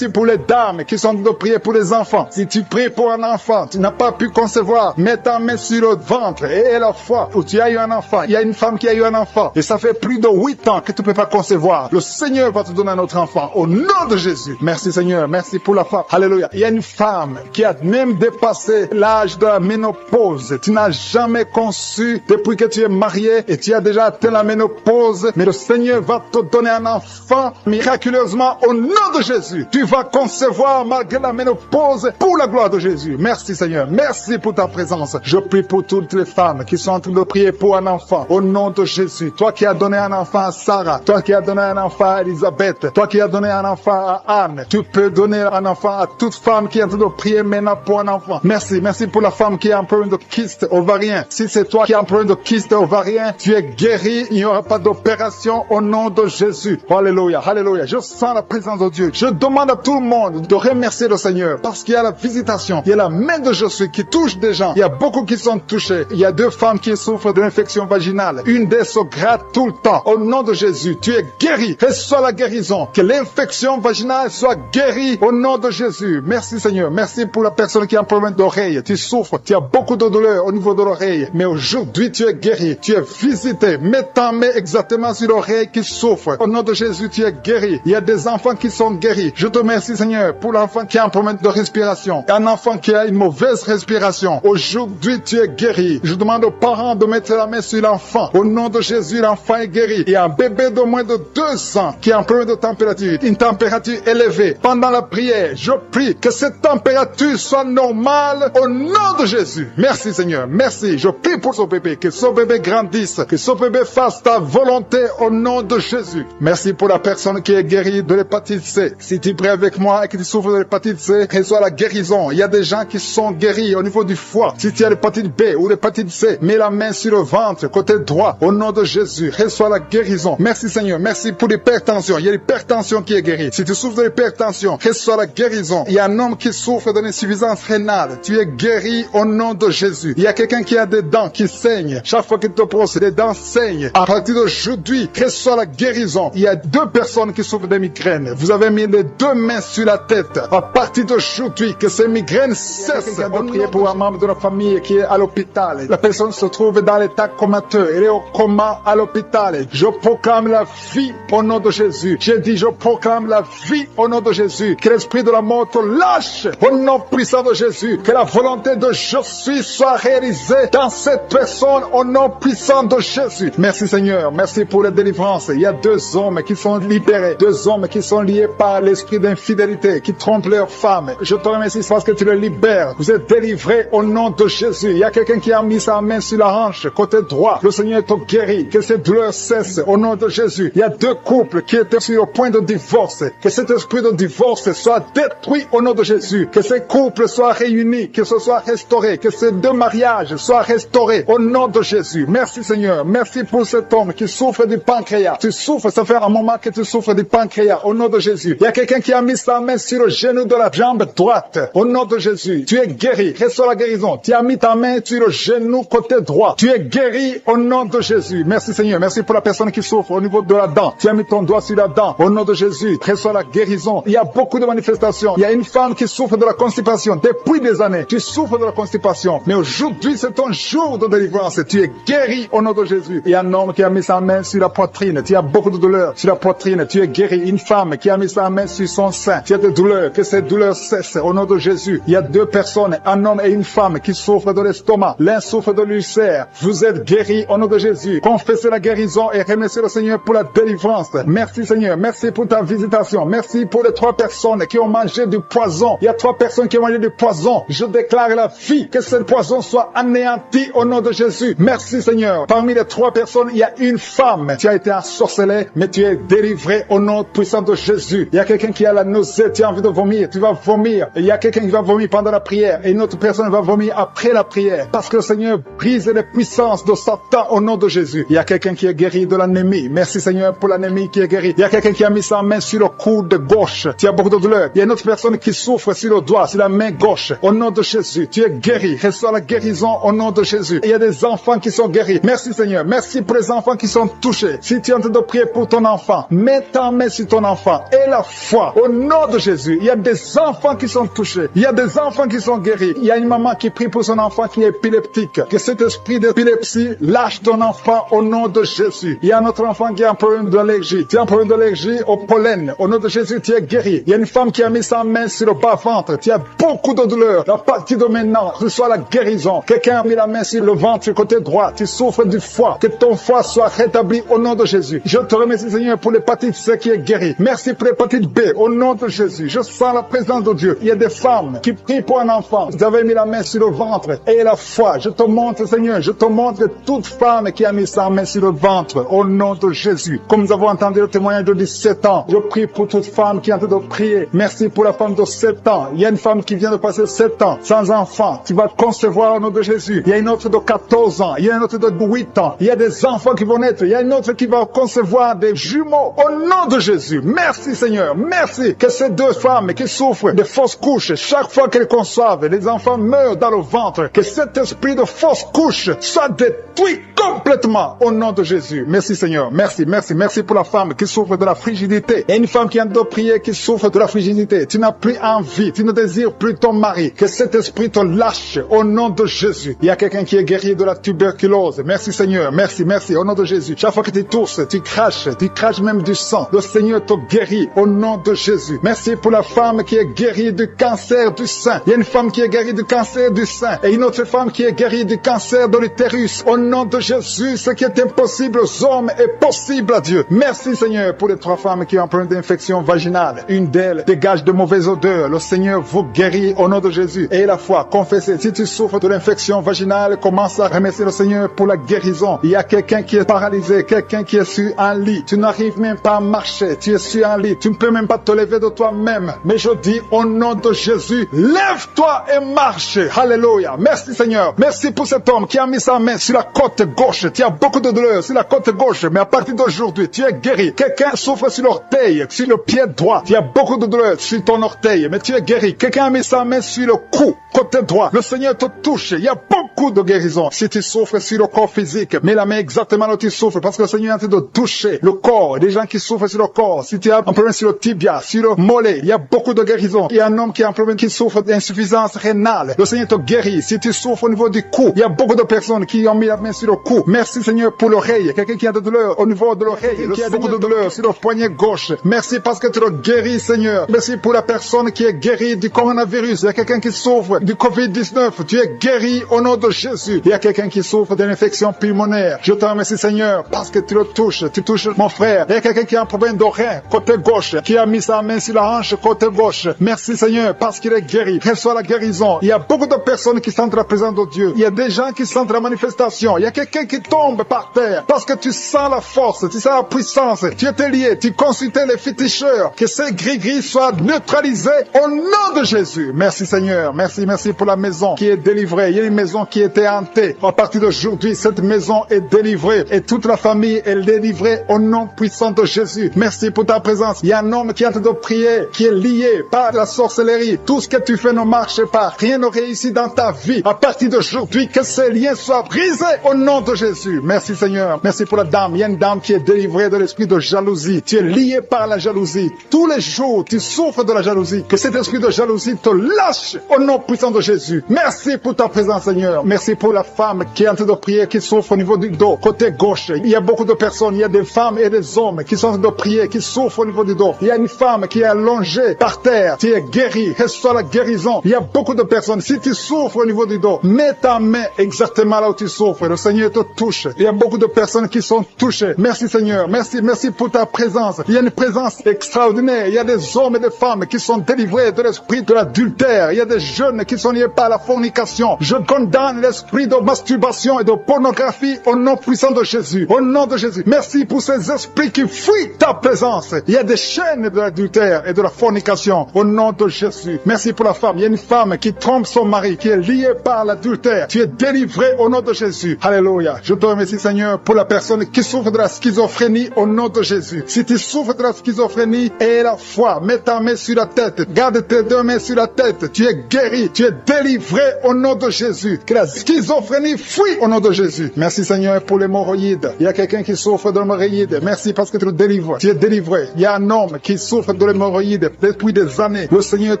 pour les dames qui sont en train de prier pour les enfants. Si tu pries pour un enfant, tu n'as pas pu concevoir, mets ta main sur le ventre et la foi où tu as eu un enfant. Il y a une femme qui a eu un enfant et ça fait plus de 8 ans que tu ne peux pas concevoir. Le Seigneur va te donner un autre enfant au nom de Jésus. Merci Seigneur. Merci pour la femme. Alléluia. Il y a une femme qui a même dépassé l'âge de la ménopause. Tu n'as jamais conçu depuis que tu es marié et tu as déjà atteint la ménopause. Mais le Seigneur va te donner un enfant miraculeusement au nom de Jésus. Tu vas concevoir malgré la ménopause pour la gloire de Jésus. Merci Seigneur. Merci pour ta présence. Je prie pour toutes les femmes qui sont en train de prier pour un enfant au nom de Jésus. Toi qui as donné un enfant à Sarah, toi qui as donné un enfant à Elisabeth, toi qui as donné un enfant à Anne, tu peux donner un enfant à toute femme qui est en train de prier maintenant pour un enfant. Merci pour la femme qui a un problème de kyste ovarien. Si c'est toi qui as un problème de kyste ovarien, tu es guéri, il n'y aura pas d'opération au nom de Jésus. Alléluia, alléluia. Je sens la présence de Dieu. Je demande à tout le monde de remercier le Seigneur parce qu'il y a la visitation, il y a la main de Jésus qui touche des gens. Il y a beaucoup qui sont touchés. Il y a 2 femmes qui souffrent de l'infection vaginale. Une d'elles se gratte tout le temps. Au nom de Jésus, tu es guéri. Reçois la guérison. Que l'infection vaginale soit guérie au nom de Jésus. Merci Seigneur. Merci pour la personne qui a un problème d'oreille. Tu souffres. Tu as beaucoup de douleur au niveau de l'oreille. Mais aujourd'hui, tu es guéri. Tu es visité. Mets ta main exactement sur l'oreille qui souffre. Au nom de Jésus, tu es guéri. Il y a des enfants qui sont guéris. Je te remercie Seigneur pour l'enfant qui a un problème de respiration. Un enfant qui a une mauvaise respiration. Aujourd'hui, tu es guéri. Je demande aux parents de mettre la main sur l'enfant. Au nom de Jésus, l'enfant est guéri. Il y a un bébé de moins de 2 ans qui a un problème de température, une température élevée. Pendant la prière, je prie que cette température soit normale au nom de Jésus. Merci Seigneur, merci. Je prie pour ce bébé, que ce bébé grandisse, que ce bébé fasse ta volonté au nom de Jésus. Merci pour la personne qui est guérie de l'hépatite C. Si tu pries avec moi et que tu souffres de l'hépatite C, reçois la guérison. Il y a des gens qui sont guéris au niveau du foie. Si tu as l'hépatite B ou l'hépatite C, mets la main sur le ventre, côté droit, au nom de Jésus. Reçois la guérison. Merci Seigneur, merci pour l'hypertension. Il y a l'hypertension qui est guérie. Si tu souffres de l'hypertension, reçois la guérison. Il y a un homme qui souffre de l'insuffisance rénale. Tu es guéri au nom de Jésus. Il y a quelqu'un qui a des dents qui saignent. Chaque fois qu'il te pose, les dents saignent. À partir d'aujourd'hui, reçois la guérison. Il y a 2 personnes qui souffrent de migraines. Vous avez mis les 2 mains sur la tête. À partir d'aujourd'hui, que ces migraines cessent. On prie pour un membre de la famille qui est à l'hôpital. La personne se trouve dans l'état comateux. Elle est au coma à l'hôpital. Je proclame la vie au nom de Jésus. J'ai dit, je proclame la vie au nom de Jésus. Que l'esprit de la mort te lâche au nom puissant de Jésus. Que la volonté de je suis soit réalisée dans cette personne au nom puissant de Jésus. Merci Seigneur. Merci pour la délivrance. Il y a 2 hommes qui sont libérés. 2 hommes qui sont liés par l'esprit d'infidélité, qui trompent leurs femmes. Je te remercie parce que tu les libères. Vous êtes délivrés au nom de Jésus. Il y a quelqu'un qui a mis sa main sur la hanche, côté droit. Le Seigneur te guérit. Que cette douleur cesse au nom de Jésus. Il y a 2 couples qui étaient sur le point de divorce. Que cet esprit de divorce soit détruit au nom de Jésus. Que ces couples soient réunis, que ce soit restauré, que ces 2 mariages soient restaurés au nom de Jésus. Merci Seigneur. Merci pour cet homme qui souffre du pancréas. Tu souffres, ça fait un moment que tu souffres du pancréas au nom de Jésus. Il y a quelqu'un qui a mis sa main sur le genou de la jambe droite au nom de Jésus. Tu es guéri. Reçois la guérison. Tu as mis ta main sur le genou côté droit. Tu es guéri au nom de Jésus. Merci Seigneur. Merci pour la personne qui souffre au niveau de la dent. Tu as mis ton doigt sur la dent au nom de Jésus. Reçois la guérison. Il y a beaucoup de manifestations. Il y a une femme qui souffre de la constipation depuis des années. Tu souffres de la constipation. Mais aujourd'hui, c'est ton jour de délivrance. Tu es guéri au nom de Jésus. Il y a un homme qui a mis sa main sur la poitrine. Tu as beaucoup de douleurs sur la poitrine. Tu es guéri. Une femme qui a mis sa main sur son sein. Tu as des douleurs. Que ces douleurs cessent au nom de Jésus. Il y a 2 personnes, un homme et une femme qui souffrent de l'estomac. L'un souffre de l'ulcère. Vous êtes guéris au nom de Jésus. Confessez la guérison et remerciez le Seigneur pour la délivrance. Merci Seigneur. Merci pour ta visitation. Merci pour les 3 personnes qui ont mangé du poison. Il y a 3 personnes qui ont mangé du poison. Je déclare la vie. Que ce poison soit anéanti au nom de Jésus. Merci Seigneur. Parmi les 3 personnes, il y a une femme. Tu as été ensorcelée, mais tu es délivré au nom puissant de Jésus. Il y a quelqu'un qui a la nausée. Tu as envie de vomir. Tu vas vomir. Il y a quelqu'un qui va vomir pendant la prière. Et une autre personne va vomir après la prière. Parce que le Seigneur brise les puissances de Satan au nom de Jésus. Il y a quelqu'un qui est guéri de l'anémie. Merci Seigneur pour l'anémie qui est guérie. Il y a quelqu'un qui a mis sa main sur le coude gauche. Tu as beaucoup de douleur. Il y a une autre personne qui souffre sur le doigt, sur la main gauche. Au nom de Jésus, tu es guéri. Reçois la guérison au nom de Jésus. Il y a des enfants qui sont guéris. Merci Seigneur. Merci pour les enfants qui sont touchés. Si tu es en train de prier pour ton enfant, mets ta main sur ton enfant et la foi au nom de Jésus. Il y a des enfants qui sont touchés. Il y a des enfants qui sont guéris. Il y a une maman qui prie pour son enfant qui est épileptique. Que cet esprit d'épilepsie lâche ton enfant au nom de Jésus. Il y a un autre enfant qui a un problème d'allergie. Tu as un problème d'allergie au pollen. Au nom de Jésus, tu es guéri. Il y a une femme qui a mis sa main sur le bas-ventre. Tu as beaucoup de douleur. La partie de maintenant. Reçois la guérison. Quelqu'un a mis la main sur le ventre, côté droit. Tu souffres du foie. Que ton foie soit rétabli au nom de Jésus. Je te remercie, Seigneur, pour l'hépatite C qui est guérie. Merci pour l'hépatite B au nom de Jésus. Je sens la présence de Dieu. Il y a des femmes qui prient pour un enfant. Vous avez mis la main sur le ventre et la foi. Je te montre, Seigneur, je te montre toute femme qui a mis sa main sur le ventre au nom de Jésus. Comme nous avons entendu le témoignage de 17 ans, je prie pour toute femme qui est en train de prier. Merci pour la femme de 7 ans. Il y a une femme qui vient de passer 7 ans sans enfant. Tu vas concevoir au nom de Jésus. Il y a une autre de 14 ans. Il y a une autre de 8 ans. Il y a des enfants qui vont naître. Il y a une autre qui va concevoir des jumeaux au nom de Jésus. Merci Seigneur. Merci que ces deux femmes qui souffrent de fausses couches, chaque fois qu'elles conçoivent, les enfants meurent dans le ventre. Que cet esprit de fausse couche soit détruit complètement au nom de Jésus. Merci Seigneur. Merci, merci, merci pour la femme qui souffre de la frigidité. Et une femme qui a de prier qui souffre de la frigidité. Tu n'as plus envie, tu ne désires plus ton mari. Que cet esprit te lâche au nom de Jésus. Il y a quelqu'un qui est guéri de la tuberculose. Merci Seigneur. Merci, merci au nom de Jésus. Chaque fois que tu tousses, tu craches même du sang. Le Seigneur te guérit au nom de Jésus. Merci pour la femme qui est guérie du cancer du sein. Il y a une femme qui est guérie du cancer du sein et une autre femme qui est guérie du cancer de l'utérus. Au nom de Jésus, ce qui est impossible aux hommes est possible à Dieu. Merci Seigneur pour les 3 femmes qui ont un problème d'infection vaginale. Une d'elles dégage de mauvaises odeurs. Le Seigneur vous guérit au nom de Jésus. Et la foi, confessez. Si tu souffres de l'infection vaginale, commence à remercier le Seigneur pour la guérison. Il y a quelqu'un qui est paralysé, quelqu'un qui est sur un lit. Tu n'arrives même pas à marcher. Tu es sur un lit. Tu ne peux même pas te lever de toi-même. Mais je dis au nom de Jésus, lève-toi et marche. Alléluia. Merci Seigneur. Merci pour cet homme qui a mis sa main sur la côte gauche. Tu as beaucoup de douleur sur la côte gauche, mais à partir d'aujourd'hui, tu es guéri. Quelqu'un souffre sur l'orteil, sur le pied droit. Tu as beaucoup de douleur sur ton orteil, mais tu es guéri. Quelqu'un a mis sa main sur le cou, côté droit. Le Seigneur te touche. Il y a beaucoup de guérison. Si tu souffres sur le corps physique, mets la main exactement là où tu souffres, parce que le Seigneur est en train de toucher le corps. Des gens qui souffrent sur le corps. Si tu as un problème sur le tibia, sur le mollet, il y a beaucoup de guérison. Il y a un homme qui a un problème qui souffre d'insuffisance rénale. Le Seigneur te guérit. Si tu souffres au niveau du cou, il y a beaucoup de personnes qui ont mis la main sur le cou. Merci Seigneur pour l'oreille. Quelqu'un qui a de douleur au niveau de l'oreille, qui a beaucoup de douleur sur le poignet gauche. Merci parce que tu le guéris Seigneur. Merci pour la personne qui est guérie du coronavirus. Il y a quelqu'un qui souffre du Covid-19. Tu es guéri au nom de Jésus. Il y a quelqu'un qui souffre d'une infection pulmonaire. Je te remercie Seigneur parce que tu le touches. Tu touches mon frère. Il y a quelqu'un qui a un problème de rein côté gauche, qui a mis sa main sur la hanche côté gauche. Merci Seigneur parce qu'il est guéri. Reçois la guérison. Il y a beaucoup de personnes qui sentent la présence de Dieu. Il y a des gens qui sentent la manifestation. Il y a quelqu'un qui tombe par terre parce que tu sens la force, tu sens la puissance. Tu étais lié, tu consultais les féticheurs. Que ces gris-gris soient neutralisés au nom de Jésus. Merci Seigneur. Merci, merci pour la maison qui est délivrée. Il y a une maison qui était hantée. À partir d'aujourd'hui, cette maison est délivrée et toute la famille est délivrée au nom puissant de Jésus. Merci pour ta présence. Il y a un homme qui est en train de prier, qui est lié par la sorcellerie. Tout ce que tu fais ne marche pas. Rien ne réussit dans ta vie. À partir d'aujourd'hui, que ces liens soient brisés au nom de Jésus. Merci Seigneur. Merci pour la dame. Il y a une dame qui est délivrée de l'esprit de jalousie. Tu es lié par la jalousie. Tous les jours, tu souffres de la jalousie. Que cet esprit de jalousie te lâche au nom puissant de Jésus. Merci pour ta présence Seigneur. Merci pour la femme qui est en train de prier, qui souffre au niveau du dos, côté gauche. Il y a beaucoup de personnes, il y a des femmes et des hommes qui sont en train de prier, qui souffrent au niveau du dos. Il y a une femme qui est allongée par terre. Tu es guéri. Reçois la guérison. Il y a beaucoup de personnes. Si tu souffres au niveau du dos, mets ta main exactement là où tu souffres. Le Seigneur te touche. Il y a beaucoup de personnes qui sont touchées. Merci Seigneur. Merci, merci pour ta présence. Il y a une présence extraordinaire. Il y a des hommes et des femmes qui sont délivrés de l'esprit de l'adultère. Il y a des jeunes qui sont liés par la fornication. Je condamne l'esprit de masturbation et de pornographie au nom puissant de Jésus. Au nom de Jésus. Merci pour ces esprits qui fuient ta présence. Il y a des chaînes de l'adultère et de la fornication au nom de Jésus. Merci pour la femme. Il y a une femme qui trompe son mari, qui est liée par l'adultère. Tu es délivré au nom de Jésus. Alléluia. Je te remercie Seigneur pour la personne qui souffre de la schizophrénie au nom de Jésus. Si tu souffres de la schizophrénie, aie la foi. Mets ta main sur la tête. Garde tes deux mains sur la tête. Tu es guéri. Tu es délivré au nom de Jésus. Que la schizophrénie fuit au nom de Jésus. Merci Seigneur pour l'hémorroïde. Il y a quelqu'un qui souffre de l'hémorroïde. Merci parce que tu le délivres. Tu es délivré. Il y a un homme qui souffre de l'hémorroïde depuis des années. Le Seigneur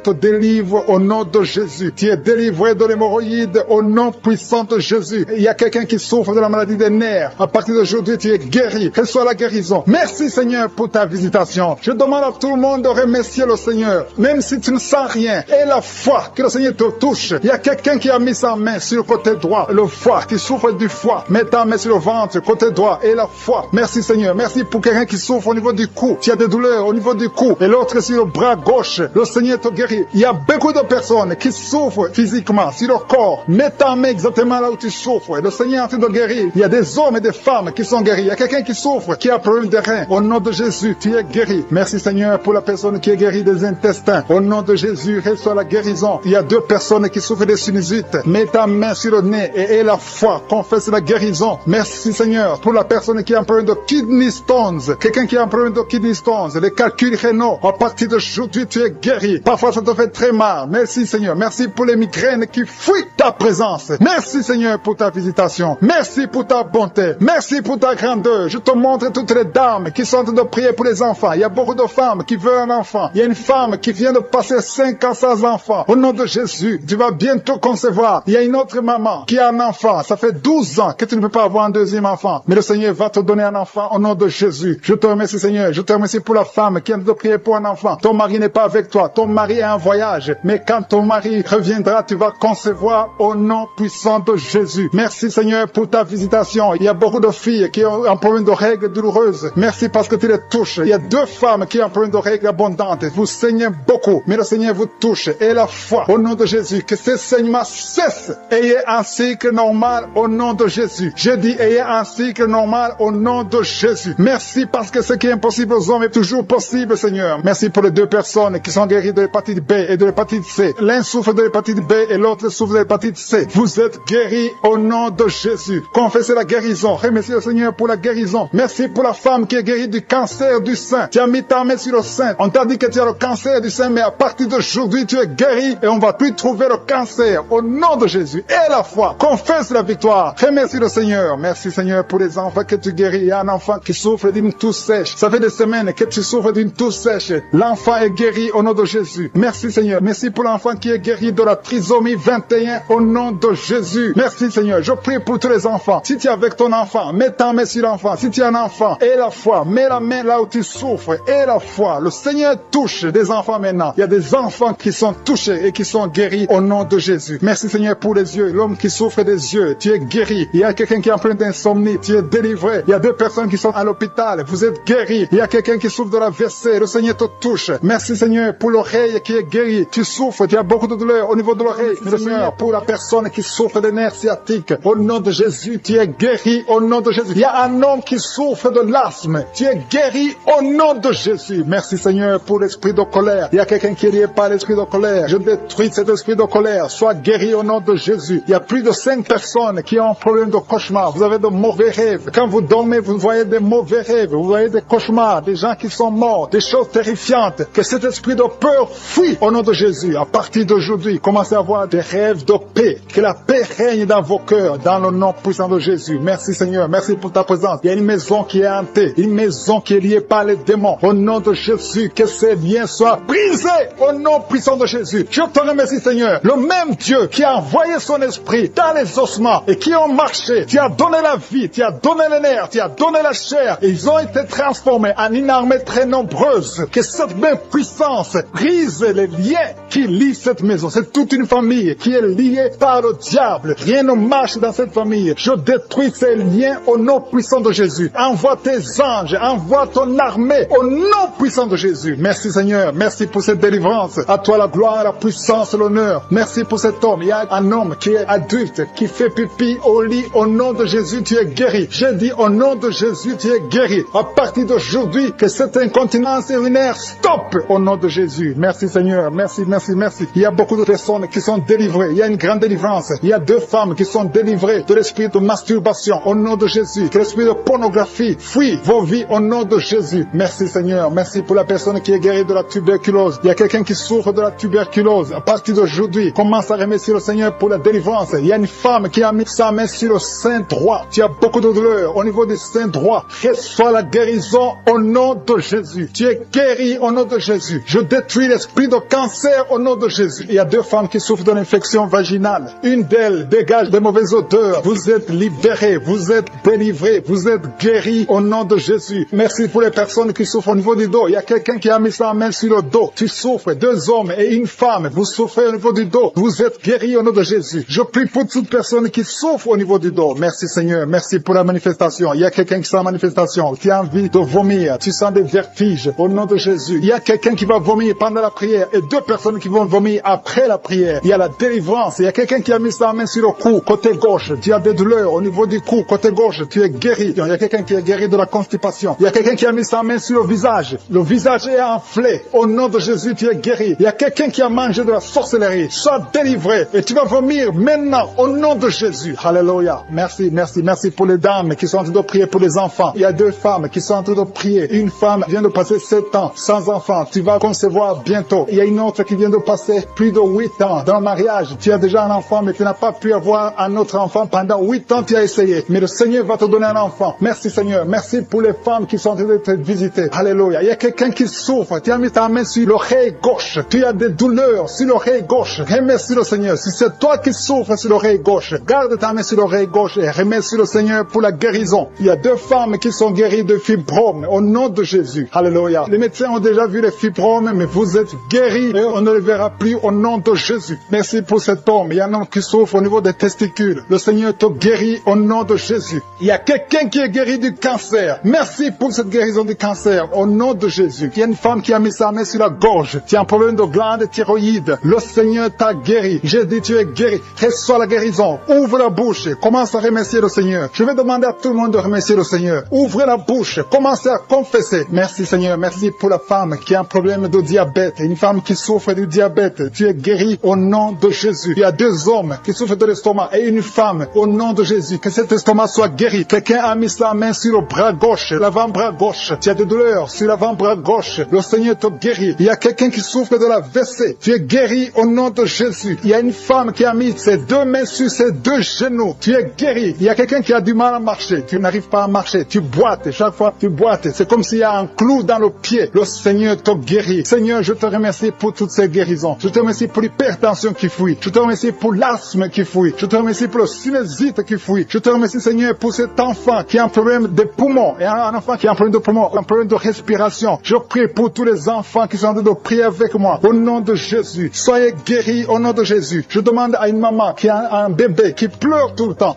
te délivre au nom de Jésus. Tu es délivré de l'hémorroïde au nom puissant de Jésus. Il y a quelqu'un qui souffre de la maladie des nerfs. À partir d'aujourd'hui, tu es guéri. Reçois la guérison. Merci Seigneur pour ta visitation. Je demande à tout le monde de remercier le Seigneur. Même si tu ne sens rien, aie la foi que le Seigneur te touche touche. Il y a quelqu'un qui a mis sa main sur le côté droit, le foie, qui souffre du foie. Mets ta main sur le ventre, côté droit et la foie. Merci Seigneur. Merci pour quelqu'un qui souffre au niveau du cou. Tu as des douleurs au niveau du cou. Et l'autre sur le bras gauche. Le Seigneur te guérit. Il y a beaucoup de personnes qui souffrent physiquement sur leur corps. Mets ta main exactement là où tu souffres. Le Seigneur est en train de guérir. Il y a des hommes et des femmes qui sont guéris. Il y a quelqu'un qui souffre, qui a un problème de rein. Au nom de Jésus, tu es guéri. Merci Seigneur pour la personne qui est guérie des intestins. Au nom de Jésus, reçois la guérison. Il y a 2 personnes qui souffrent des sinusites. Mets ta main sur le nez et aie la foi. Confesse la guérison. Merci Seigneur pour la personne qui a un problème de kidney stones. Quelqu'un qui a un problème de kidney stones. Les calculs rénaux. À partir d'aujourd'hui, tu es guéri. Parfois, ça te fait très mal. Merci Seigneur. Merci pour les migraines qui fuient ta présence. Merci Seigneur pour ta visitation. Merci pour ta bonté. Merci pour ta grandeur. Je te montre toutes les dames qui sont en train de prier pour les enfants. Il y a beaucoup de femmes qui veulent un enfant. Il y a une femme qui vient de passer 5 ans sans enfant. Au nom de Jésus, tu vas bientôt concevoir. Il y a une autre maman qui a un enfant. Ça fait 12 ans que tu ne peux pas avoir un deuxième enfant. Mais le Seigneur va te donner un enfant au nom de Jésus. Je te remercie Seigneur. Je te remercie pour la femme qui vient de prier pour un enfant. Ton mari n'est pas avec toi. Ton mari est en voyage. Mais quand ton mari reviendra, tu vas concevoir au nom puissant de Jésus. Merci Seigneur pour ta visitation. Il y a beaucoup de filles qui ont un problème de règles douloureuses. Merci parce que tu les touches. Il y a 2 femmes qui ont un problème de règles abondantes. Vous saignez beaucoup, mais le Seigneur vous touche. Et la foi, au nom de Jésus, que ces saignements cessent. Ayez un cycle normal au nom de Jésus. Je dis, ayez un cycle normal au nom de Jésus. Merci parce que ce qui est impossible aux hommes est toujours possible, Seigneur. Merci pour les 2 personnes qui sont guéries de l'hépatite B et de l'hépatite C. L'un souffre de l'hépatite B et l'autre souffre de l'hépatite C. Vous êtes guéris au nom de Jésus. Confessez la guérison. Remerciez le Seigneur pour la guérison. Merci pour la femme qui est guérie du cancer du sein. Tu as mis ta main sur le sein. On t'a dit que tu as le cancer du sein, mais à partir d'aujourd'hui, tu es guéri et on va plus trouver le cancer. Au nom de Jésus. Et la foi. Confesse la victoire. Remercie le Seigneur. Merci Seigneur pour les enfants que tu guéris. Il y a un enfant qui souffre d'une toux sèche. Ça fait des semaines que tu souffres d'une toux sèche. L'enfant est guéri au nom de Jésus. Merci Seigneur. Merci pour l'enfant qui est guéri de la trisomie 21 au nom de Jésus. Merci Seigneur. Je prie pour tous les enfants. Si tu es avec ton enfant, mets ta main sur l'enfant. Si tu es un enfant, aie la foi. Mets la main là où tu souffres. Aie la foi. Le Seigneur touche des enfants maintenant. Il y a des enfants qui sont touchés et qui sont guéris au nom de Jésus. Merci Seigneur pour les yeux. L'homme qui souffre des yeux, tu es guéri. Il y a quelqu'un qui est en plein d'insomnie, tu es délivré. Il y a 2 personnes qui sont à l'hôpital, vous êtes guéris. Il y a quelqu'un qui souffre de la WC, le Seigneur te touche. Merci Seigneur pour l'oreille qui est guérie. Tu souffres, tu as beaucoup de douleur au niveau de l'oreille. Merci Seigneur pour la personne qui souffre des nerfs sciatiques. Au nom de Jésus, tu es guéri au nom de Jésus. Il y a un homme qui souffre de l'asthme. Tu es guéri au nom de Jésus. Merci Seigneur pour l'esprit de colère. Il y a quelqu'un qui est lié par l'esprit de colère. Je détruis cet esprit de colère. Sois guéri au nom de Jésus. Il y a plus de 5 personnes qui ont un problème de cauchemar. Vous avez de mauvais rêves. Quand vous dormez, vous voyez des mauvais rêves. Vous voyez des cauchemars, des gens qui sont morts, des choses terrifiantes. Que cet esprit de peur fuit au nom de Jésus. À partir d'aujourd'hui, commencez à avoir des rêves de paix. Que la paix règne dans vos cœurs, dans le nom puissant de Jésus. Merci Seigneur. Merci pour ta présence. Il y a une maison qui est hantée. Une maison qui est liée par les démons. Au nom de Jésus, que ces liens soient brisés au nom puissant de Jésus. Je te remercie Seigneur. Le même Dieu qui a envoyé son esprit dans les ossements et qui ont marché. Tu as donné la vie, tu as donné les nerfs, tu as donné la chair. Et ils ont été transformés en une armée très nombreuse. Que cette même puissance brise les liens qui lient cette maison. C'est toute une famille qui est liée par le diable. Rien ne marche dans cette famille. Je détruis ces liens au nom puissant de Jésus. Envoie tes anges, envoie ton armée au nom puissant de Jésus. Merci Seigneur, merci pour cette délivrance. À toi la gloire, la puissance, l'honneur. Merci pour cet homme. Il y a un homme qui est adulte, qui fait pipi au lit. Au nom de Jésus, tu es guéri. J'ai dit au nom de Jésus, tu es guéri. À partir d'aujourd'hui, que cette incontinence urinaire stoppe au nom de Jésus. Merci Seigneur, merci, merci, merci. Il y a beaucoup de personnes qui sont délivrées. Il y a une grande délivrance. Il y a 2 femmes qui sont délivrées de l'esprit de masturbation au nom de Jésus. Que l'esprit de pornographie fuit vos vies au nom de Jésus. Merci Seigneur, merci pour la personne qui est guérie de la tuberculose. Il y a quelqu'un qui souffre de la tuberculose. À partir d'aujourd'hui, commence à remercier le Seigneur pour la délivrance. Il y a une femme qui a mis sa main sur le sein droit. Tu as beaucoup de douleur au niveau du sein droit. Reçois la guérison au nom de Jésus. Tu es guéri au nom de Jésus. Je détruis l'esprit de cancer au nom de Jésus. Il y a 2 femmes qui souffrent d'une infection vaginale. Une d'elles dégage de mauvaises odeurs. Vous êtes libérés, vous êtes délivrés, vous êtes guéris au nom de Jésus. Merci pour les personnes qui souffrent au niveau du dos. Il y a quelqu'un qui a mis sa main sur le dos. Tu souffres, 2 hommes et une femme. Vous souffrez au niveau du dos. Vous êtes guéris au nom de Jésus. Je prie pour toute personne qui souffre au niveau du dos. Merci Seigneur, merci pour la manifestation. Il y a quelqu'un qui sent la manifestation, qui a envie de vomir. Tu sens des vertiges au nom de Jésus. Il y a quelqu'un qui va vomir pendant la prière et 2 personnes qui vont vomir après la prière. Il y a la délivrance. Il y a quelqu'un qui a mis sa main sur le cou, côté gauche. Tu as des douleurs au niveau du cou, côté gauche. Tu es guéri. Il y a quelqu'un qui est guéri de la constipation. Il y a quelqu'un qui a mis sa main sur le visage. Le visage est enflé. Au nom de Jésus, tu es guéri. Il y a quelqu'un qui a mangé de la sorcellerie. Sois délivré et tu vas vomir maintenant au nom de Jésus. Alléluia. Merci, merci, merci pour les dames qui sont en train de prier pour les enfants. Il y a 2 femmes qui sont en train de prier. Une femme vient de passer 7 ans sans enfant. Tu vas concevoir bientôt. Il y a une autre qui vient de passer plus de 8 ans dans le mariage. Tu as déjà un enfant, mais tu n'as pas pu avoir un autre enfant. Pendant 8 ans, tu as essayé. Mais le Seigneur va te donner un enfant. Merci Seigneur. Merci pour les femmes qui sont en train de te visiter. Alléluia. Il y a quelqu'un qui souffre. Tu as mis ta main sur l'oreille gauche. Tu as des douleurs sur l'oreille gauche. Remercie le Seigneur. Si c'est toi qui souffres sur l'oreille gauche, garde ta main sur l'oreille gauche et remercie le Seigneur pour la guérison. Il y a 2 femmes qui sont guéries de fibromes au nom de Jésus. Alléluia. Les médecins ont déjà vu les fibromes, mais vous êtes guéris et on ne les verra plus au nom de Jésus. Merci pour cet homme. Il y a un homme qui souffre au niveau des testicules. Le Seigneur te guérit au nom de Jésus. Il y a quelqu'un qui est guéri du cancer. Merci pour cette guérison du cancer au nom de Jésus. Il y a une femme qui a mis sa main sur la gorge. Tu as un problème de glande thyroïde. Le Seigneur t'a guéri. J'ai dit tu es guéri. Reçois la guérison. Ouvre la bouche. Commence à remercier le Seigneur. Je vais demander à tout le monde de remercier le Seigneur. Ouvrez la bouche. Commencez à confesser. Merci Seigneur. Merci pour la femme qui a un problème de diabète. Une femme qui souffre du diabète. Tu es guéri au nom de Jésus. Il y a 2 hommes qui souffrent de l'estomac et une femme au nom de Jésus. Que cet estomac soit guéri. Quelqu'un a mis sa main sur le bras gauche, l'avant-bras gauche. Tu as des douleurs sur l'avant-bras gauche. Le Seigneur te guérit. Il y a quelqu'un qui souffre de la WC. Tu es guéri au nom de Jésus. Il y a une femme qui a mis ses 2 mains sur ses 2 genoux. Tu es guéri. Il y a quelqu'un qui a du mal à marcher. Tu n'arrives pas à marcher. Tu boites. Chaque fois, tu boites. C'est comme s'il y a un clou dans le pied. Le Seigneur te guérit. Seigneur, je te remercie pour toutes ces guérisons. Je te remercie pour l'hypertension qui fuit. Je te remercie pour l'asthme qui fuit. Je te remercie pour le sinusite qui fuit. Je te remercie, Seigneur, pour cet enfant qui a un problème de poumon. Et un enfant qui a un problème de poumon, un problème de respiration. Je prie pour tous les enfants qui sont en train de prier avec moi. Au nom de Jésus, soyez guéris au nom de Jésus. Je demande à une maman qui a un bébé qui pleure tout le temps,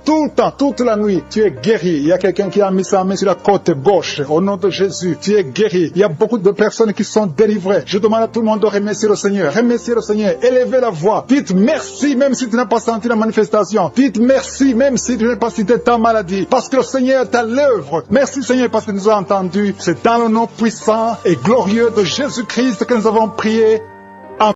toute la nuit. Tu es guéri. Il y a quelqu'un qui a mis sa main sur la côte gauche. Au nom de Jésus, tu es guéri. Il y a beaucoup de personnes qui sont délivrées. Je demande à tout le monde de remercier le Seigneur. Remerciez le Seigneur. Élevez la voix. Dites merci même si tu n'as pas senti la manifestation. Dites merci même si tu n'as pas cité ta maladie. Parce que le Seigneur est à l'œuvre. Merci Seigneur parce que nous avons entendu. C'est dans le nom puissant et glorieux de Jésus-Christ que nous avons prié.